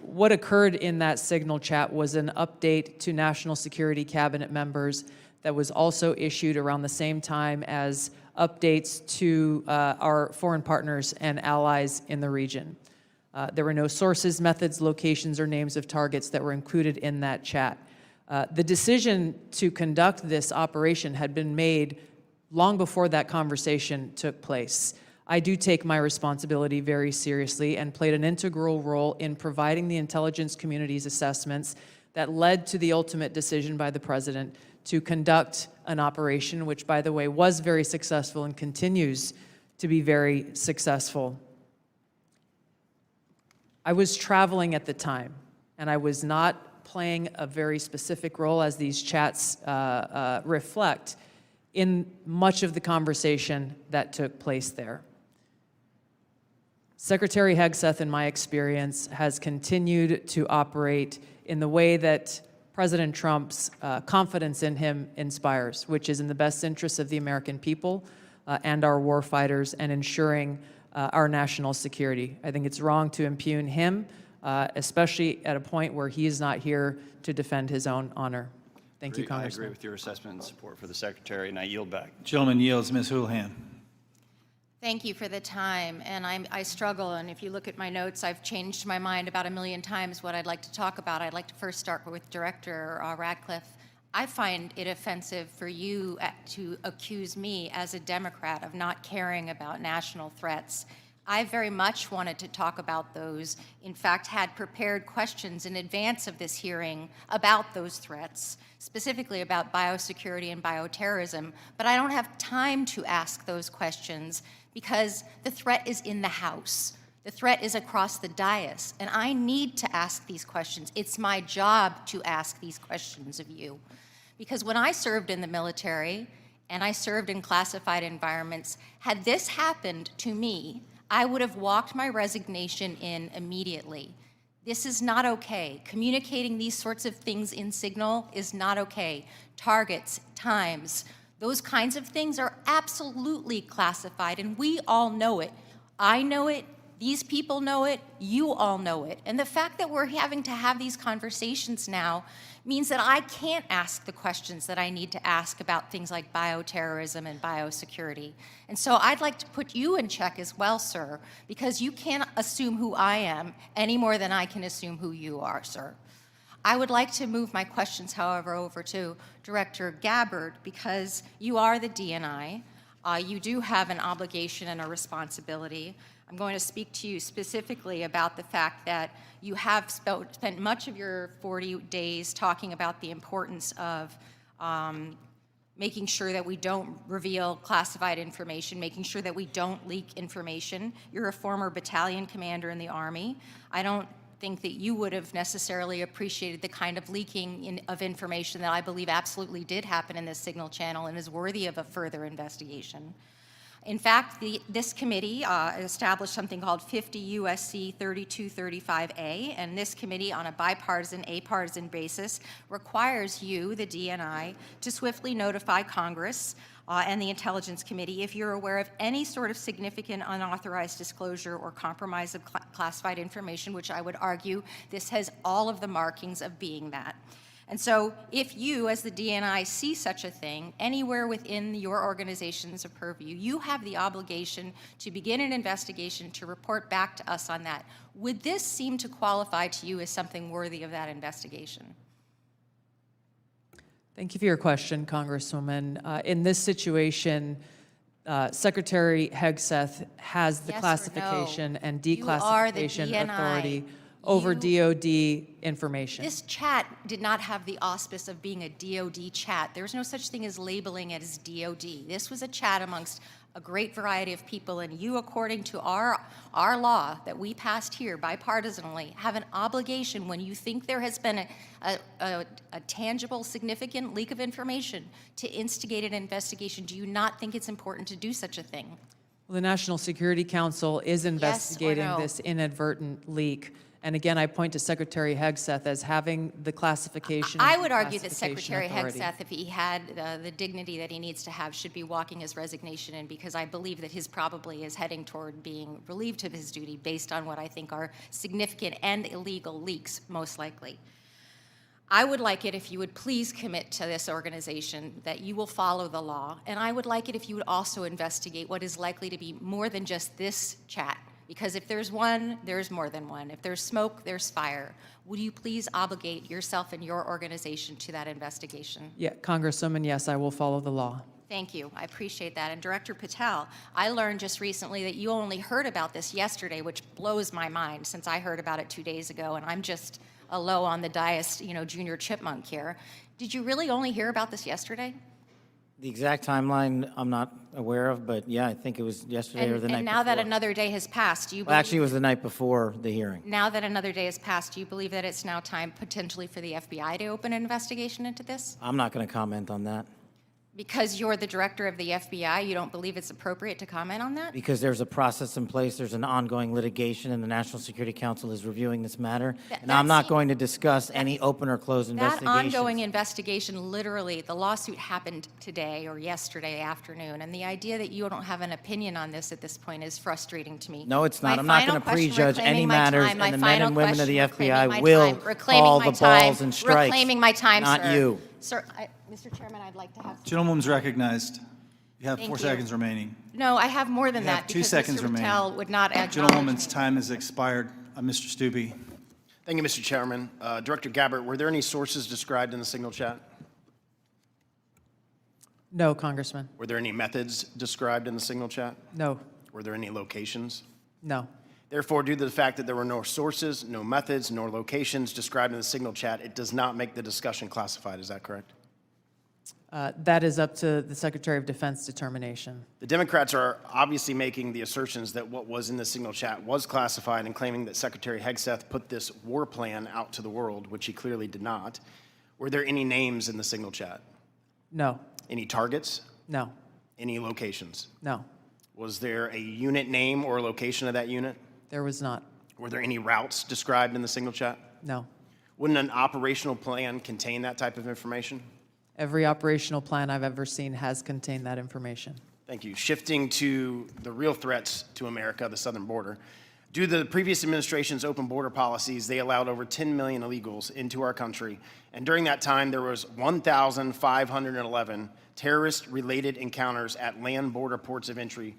C: What occurred in that Signal chat was an update to National Security Cabinet members that was also issued around the same time as updates to our foreign partners and allies in the region. There were no sources, methods, locations, or names of targets that were included in that chat. The decision to conduct this operation had been made long before that conversation took place. I do take my responsibility very seriously and played an integral role in providing the intelligence community's assessments that led to the ultimate decision by the President to conduct an operation, which, by the way, was very successful and continues to be very successful. I was traveling at the time, and I was not playing a very specific role, as these chats reflect, in much of the conversation that took place there. Secretary Hegseth, in my experience, has continued to operate in the way that President Trump's confidence in him inspires, which is in the best interests of the American people and our war fighters and ensuring our national security. I think it's wrong to impugn him, especially at a point where he is not here to defend his own honor. Thank you, Congressman.
B: I agree with your assessment and support for the Secretary, and I yield back.
A: Gentleman yields. Ms. Houlihan.
G: Thank you for the time, and I struggle, and if you look at my notes, I've changed my mind about 1,000,000 times what I'd like to talk about. I'd like to first start with Director Ratcliffe. I find it offensive for you to accuse me as a Democrat of not caring about national threats. I very much wanted to talk about those, in fact, had prepared questions in advance of this hearing about those threats, specifically about biosecurity and bioterrorism, but I don't have time to ask those questions because the threat is in the House. The threat is across the dais, and I need to ask these questions. It's my job to ask these questions of you. Because when I served in the military, and I served in classified environments, had this happened to me, I would have walked my resignation in immediately. This is not okay. Communicating these sorts of things in Signal is not okay. Targets, times, those kinds of things are absolutely classified, and we all know it. I know it, These people know it, you all know it. And the fact that we're having to have these conversations now means that I can't ask the questions that I need to ask about things like bioterrorism and biosecurity. And so I'd like to put you in check as well, sir, because you can't assume who I am any more than I can assume who you are, sir. I would like to move my questions, however, over to Director Gabbard, because you are the DNI. You do have an obligation and a responsibility. I'm going to speak to you specifically about the fact that you have spent much of your 40 days talking about the importance of making sure that we don't reveal classified information, making sure that we don't leak information. You're a former battalion commander in the Army. I don't think that you would have necessarily appreciated the kind of leaking of information that I believe absolutely did happen in this signal channel and is worthy of a further investigation. In fact, this committee established something called 50 U.S.C. 3235A, and this committee, on a bipartisan, apartisan basis, requires you, the DNI, to swiftly notify Congress and the Intelligence Committee if you're aware of any sort of significant unauthorized disclosure or compromise of classified information, which I would argue this has all of the markings of being that. And so if you, as the DNI, see such a thing anywhere within your organization's purview, you have the obligation to begin an investigation to report back to us on that. Would this seem to qualify to you as something worthy of that investigation?
C: Thank you for your question, Congresswoman. In this situation, Secretary Hegseth has the
G: Yes or
C: classification
G: no?
C: and
G: You are the
C: declassification
G: DNI.
C: authority over DOD information.
G: This chat did not have the auspice of being a DOD chat. There's no such thing as labeling it as DOD. This was a chat amongst a great variety of people, and you, according to our law that we passed here bipartisanly, have an obligation when you think there has been a tangible, significant leak of information to instigate an investigation. Do you not think it's important to do such a thing?
C: Well, the National Security Council is investigating
G: no?
C: this inadvertent leak. And again, I point to Secretary Hegseth as having the classification.
G: I
C: and
G: would argue that
C: declassification
G: Secretary
C: authority.
G: Hegseth, if he had the dignity that he needs to have, should be walking his resignation in, because I believe that his probably is heading toward being relieved of his duty based on what I think are significant and illegal leaks, most likely. I would like it if you would please commit to this organization that you will follow the law, and I would like it if you would also investigate what is likely to be more than just this chat. Because if there's one, there's more than one. If there's smoke, there's fire. Would you please obligate yourself and your organization to that investigation?
C: Yeah, Congresswoman, yes, I will follow the law.
G: Thank you. I appreciate that. And Director Patel, I learned just recently that you only heard about this yesterday, which blows my mind since I heard about it 2 days ago, and I'm just a low on the dais, junior chipmunk here. Did you really only hear about this yesterday?
D: The exact timeline I'm not aware of, but yeah, I think it was yesterday or the night
G: And now that another day has passed, do you
D: Well, actually, it
G: believe,
D: was the night before the hearing.
G: now that another day has passed, do you believe that it's now time potentially for the FBI to open an investigation into this?
D: I'm not going to comment on that
G: Because you're the director of the FBI, you don't believe it's appropriate to comment on that?
D: because there's a process in place, there's an ongoing litigation, and the National Security Council is reviewing this matter. And I'm not going to discuss any open or closed
G: That
D: investigations.
G: ongoing investigation, literally, the lawsuit happened today or yesterday afternoon, and the idea that you don't have an opinion on this at this point is frustrating to me.
D: No, it's not.
G: My
D: I'm not
G: final
D: going to
G: question,
D: prejudge any
G: reclaiming my
D: matters,
G: time, my
D: and the men
G: final
D: and women of the
G: question, reclaiming my
D: FBI will
G: time, reclaiming
D: call
G: my
D: the
G: time,
D: balls and strikes.
G: Reclaiming my time,
D: not
G: sir.
D: you.
G: Sir, Mr. Chairman, I'd like to have.
A: Gentlewoman's recognized. You have
G: Thank
A: 4
G: you.
A: seconds remaining.
G: No, I have more than
A: You have
G: that
A: 2
G: because
A: seconds
G: Mr.
A: remaining.
G: Patel would not acknowledge
A: Gentlewoman's
G: me.
A: time has expired. Mr. Stubbe.
H: Thank you, Mr. Chairman. Director Gabbard, were there any sources described in the signal chat?
C: No, Congressman.
H: Were there any methods described in the signal chat?
C: No.
H: Were there any locations?
C: No.
H: Therefore, due to the fact that there were no sources, no methods, nor locations described in the signal chat, it does not make the discussion classified. Is that correct?
C: That is up to the Secretary of Defense determination.
H: The Democrats are obviously making the assertions that what was in the signal chat was classified and claiming that Secretary Hegseth put this war plan out to the world, which he clearly did not. Were there any names in the signal chat?
C: No.
H: Any targets?
C: No.
H: Any locations?
C: No.
H: Was there a unit name or location of that unit?
C: There was not.
H: Were there any routes described in the signal chat?
C: No.
H: Wouldn't an operational plan contain that type of information?
C: Every operational plan I've ever seen has contained that information.
H: Thank you. Shifting to the real threats to America, the southern border, Due to the previous administration's open border policies, they allowed over 10 million illegals into our country. And during that time, there was 1,511 terrorist-related encounters at land border ports of entry,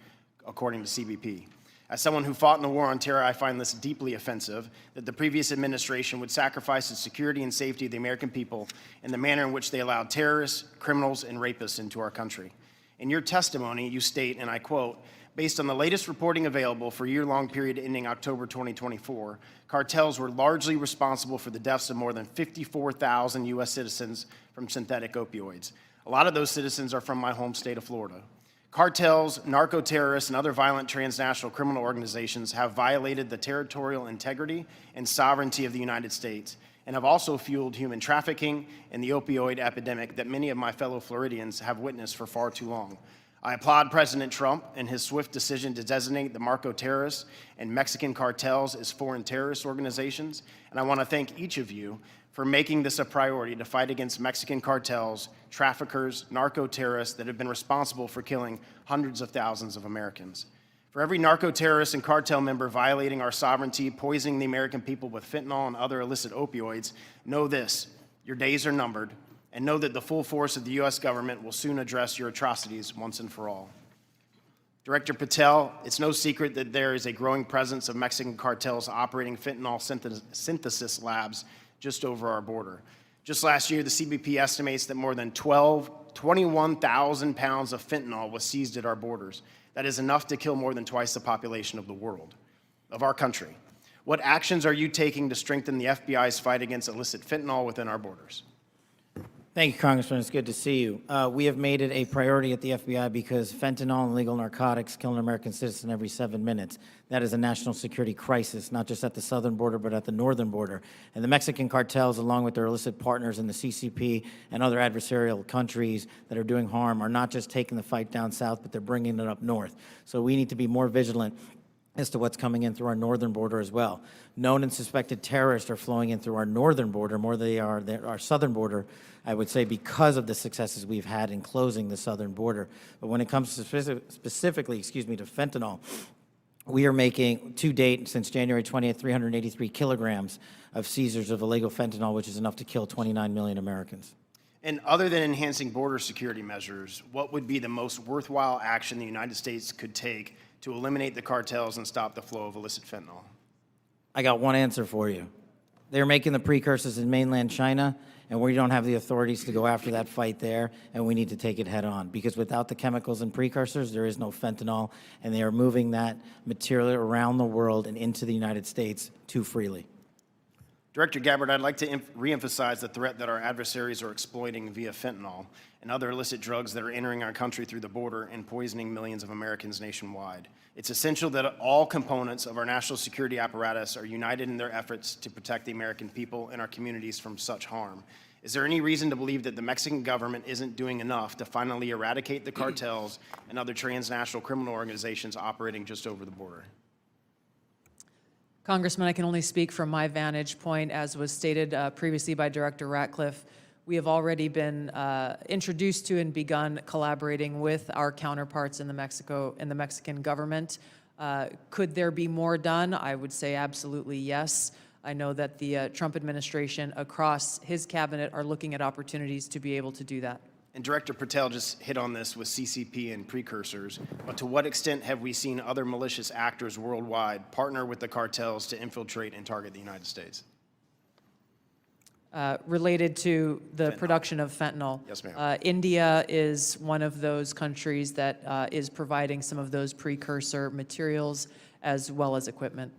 H: according to CBP. As someone who fought in the war on terror, I find this deeply offensive that the previous administration would sacrifice the security and safety of the American people in the manner in which they allowed terrorists, criminals, and rapists into our country. In your testimony, you state, and I quote, "Based on the latest reporting available for a year-long period ending October 2024, cartels were largely responsible for the deaths of more than 54,000 U.S. citizens from synthetic opioids. A lot of those citizens are from my home state of Florida. Cartels, narco-terrorists, and other violent transnational criminal organizations have violated the territorial integrity and sovereignty of the United States and have also fueled human trafficking and the opioid epidemic that many of my fellow Floridians have witnessed for far too long. I applaud President Trump and his swift decision to designate the narco-terrorists and Mexican cartels as foreign terrorist organizations, and I want to thank each of you for making this a priority to fight against Mexican cartels, traffickers, narco-terrorists that have been responsible for killing hundreds of thousands of Americans. For every narco-terrorist and cartel member violating our sovereignty, poisoning the American people with fentanyl and other illicit opioids, know this: your days are numbered, and know that the full force of the U.S. government will soon address your atrocities once and for all. Director Patel, it's no secret that there is a growing presence of Mexican cartels operating fentanyl synthesis labs just over our border. Just last year, the CBP estimates that more than 21,000 pounds of fentanyl was seized at our borders. That is enough to kill more than twice the population of the world, of our country. What actions are you taking to strengthen the FBI's fight against illicit fentanyl within our borders?
D: Thank you, Congressman. It's good to see you. We have made it a priority at the FBI because fentanyl and illegal narcotics kill an American citizen every 7 minutes. That is a national security crisis, not just at the southern border, but at the northern border. And the Mexican cartels, along with their illicit partners in the CCP and other adversarial countries that are doing harm, are not just taking the fight down south, but they're bringing it up north. So we need to be more vigilant as to what's coming in through our northern border as well. Known and suspected terrorists are flowing in through our northern border more than they are our southern border, I would say, because of the successes we've had in closing the southern border. But when it comes to specifically to fentanyl, we are making, to date, since January 20th, 383 kilograms of seizures of illegal fentanyl, which is enough to kill 29 million Americans.
H: And other than enhancing border security measures, what would be the most worthwhile action the United States could take to eliminate the cartels and stop the flow of illicit fentanyl?
D: I got one answer for you. They're making the precursors in mainland China, and we don't have the authorities to go after that fight there, and we need to take it head on, because without the chemicals and precursors, there is no fentanyl, and they are moving that material around the world and into the United States too freely.
H: Director Gabbard, I'd like to reemphasize the threat that our adversaries are exploiting via fentanyl and other illicit drugs that are entering our country through the border and poisoning millions of Americans nationwide. It's essential that all components of our national security apparatus are united in their efforts to protect the American people and our communities from such harm. Is there any reason to believe that the Mexican government isn't doing enough to finally eradicate the cartels and other transnational criminal organizations operating just over the border?
C: Congressman, I can only speak from my vantage point. As was stated previously by Director Ratcliffe, we have already been introduced to and begun collaborating with our counterparts in the Mexican government. Could there be more done? I would say absolutely yes. I know that the Trump administration across his cabinet are looking at opportunities to be able to do that.
H: And Director Patel just hit on this with CCP and precursors, but to what extent have we seen other malicious actors worldwide partner with the cartels to infiltrate and target the United States?
C: Related to the production of fentanyl.
H: Yes, ma'am.
C: India is one of those countries that is providing some of those precursor materials as well as equipment.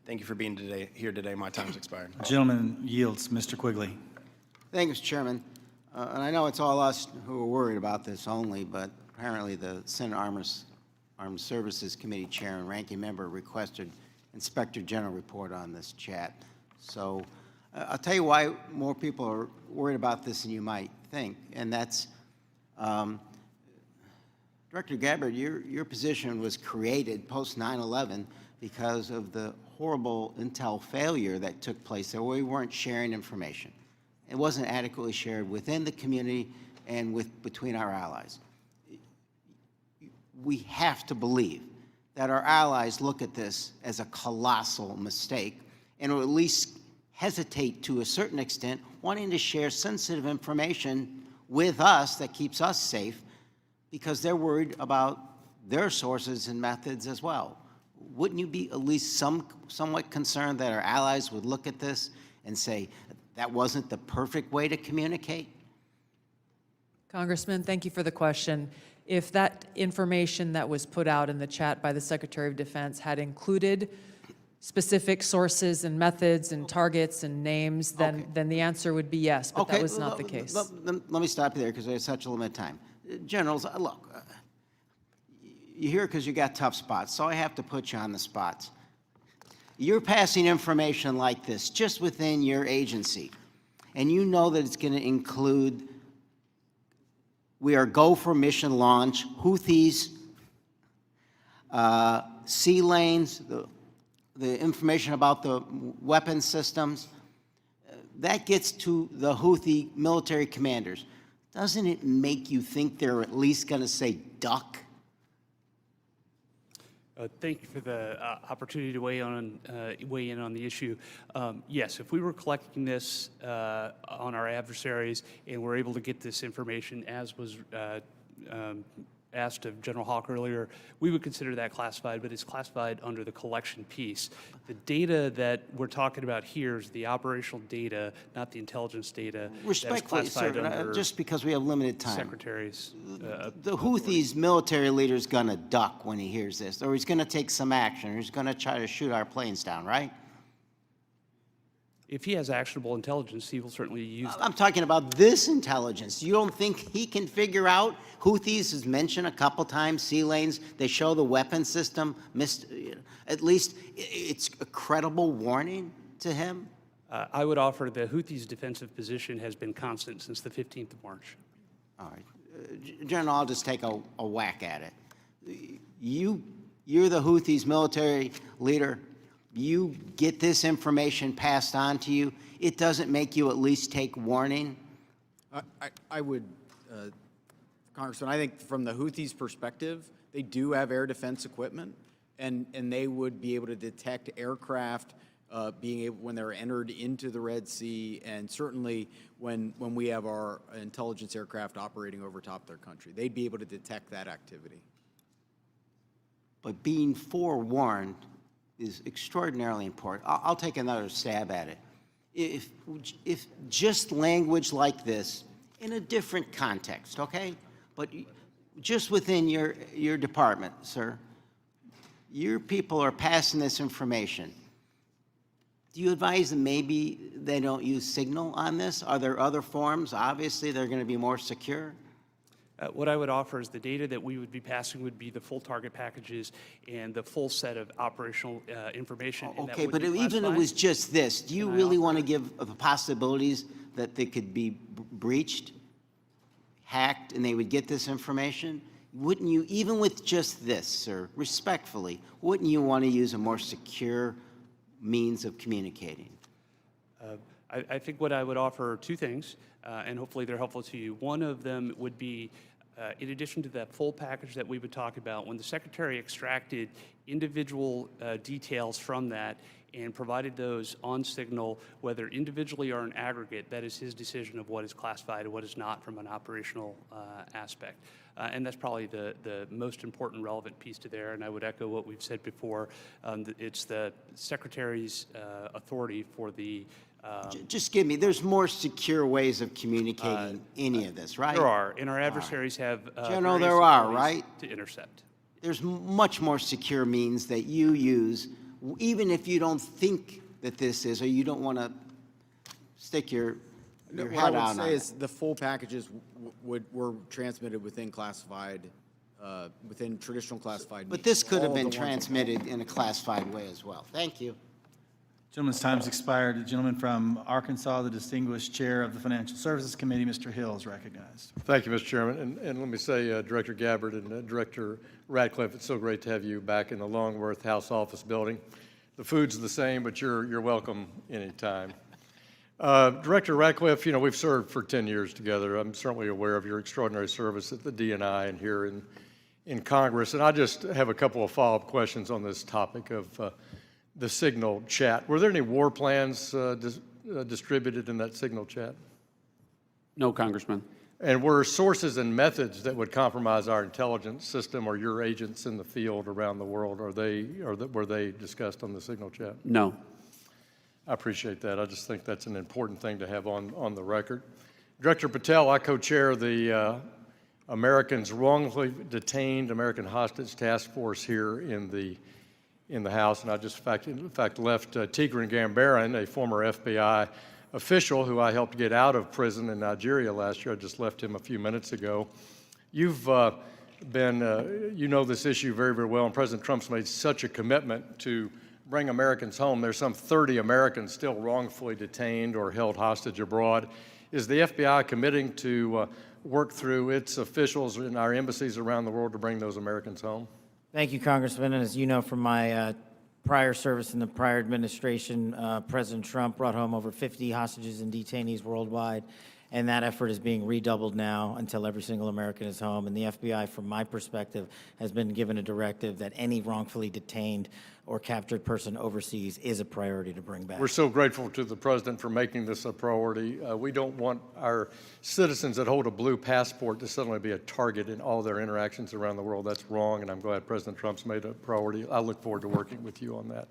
H: Thank you for being here today. My time's expired.
A: Gentleman yields. Mr. Quigley.
I: Thank you, Mr. Chairman. And I know it's all us who are worried about this only, but apparently the Senate Armed Services Committee Chair and Ranking Member requested Inspector General report on this chat. So I'll tell you why more people are worried about this than you might think, and that's Director Gabbard, your position was created post 9/11 because of the horrible intel failure that took place there, where we weren't sharing information. It wasn't adequately shared within the community and between our allies. We have to believe that our allies look at this as a colossal mistake and will at least hesitate to a certain extent, wanting to share sensitive information with us that keeps us safe because they're worried about their sources and methods as well. Wouldn't you be at least somewhat concerned that our allies would look at this and say, that wasn't the perfect way to communicate?
C: Congressman, thank you for the question. If that information that was put out in the chat by the Secretary of Defense had included specific sources and methods and targets and names, then the answer would be yes, but that was not the case.
I: Let me stop you there because we have such a limited time. Generals, look, you're here because you got tough spots, so I have to put you on the spots. You're passing information like this just within your agency, and you know that it's going to include, we are go for mission launch, Houthis, sea lanes, the information about the weapon systems. That gets to the Houthi military commanders. Doesn't it make you think they're at least going to say duck?
F: Thank you for the opportunity to weigh in on the issue. Yes, if we were collecting this on our adversaries and we're able to get this information as was asked of General Hawk earlier, we would consider that classified, but it's classified under the collection piece. The data that we're talking about here is the operational data, not the intelligence data.
I: Respectfully, sir, just because we have limited time.
F: Secretaries.
I: The Houthis military leader is going to duck when he hears this, or he's going to take some action, or he's going to try to shoot our planes down, right?
F: If he has actionable intelligence, he will certainly use it.
I: I'm talking about this intelligence. You don't think he can figure out? Houthis is mentioned a couple times, sea lanes. They show the weapon system. At least it's a credible warning to him.
F: I would offer the Houthis' defensive position has been constant since the 15th of March.
I: All right. General, I'll just take a whack at it. You're the Houthis' military leader. You get this information passed on to you. It doesn't make you at least take warning?
K: I would, Congressman, I think from the Houthis' perspective, they do have air defense equipment, and they would be able to detect aircraft when they're entered into the Red Sea, and certainly when we have our intelligence aircraft operating over top their country. They'd be able to detect that activity.
I: But being forewarned is extraordinarily important. I'll take another stab at it. If just language like this, in a different context, okay? But just within your department, sir, your people are passing this information. Do you advise them maybe they don't use Signal on this? Are there other forms? Obviously, they're going to be more secure.
F: What I would offer is the data that we would be passing would be the full target packages and the full set of operational information.
I: Okay, but even if it was just this, do you really want to give the possibilities that they could be breached, hacked, and they would get this information? Wouldn't you, even with just this, sir, respectfully, wouldn't you want to use a more secure means of communicating?
F: I think what I would offer are two things, and hopefully they're helpful to you. One of them would be, in addition to that full package that we would talk about, when the Secretary extracted individual details from that and provided those on Signal, whether individually or in aggregate, that is his decision of what is classified and what is not from an operational aspect. And that's probably the most important relevant piece to there, and I would echo what we've said before. It's the Secretary's authority for the
I: just give me, there's more secure ways of communicating any of this, right?
F: There are, and our adversaries have
I: General, there are, right?
F: To intercept.
I: There's much more secure means that you use, even if you don't think that this is, or you don't want to stick your head out on it.
K: What I would say is the full packages were transmitted within classified, within traditional classified.
I: But this could have been transmitted in a classified way as well. Thank you.
A: Gentleman's time's expired. The gentleman from Arkansas, the distinguished chair of the Financial Services Committee, Mr. Hill, is recognized.
J: Thank you, Mr. Chairman. And let me say, Director Gabbard and Director Ratcliffe, it's so great to have you back in the Longworth House Office building. The food's the same, but you're welcome anytime. Director Ratcliffe, you know, we've served for 10 years together. I'm certainly aware of your extraordinary service at the DNI and here in in Congress. And I just have a couple of follow-up questions on this topic of the Signal chat. Were there any war plans distributed in that Signal chat?
E: No, Congressman.
J: And were sources and methods that would compromise our intelligence system or your agents in the field around the world, were they discussed on the Signal chat?
E: No.
J: I appreciate that. I just think that's an important thing to have on the record. Director Patel, I co-chair the Americans Wrongfully Detained American Hostage Task Force here in the House, and I just in fact left Tigran Gambaryan, a former FBI official who I helped get out of prison in Nigeria last year. I just left him a few minutes ago. You've you know this issue very, very well, and President Trump's made such a commitment to bring Americans home. There's some 30 Americans still wrongfully detained or held hostage abroad. Is the FBI committing to work through its officials in our embassies around the world to bring those Americans home?
D: Thank you, Congressman. And as you know from my prior service in the prior administration, President Trump brought home over 50 hostages and detainees worldwide, and that effort is being redoubled now until every single American is home. And the FBI, from my perspective, has been given a directive that any wrongfully detained or captured person overseas is a priority to bring back.
J: We're so grateful to the President for making this a priority. We don't want our citizens that hold a blue passport to suddenly be a target in all their interactions around the world. That's wrong, and I'm glad President Trump's made a priority. I look forward to working with you on that.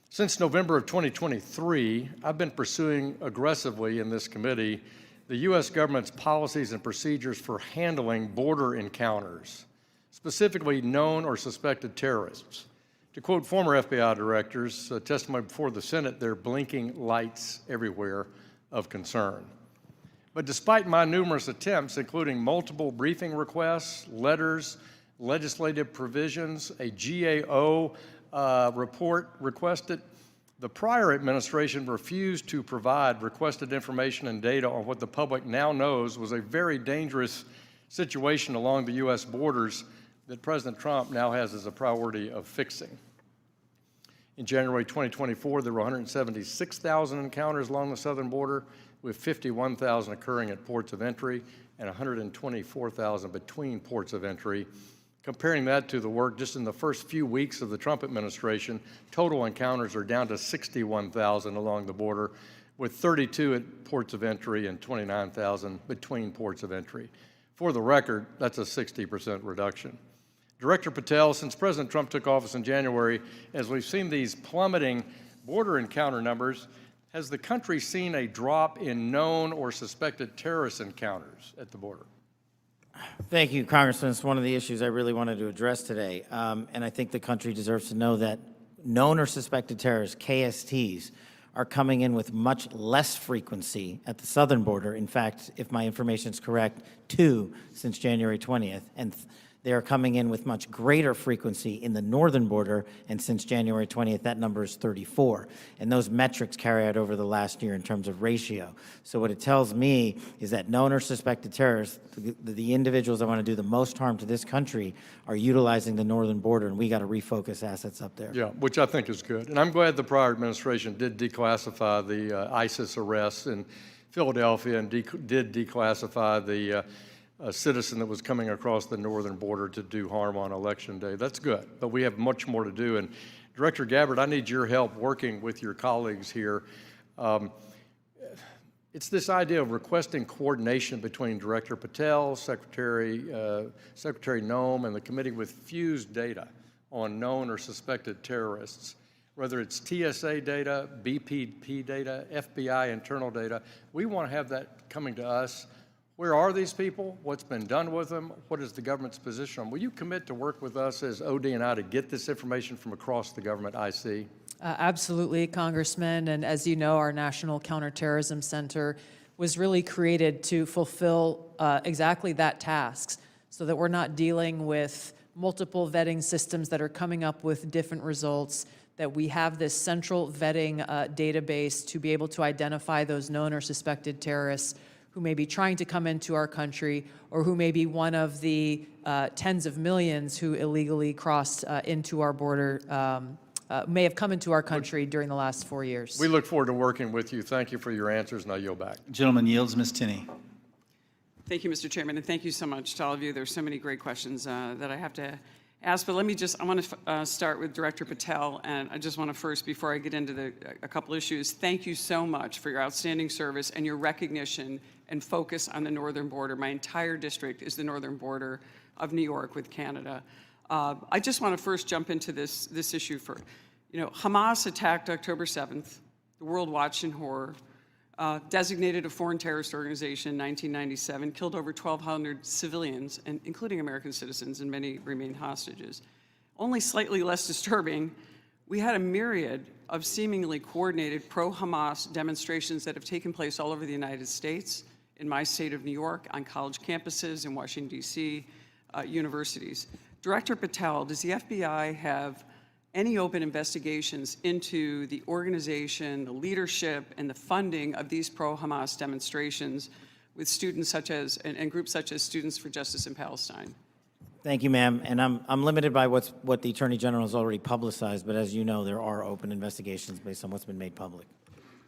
J: Since November of 2023, I've been pursuing aggressively in this committee the U.S. government's policies and procedures for handling border encounters, specifically known or suspected terrorists. To quote former FBI directors, testimony before the Senate, there are blinking lights everywhere of concern. But despite my numerous attempts, including multiple briefing requests, letters, legislative provisions, a GAO report requested, the prior administration refused to provide requested information and data on what the public now knows was a very dangerous situation along the U.S. borders that President Trump now has as a priority of fixing. In January 2024, there were 176,000 encounters along the southern border, with 51,000 occurring at ports of entry and 124,000 between ports of entry. Comparing that to the work just in the first few weeks of the Trump administration, total encounters are down to 61,000 along the border, with 32 at ports of entry and 29,000 between ports of entry. For the record, that's a 60% reduction. Director Patel, since President Trump took office in January, as we've seen these plummeting border encounter numbers, has the country seen a drop in known or suspected terrorist encounters at the border?
D: Thank you, Congressman. It's one of the issues I really wanted to address today. And I think the country deserves to know that known or suspected terrorists, KSTs, are coming in with much less frequency at the southern border. In fact, if my information is correct, 2 since January 20th. And they are coming in with much greater frequency in the northern border, and since January 20th, that number is 34. And those metrics carry out over the last year in terms of ratio. So what it tells me is that known or suspected terrorists, the individuals that want to do the most harm to this country, are utilizing the northern border, and we got to refocus assets up there.
J: Yeah, which I think is good. And I'm glad the prior administration did declassify the ISIS arrests in Philadelphia and did declassify the a citizen that was coming across the northern border to do harm on Election Day. That's good, but we have much more to do. And Director Gabbard, I need your help working with your colleagues here. It's this idea of requesting coordination between Director Patel, Secretary Noem, and the committee with fused data on known or suspected terrorists. Whether it's TSA data, BPP data, FBI internal data, we want to have that coming to us. Where are these people? What's been done with them? What is the government's position on? Will you commit to work with us as OD and I to get this information from across the government IC?
C: Absolutely, Congressman. And as you know, our National Counterterrorism Center was really created to fulfill exactly that task, so that we're not dealing with multiple vetting systems that are coming up with different results, that we have this central vetting database to be able to identify those known or suspected terrorists who may be trying to come into our country, or who may be one of the tens of millions who illegally crossed into our border, may have come into our country during the last 4 years.
J: We look forward to working with you. Thank you for your answers, and I yield back.
A: Gentleman yields. Ms. Tinney.
L: Thank you, Mr. Chairman, and thank you so much to all of you. There's so many great questions that I have to ask, but I want to start with Director Patel, and I just want to first, before I get into a couple issues, thank you so much for your outstanding service and your recognition and focus on the northern border. My entire district is the northern border of New York with Canada. I just want to first jump into this issue for, Hamas attacked October 7th. The world watched in horror. Designated a foreign terrorist organization in 1997, killed over 1,200 civilians, and including American citizens, and many remain hostages. Only slightly less disturbing, we had a myriad of seemingly coordinated pro-Hamas demonstrations that have taken place all over the United States, in my state of New York, on college campuses, in Washington, D.C., universities. Director Patel, does the FBI have any open investigations into the organization, the leadership, and the funding of these pro-Hamas demonstrations with students such as, and groups such as Students for Justice in Palestine?
D: Thank you, ma'am. And I'm limited by what the Attorney General has already publicized, but as you know, there are open investigations based on what's been made public.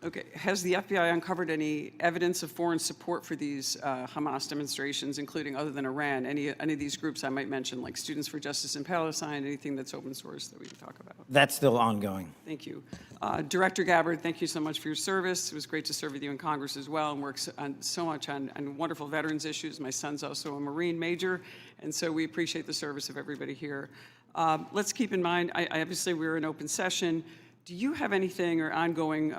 L: Okay, has the FBI uncovered any evidence of foreign support for these Hamas demonstrations, including, other than Iran, any of these groups I might mention, like Students for Justice in Palestine, anything that's open source that we can talk about?
D: That's still ongoing.
L: Thank you. Director Gabbard, thank you so much for your service. It was great to serve with you in Congress as well, and work so much on wonderful veterans issues. My son's also a Marine major, and so we appreciate the service of everybody here. Let's keep in mind, obviously we're in open session. Do you have anything or ongoing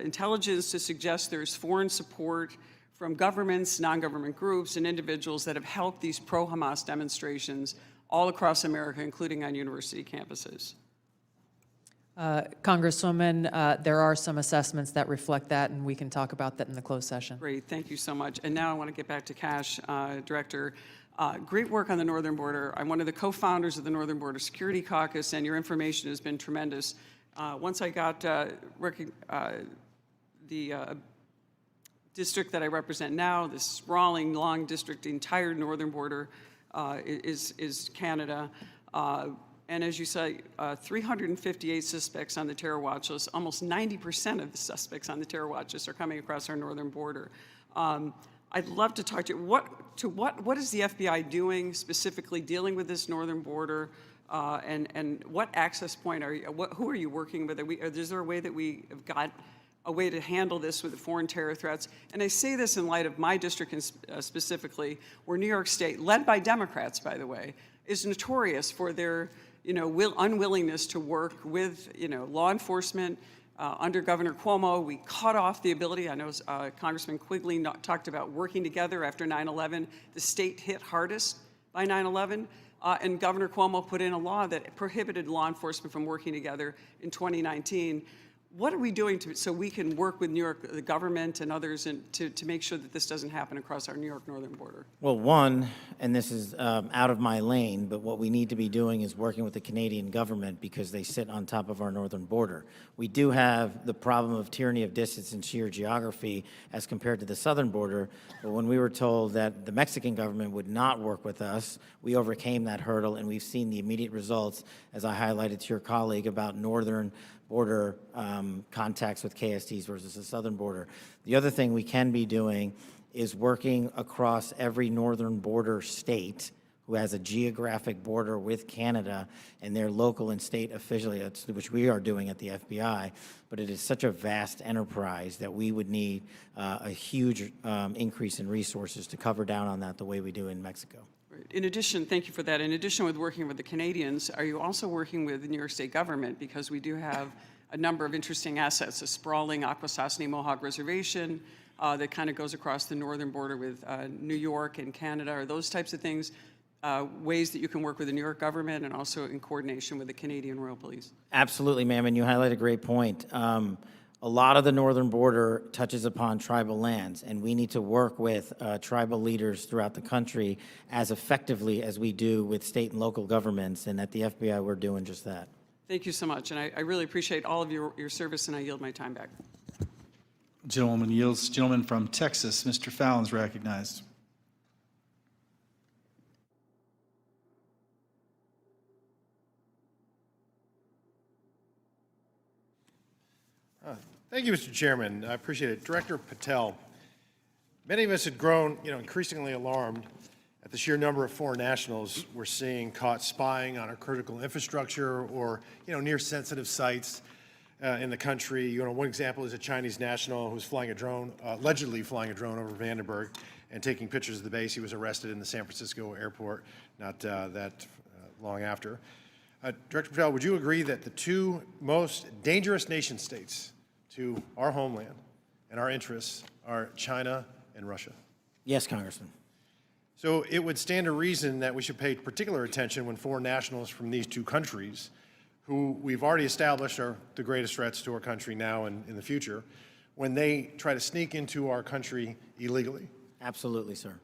L: intelligence to suggest there's foreign support from governments, non-government groups, and individuals that have helped these pro-Hamas demonstrations all across America, including on university campuses?
C: Congresswoman, there are some assessments that reflect that, and we can talk about that in the closed session.
L: Great, thank you so much. And now I want to get back to Kash, Director. Great work on the northern border. I'm one of the co-founders of the Northern Border Security Caucus, and your information has been tremendous. Once I got the district that I represent now, this sprawling, long district, the entire northern border is Canada. And as you say, 358 suspects on the terror watch list. Almost 90% of the suspects on the terror watch list are coming across our northern border. I'd love to talk to you. What is the FBI doing specifically dealing with this northern border? And what access point are you, who are you working with? Is there a way that we have got a way to handle this with the foreign terror threats? And I say this in light of my district specifically, where New York State, led by Democrats, by the way, is notorious for their unwillingness to work with law enforcement. Under Governor Cuomo, we cut off the ability. I know Congressman Quigley talked about working together after 9/11. The state hit hardest by 9/11. And Governor Cuomo put in a law that prohibited law enforcement from working together in 2019. What are we doing so we can work with New York, the government and others, to make sure that this doesn't happen across our New York northern border?
D: Well, one, and this is out of my lane, but what we need to be doing is working with the Canadian government because they sit on top of our northern border. We do have the problem of tyranny of distance and sheer geography as compared to the southern border, but when we were told that the Mexican government would not work with us, we overcame that hurdle, and we've seen the immediate results, as I highlighted to your colleague, about northern border contacts with KSTs versus the southern border. The other thing we can be doing is working across every northern border state who has a geographic border with Canada and their local and state affiliates, which we are doing at the FBI, but it is such a vast enterprise that we would need a huge increase in resources to cover down on that the way we do in Mexico.
L: In addition, thank you for that. In addition with working with the Canadians, are you also working with the New York State government? Because we do have a number of interesting assets, a sprawling Akwesasne Mohawk Reservation that kind of goes across the northern border with New York and Canada. Are those types of things ways that you can work with the New York government and also in coordination with the Canadian Royal Police?
D: Absolutely, ma'am, and you highlight a great point. A lot of the northern border touches upon tribal lands, and we need to work with tribal leaders throughout the country as effectively as we do with state and local governments, and at the FBI, we're doing just that.
L: Thank you so much, and I really appreciate all of your service, and I yield my time back.
A: Gentleman yields. Gentleman from Texas, Mr. Fallon's recognized.
H: Thank you, Mr. Chairman. I appreciate it. Director Patel,
M: Many of us had grown, increasingly alarmed at the sheer number of foreign nationals we're seeing caught spying on our critical infrastructure or, near sensitive sites in the country. One example is a Chinese national who was flying a drone, allegedly flying a drone over Vandenberg and taking pictures of the base. He was arrested in the San Francisco airport not that long after. Director Patel, would you agree that the two most dangerous nation states to our homeland and our interests are China and Russia?
D: Yes, Congressman.
M: So it would stand to reason that we should pay particular attention when foreign nationals from these two countries, who we've already established are the greatest threats to our country now and in the future, when they try to sneak into our country illegally.
D: Absolutely, sir.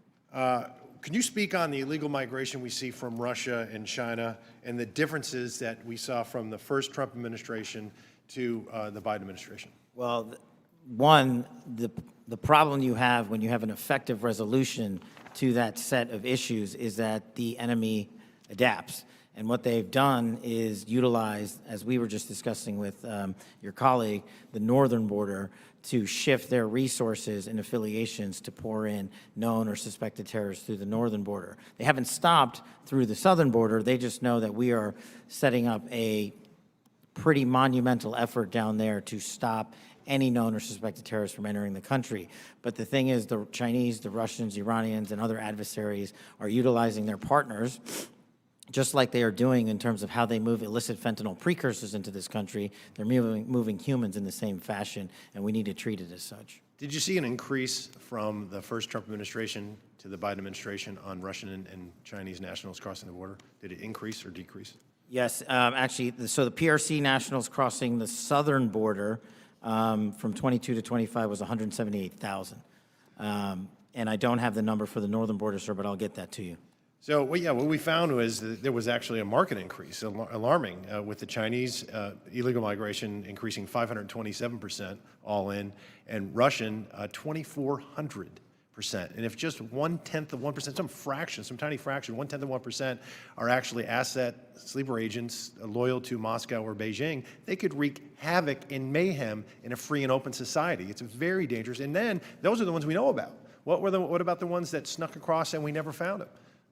M: Can you speak on the illegal migration we see from Russia and China and the differences that we saw from the first Trump administration to the Biden administration?
D: Well, one, the problem you have when you have an effective resolution to that set of issues is that the enemy adapts. And what they've done is utilize, as we were just discussing with your colleague, the northern border to shift their resources and affiliations to pour in known or suspected terrorists through the northern border. They haven't stopped through the southern border. They just know that we are setting up a pretty monumental effort down there to stop any known or suspected terrorists from entering the country. But the thing is, the Chinese, the Russians, Iranians, and other adversaries are utilizing their partners, just like they are doing in terms of how they move illicit fentanyl precursors into this country. They're moving humans in the same fashion, and we need to treat it as such.
M: Did you see an increase from the first Trump administration to the Biden administration on Russian and Chinese nationals crossing the border? Did it increase or decrease?
D: Yes, actually, so the PRC nationals crossing the southern border from 22 to 25 was 178,000. And I don't have the number for the northern border, sir, but I'll get that to you.
M: So, what we found was that there was actually a market increase, alarming, with the Chinese illegal migration increasing 527% all in, and Russian 2,400%. And if just 1/10 of 1%, some fraction, some tiny fraction, 1/10 of 1% are actually asset sleeper agents loyal to Moscow or Beijing, they could wreak havoc and mayhem in a free and open society. It's very dangerous. And then those are the ones we know about. What about the ones that snuck across and we never found them?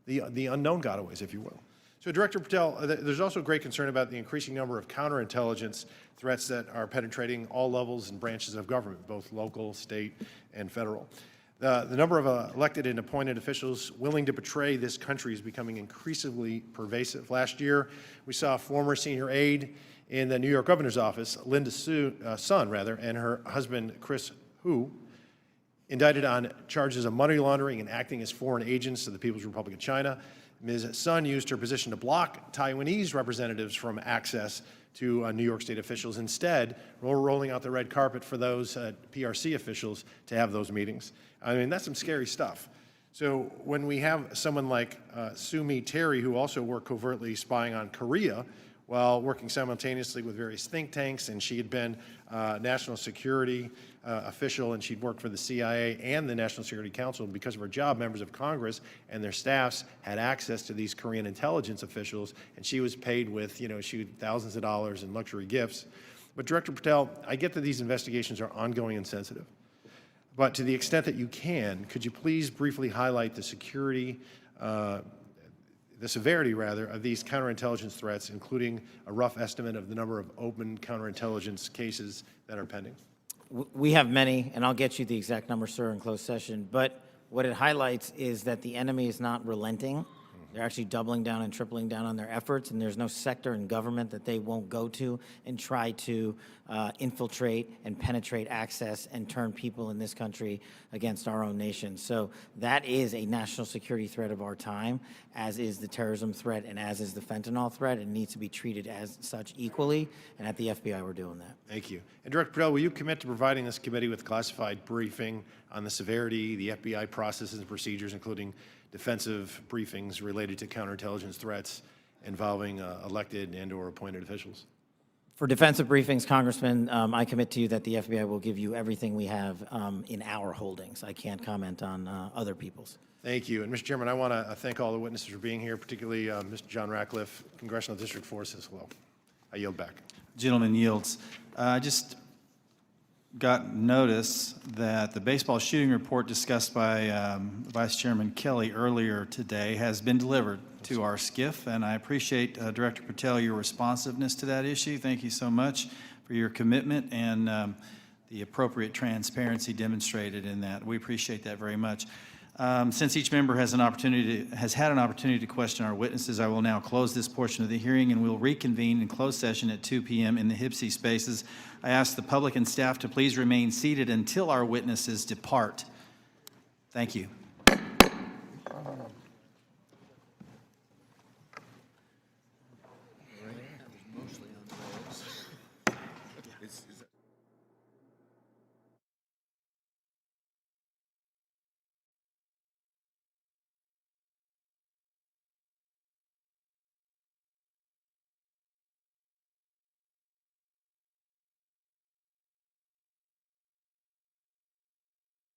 M: The unknown gotaways, if you will. So, Director Patel, there's also great concern about the increasing number of counterintelligence threats that are penetrating all levels and branches of government, both local, state, and federal. The number of elected and appointed officials willing to betray this country is becoming increasingly pervasive. Last year, we saw a former senior aide in the New York governor's office, Linda Sun, and her husband, Chris Hu, indicted on charges of money laundering and acting as foreign agents to the People's Republic of China. Ms. Sun used her position to block Taiwanese representatives from access to New York State officials. Instead, we're rolling out the red carpet for those PRC officials to have those meetings. I mean, that's some scary stuff. So when we have someone like Sumi Terry, who also worked covertly spying on Korea while working simultaneously with various think tanks, and she had been national security official, and she'd worked for the CIA and the National Security Council. And because of her job, members of Congress and their staffs had access to these Korean intelligence officials, and she was paid with, thousands of dollars in luxury gifts. But Director Patel, I get that these investigations are ongoing and sensitive. But to the extent that you can, could you please briefly highlight the severity of these counterintelligence threats, including a rough estimate of the number of open counterintelligence cases that are pending?
D: We have many, and I'll get you the exact number, sir, in closed session. But what it highlights is that the enemy is not relenting. They're actually doubling down and tripling down on their efforts, and there's no sector in government that they won't go to and try to infiltrate and penetrate access and turn people in this country against our own nation. So that is a national security threat of our time, as is the terrorism threat and as is the fentanyl threat. It needs to be treated as such equally, and at the FBI we're doing that.
M: Thank you. And Director Patel, will you commit to providing this committee with classified briefing on the severity, the FBI processes and procedures, including defensive briefings related to counterintelligence threats involving elected and or appointed officials?
D: For defensive briefings, Congressman, I commit to you that the FBI will give you everything we have in our holdings. I can't comment on other people's.
M: Thank you. And Mr. Chairman, I want to thank all the witnesses for being here, particularly Mr. John Ratcliffe, Congressional District 4 says hello. I yield back.
A: Gentleman yields. Just got notice that the baseball shooting report discussed by Vice Chairman Kelly earlier today has been delivered to our SCIF, and I appreciate, Director Patel, your responsiveness to that issue. Thank you so much for your commitment and the appropriate transparency demonstrated in that. We appreciate that very much. Since each member has had an opportunity to question our witnesses, I will now close this portion of the hearing, and we'll reconvene in closed session at 2 p.m. in the HIPSI spaces. I ask the public and staff to please remain seated until our witnesses depart. Thank you.